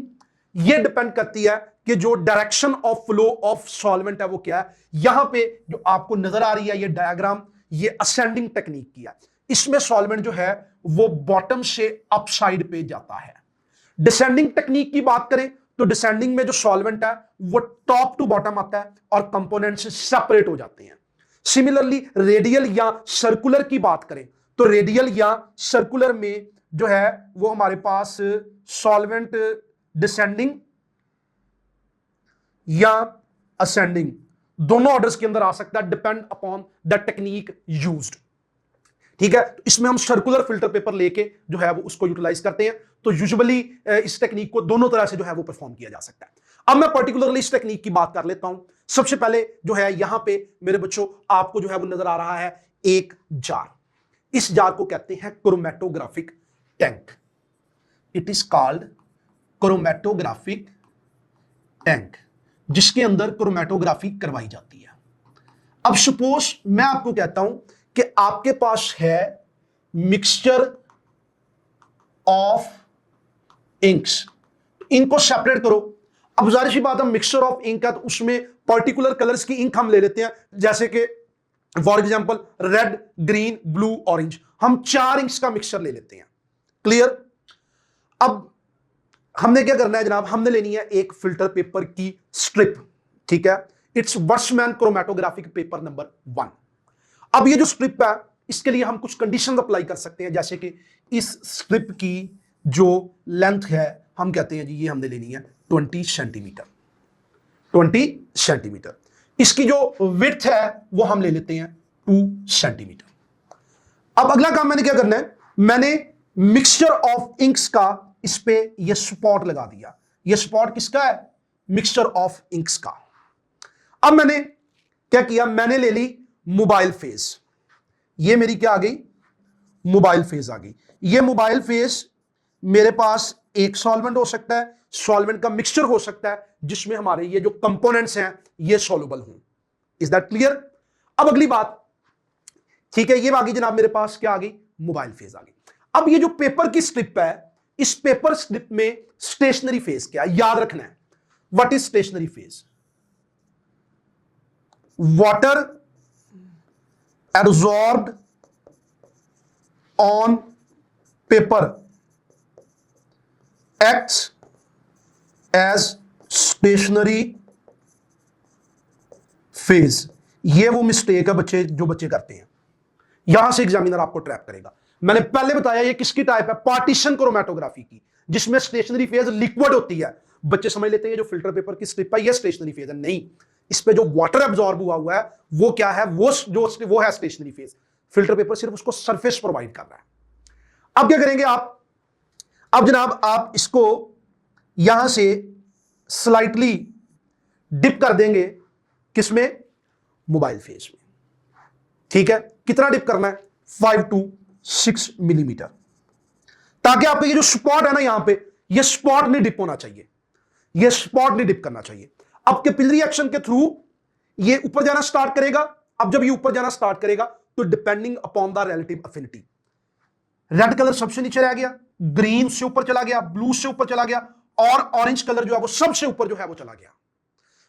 ये डिपेंड करती है कि जो direction of flow of solvent है वो क्या है। यहां पे जो आपको नजर आ रही है ये डायग्राम, ये असेंडिंग टेक्निक की है। इसमें सॉल्वेंट जो है वो बॉटम से अप साइड पे जाता है। डिसेंडिंग टेक्निक की बात करें तो डिसेंडिंग में जो सॉल्वेंट है वो टॉप टू बॉटम आता है और कंपोनेंट से सेपरेट हो जाते हैं। सिमिलरली रेडियल या सर्कुलर की बात करें तो रेडियल या सर्कुलर में जो है वो हमारे पास सॉल्वेंट डिसेंडिंग या असेंडिंग दोनों ऑर्डर्स के अंदर आ सकता है, depend upon the technique used. ठीक है, तो इसमें हम सर्कुलर फिल्टर पेपर लेके जो है वो उसको यूटिलाइज करते हैं। तो यूजुअली इस टेक्निक को दोनों तरह से जो है वो परफॉर्म किया जा सकता है। अब मैं पर्टिकुलरली इस टेक्निक की बात कर लेता हूं। सबसे पहले जो है यहां पे मेरे बच्चों आपको जो है वो नजर आ रहा है एक जार। इस जार को कहते हैं chromatographic tank. It is called chromatographic tank, जिसके अंदर क्रोमेटोग्राफी करवाई जाती है। अब सपोज मैं आपको कहता हूं कि आपके पास है मिक्सचर ऑफ इंक्स, इनको सेपरेट करो। अब जाहिर सी बात है मिक्सचर ऑफ इंक है तो उसमें पर्टिकुलर कलर्स की इंक हम ले लेते हैं, जैसे कि for example red, green, blue, orange. हम 4 इंक्स का मिक्सचर ले लेते हैं। क्लियर? अब हमने क्या करना है जनाब, हमने लेनी है एक फिल्टर पेपर की स्ट्रिप। ठीक है, इट्स वर्समैन क्रोमेटोग्राफिक पेपर नंबर 1। अब ये जो स्ट्रिप है इसके लिए हम कुछ कंडीशंस अप्लाई कर सकते हैं, जैसे कि इस स्ट्रिप की जो लेंथ है हम कहते हैं जी ये हमने लेनी है 20 सेंटीमीटर। 20 सेंटीमीटर। इसकी जो विड्थ है वो हम ले लेते हैं 2 सेंटीमीटर। अब अगला काम मैंने क्या करना है, मैंने मिक्सचर ऑफ इंक्स का इस पे ये स्पॉट लगा दिया। ये स्पॉट किसका है? मिक्सचर ऑफ इंक्स का। अब मैंने क्या किया, मैंने ले ली मोबाइल फेज। ये मेरी क्या आ गई? मोबाइल फेज आ गई। ये मोबाइल फेज मेरे पास एक सॉल्वेंट हो सकता है, सॉल्वेंट का मिक्सचर हो सकता है जिसमें हमारे ये जो कंपोनेंट्स हैं ये सॉल्युबल हों। Is that clear? अब अगली बात, ठीक है, ये आ गई जनाब मेरे पास क्या आ गई? मोबाइल फेज आ गई। अब ये जो पेपर की स्ट्रिप है, इस पेपर स्ट्रिप में स्टेशनरी फेज क्या है याद रखना है। What is stationary phase? Water absorbed on paper acts as stationary phase। ये वो मिस्टेक है बच्चे जो बच्चे करते हैं, यहां से एग्जामिनर आपको ट्रैप करेगा। मैंने पहले बताया ये किसकी टाइप है? पार्टीशन क्रोमेटोग्राफी की, जिसमें स्टेशनरी फेज लिक्विड होती है। बच्चे समझ लेते हैं जो फिल्टर पेपर की स्ट्रिप है ये स्टेशनरी फेज है, नहीं। इस पे जो वाटर एब्जॉर्ब हुआ है वो क्या है? वो है स्टेशनरी फेज। फिल्टर पेपर सिर्फ उसको सरफेस प्रोवाइड कर रहा है। अब क्या करेंगे आप? अब जनाब आप इसको यहां से स्लाइटली डिप कर देंगे, किसमें? मोबाइल फेज में। ठीक है, कितना डिप करना है? 5 to 6 मिलीमीटर, ताकि आपका ये जो स्पॉट है ना यहां पे, ये स्पॉट नहीं डिप होना चाहिए, ये स्पॉट नहीं डिप करना चाहिए। अब कैपिलरी एक्शन के थ्रू ये ऊपर जाना स्टार्ट करेगा। अब जब ये ऊपर जाना स्टार्ट करेगा तो depending upon the relative affinity, red colour सबसे नीचे रह गया, ग्रीन से ऊपर चला गया, ब्लू से ऊपर चला गया और ऑरेंज कलर जो है वो सबसे ऊपर जो है वो चला गया।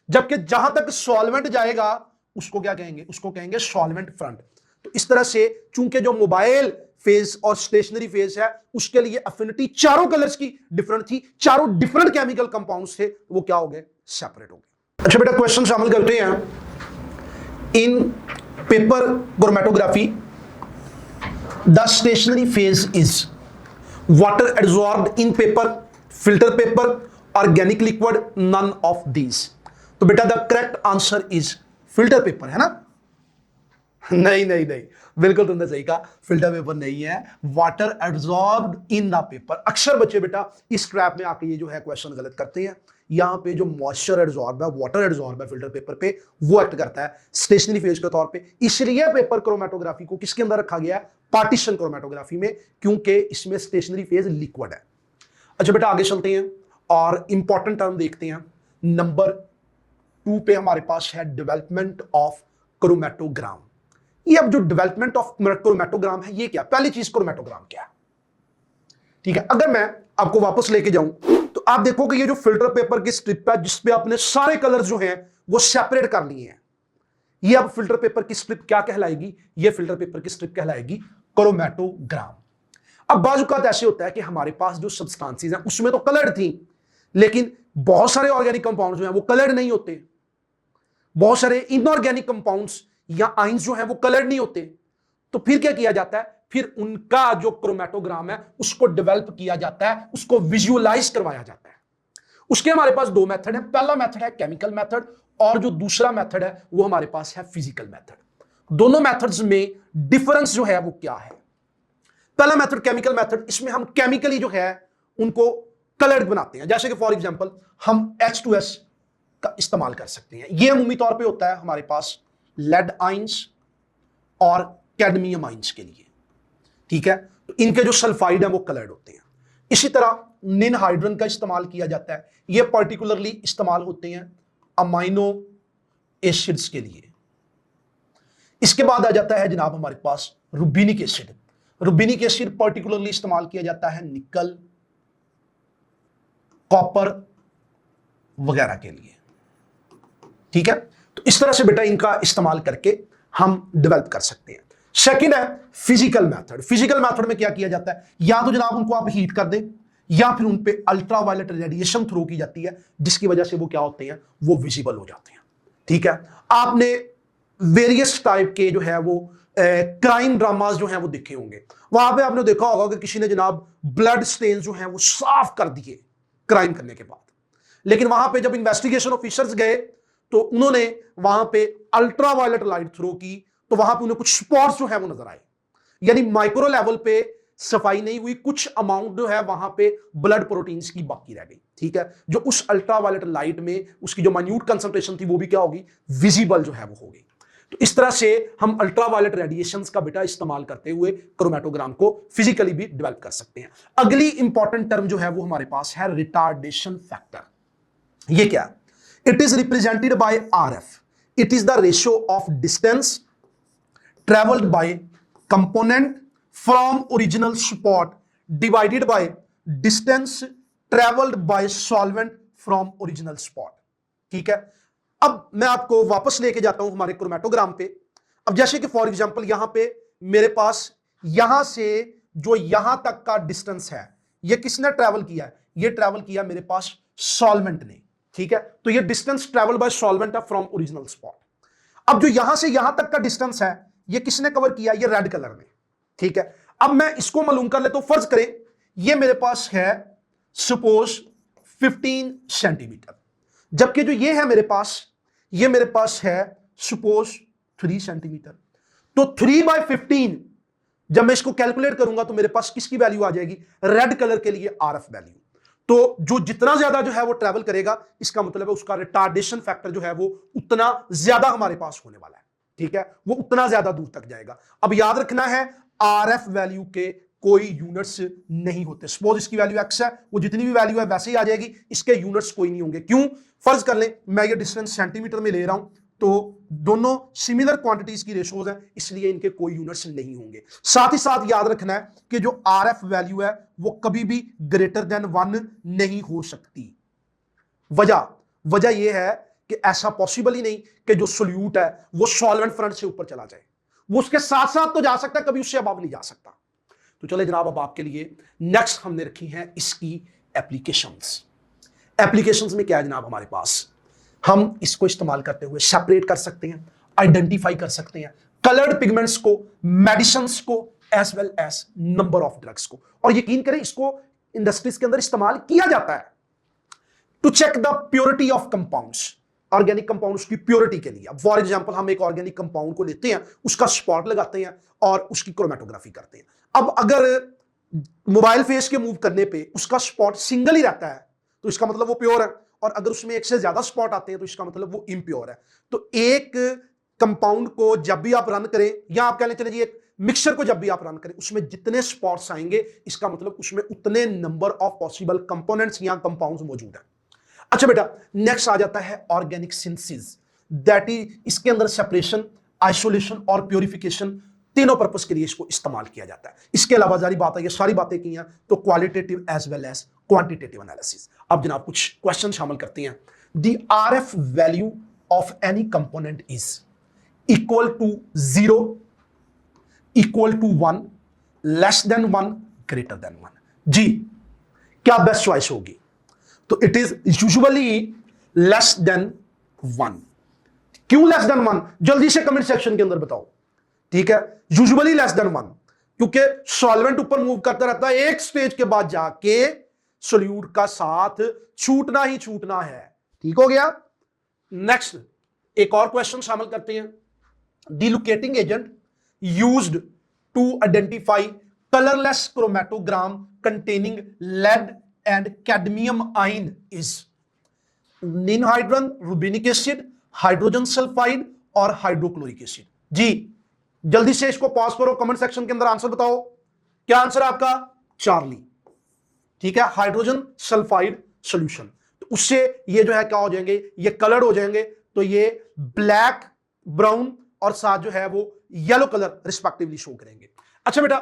जबकि जहां तक सॉल्वेंट जाएगा उसको क्या कहेंगे? उसको कहेंगे सॉल्वेंट फ्रंट। तो इस तरह से चूंकि जो मोबाइल फेज और स्टेशनरी फेज है उसके लिए अफिनिटी चारों कलर्स की डिफरेंट थी, चारों डिफरेंट केमिकल कंपाउंड्स थे, वो क्या हो गए? सेपरेट हो गए। अच्छा बेटा क्वेश्चन शामिल करते हैं। In paper chromatography the stationary phase is water absorbed in paper, filter paper, organic liquid, none of these. तो बेटा the correct answer is filter paper है ना? नहीं नहीं नहीं, बिल्कुल तुमने सही कहा, फिल्टर पेपर नहीं है, water absorbed in the paper. अक्सर बच्चे बेटा इस ट्रैप में आके ये जो है क्वेश्चन गलत करते हैं। यहां पे जो मॉइस्चर एब्जॉर्ब है, वाटर एब्जॉर्ब है फिल्टर पेपर पे, वो एक्ट करता है स्टेशनरी फेज के तौर पे। इसलिए पेपर क्रोमेटोग्राफी को किसके अंदर रखा गया है? पार्टीशन क्रोमेटोग्राफी में, क्योंकि इसमें स्टेशनरी फेज लिक्विड है। अच्छा बेटा आगे चलते हैं और इंपॉर्टेंट टर्म देखते हैं। नंबर 2 पे हमारे पास है डेवलपमेंट ऑफ क्रोमेटोग्राम। ये अब जो डेवलपमेंट ऑफ क्रोमेटोग्राम है, ये क्या? पहली चीज क्रोमेटोग्राम क्या है? ठीक है, अगर मैं आपको वापस लेके जाऊं तो आप देखो कि ये जो फिल्टर पेपर की स्ट्रिप है, जिसपे आपने सारे कलर जो हैं वो सेपरेट कर लिए हैं, ये अब फिल्टर पेपर की स्ट्रिप क्या कहलाएगी? ये फिल्टर पेपर की स्ट्रिप कहलाएगी क्रोमेटोग्राम। अब बाजुकात ऐसे होता है कि हमारे पास जो सब्सटेंसेस हैं उसमें तो कलर्ड थी, लेकिन बहुत सारे ऑर्गेनिक कंपाउंड्स जो हैं वो कलर्ड नहीं होते, बहुत सारे इनऑर्गेनिक कंपाउंड्स या आइंस जो हैं वो कलर्ड नहीं होते। तो फिर क्या किया जाता है? फिर उनका जो क्रोमेटोग्राम है उसको डेवलप किया जाता है, उसको विजुअलाइज करवाया जाता है। उसके हमारे पास दो मेथड है। पहला मेथड है केमिकल मेथड, और जो दूसरा मेथड है वो हमारे पास है फिजिकल मेथड। दोनों मेथड्स में डिफरेंस जो है वो क्या है? पहला मेथड केमिकल मेथड, इसमें हम केमिकली जो है उनको कलर्ड बनाते हैं। जैसे कि फॉर एग्जांपल हम H2S का इस्तेमाल कर सकते हैं। यह अमूमी तौर पे होता है हमारे पास लेड आइंस और कैडमियम आइंस के लिए, ठीक है? तो इनके जो सल्फाइड है वो कलर्ड होते हैं। इसी तरह निन हाइड्रोजन का इस्तेमाल किया जाता है। ये पर्टिकुलरली इस्तेमाल होते हैं अमाइनो एसिड्स के लिए। इसके बाद आ जाता है जनाब हमारे पास रुबीनिक एसिड। रुबीनिक एसिड पर्टिकुलरली इस्तेमाल किया जाता है निकल, कॉपर वगैरह के लिए, ठीक है? तो इस तरह से बेटा इनका इस्तेमाल करके हम डेवलप कर सकते हैं। सेकंड है फिजिकल मेथड। फिजिकल मेथड में क्या किया जाता है? या तो जनाब उनको आप हीट कर दें, या फिर उन पे अल्ट्रावायलेट रेडिएशन थ्रो की जाती है, जिसकी वजह से वो क्या होते हैं? वो विजिबल हो जाते हैं, ठीक है? आपने वेरियस टाइप के जो है वो क्राइम ड्रामास जो हैं वो देखे होंगे। वहां पे आपने देखा होगा कि किसी ने जनाब ब्लड स्टेन जो हैं वो साफ कर दिए क्राइम करने के बाद, लेकिन वहां पे जब इन्वेस्टिगेशन ऑफिसर्स गए तो उन्होंने वहां पे अल्ट्रावायलेट लाइट थ्रो की, तो वहां पे उन्हें कुछ स्पॉट्स जो है वो नजर आए। यानी माइक्रो लेवल पे सफाई नहीं हुई, कुछ अमाउंट जो है वहां पे ब्लड प्रोटीन्स की बाकी रह गई, ठीक है? जो उस अल्ट्रावायलेट लाइट में उसकी जो माइन्यूट कंसंट्रेशन थी वो भी क्या होगी? विजिबल जो है वो होगी। तो इस तरह से हम अल्ट्रावायलेट रेडिएशंस का बेटा इस्तेमाल करते हुए क्रोमेटोग्राम को फिजिकली भी डेवलप कर सकते हैं। अगली इंपॉर्टेंट टर्म जो है वो हमारे पास है रिटार्डेशन फैक्टर। ये क्या? It is represented by RF। It is the ratio of distance traveled by component from original spot divided by distance traveled by solvent from original spot, ठीक है? अब मैं आपको वापस लेके जाता हूं हमारे क्रोमेटोग्राम पे। अब जैसे कि फॉर एग्जांपल यहां पे मेरे पास यहां से जो यहां तक का डिस्टेंस है, ये किसने ट्रैवल किया है? ये ट्रैवल किया मेरे पास सॉल्वेंट ने, ठीक है? तो ये डिस्टेंस ट्रैवल बाय सॉल्वेंट है फ्रॉम ओरिजिनल स्पॉट। अब जो यहां से यहां तक का डिस्टेंस है ये किसने कवर किया? ये रेड कलर में, ठीक है? अब मैं इसको मालूम कर लेता हूं। फर्ज करें ये मेरे पास है सपोज 15 सेंटीमीटर, जबकि जो ये है मेरे पास है सपोज 3 सेंटीमीटर। तो 3/15 जब मैं इसको कैलकुलेट करूंगा तो मेरे पास किसकी वैल्यू आ जाएगी? रेड कलर के लिए RF वैल्यू। तो जो जितना ज्यादा जो है वो ट्रैवल करेगा, इसका मतलब है उसका रिटार्डेशन फैक्टर जो है वो उतना ज्यादा हमारे पास होने वाला है, ठीक है? वो उतना ज्यादा दूर तक जाएगा। अब याद रखना है RF वैल्यू के कोई यूनिट्स नहीं होते। सपोज इसकी वैल्यू x है, वो जितनी भी वैल्यू है वैसे ही आ जाएगी, इसके यूनिट्स कोई नहीं होंगे। क्यों? फर्ज कर लें मैं ये डिस्टेंस सेंटीमीटर में ले रहा हूं, तो दोनों सिमिलर क्वांटिटीज की रेशोज हैं, इसलिए इनके कोई यूनिट्स नहीं होंगे। साथ ही साथ याद रखना है कि जो RF वैल्यू है वो कभी भी ग्रेटर देन 1 नहीं हो सकती। वजह यह है कि ऐसा पॉसिबल ही नहीं कि जो सोल्यूट है वो सॉल्वेंट फ्रंट से ऊपर चला जाए। वो उसके साथ साथ तो जा सकता है, कभी उससे अबाव नहीं जा सकता। तो चले जनाब, अब आपके लिए नेक्स्ट हमने रखी है इसकी एप्लीकेशंस। एप्लीकेशंस में क्या है जनाब हमारे पास? हम इसको इस्तेमाल करते हुए सेपरेट कर सकते हैं, आइडेंटिफाई कर सकते हैं कलर्ड पिगमेंट्स को, मेडिसिन्स को, as well as number of drugs को। और यकीन करें इसको इंडस्ट्रीज के अंदर इस्तेमाल किया जाता है to check the purity of compounds. Organic compound उसकी प्योरिटी के लिए। अब फॉर एग्जांपल हम एक ऑर्गेनिक कंपाउंड को लेते हैं, उसका स्पॉट लगाते हैं और उसकी क्रोमेटोग्राफी करते हैं। अब अगर मोबाइल फेस के मूव करने पे उसका स्पॉट सिंगल ही रहता है तो इसका मतलब वो प्योर है, और अगर उसमें एक से ज्यादा स्पॉट आते हैं तो इसका मतलब वो इम्प्योर है। तो एक कंपाउंड को जब भी आप रन करें, या आप कह लेते हैं जी एक मिक्सचर को जब भी आप रन करें, उसमें जितने स्पॉट्स आएंगे इसका मतलब उसमें उतने नंबर ऑफ पॉसिबल कंपोनेंट्स या कंपाउंड्स मौजूद है। अच्छा बेटा, नेक्स्ट आ जाता है ऑर्गेनिक सिंथेसिस, दैट इज इसके अंदर सेपरेशन, आइसोलेशन और प्योरिफिकेशन तीनों पर्पस के लिए इसको इस्तेमाल किया जाता है। इसके अलावा जारी बात है, ये सारी बातें की हैं तो qualitative as well as quantitative analysis. अब जनाब कुछ क्वेश्चन शामिल करते हैं। The RF value of any component is equal to 0, equal to 1, less than 1, greater than 1। जी, क्या बेस्ट चॉइस होगी? तो it is usually less than 1। क्यों लेस देन 1? जल्दी से कमेंट सेक्शन के अंदर बताओ। ठीक है, यूजुअली लेस देन 1 क्योंकि सॉल्वेंट ऊपर मूव करता रहता है, एक स्टेज के बाद जाके सोल्यूट का साथ छूटना ही छूटना है। ठीक हो गया। नेक्स्ट एक और क्वेश्चन शामिल करते हैं। The locating agent used to identify colourless chromatogram containing lead and cadmium ion is ninhydrin, rubeanic acid, hydrogen sulphide और हाइड्रोक्लोरिक एसिड। जी, जल्दी से इसको पॉज करो, कमेंट सेक्शन के अंदर आंसर बताओ। क्या आंसर है आपका? चार्ली। ठीक है, हाइड्रोजन सल्फाइड सॉल्यूशन। तो उससे ये जो है क्या हो जाएंगे, ये कलर्ड हो जाएंगे, तो ये ब्लैक, ब्राउन और साथ जो है वो येलो कलर रिस्पेक्टिवली शो करेंगे। अच्छा बेटा,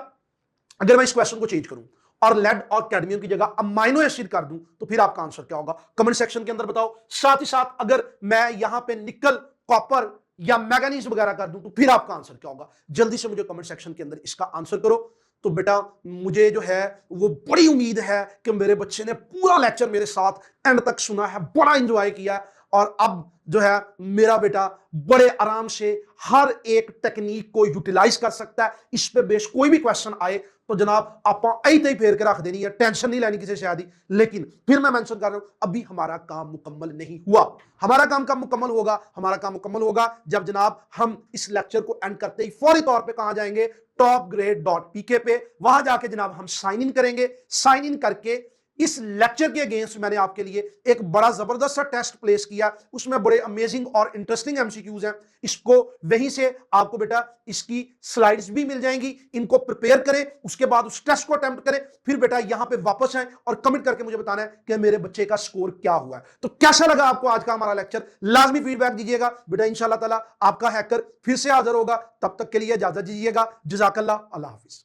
अगर मैं इस क्वेश्चन को चेंज करूं और लेड और कैडमियम की जगह अमाइनो एसिड कर दूं तो फिर आपका आंसर क्या होगा? कमेंट सेक्शन के अंदर बताओ। साथ ही साथ अगर मैं यहां पे निकल, कॉपर या मैंगनीज वगैरह कर दूं तो फिर आपका आंसर क्या होगा? जल्दी से मुझे कमेंट सेक्शन के अंदर इसका आंसर करो। तो बेटा मुझे जो है वो बड़ी उम्मीद है कि मेरे बच्चे ने पूरा लेक्चर मेरे साथ एंड तक सुना है, बड़ा एंजॉय किया, और अब जो है मेरा बेटा बड़े आराम से हर एक टेक्निक को यूटिलाइज कर सकता है। इस पे बेस कोई भी क्वेश्चन आए तो जनाब आप आई तई फेर के रख देनी है, टेंशन नहीं लेनी किसी से आदि। लेकिन फिर मैं मेंशन कर रहा हूं, अभी हमारा काम मुकम्मल नहीं हुआ। हमारा काम कब मुकम्मल होगा? हमारा काम मुकम्मल होगा जब जनाब हम इस लेक्चर को एंड करते ही फौरी तौर पे कहां जाएंगे? topgrade.pk पे। वहां जाके जनाब हम साइन इन करेंगे। साइन इन करके इस लेक्चर के अगेंस्ट मैंने आपके लिए एक बड़ा जबरदस्त सा टेस्ट प्लेस किया, उसमें बड़े अमेजिंग और इंटरेस्टिंग एमसीक्यूज हैं। इसको वहीं से आपको बेटा इसकी स्लाइड्स भी मिल जाएंगी, इनको प्रिपेयर करें, उसके बाद उस टेस्ट को अटेम्प्ट करें, फिर बेटा यहां पे वापस आए और कमेंट करके मुझे बताना है कि मेरे बच्चे का स्कोर क्या हुआ है। तो कैसा लगा आपको आज का हमारा लेक्चर? लाजमी फीडबैक दीजिएगा बेटा। इंशाल्लाह ताला आपका हैकर फिर से हाजिर होगा, तब तक के लिए इजाजत दीजिएगा। जज़ाकल्लाह, अल्लाह हाफिज।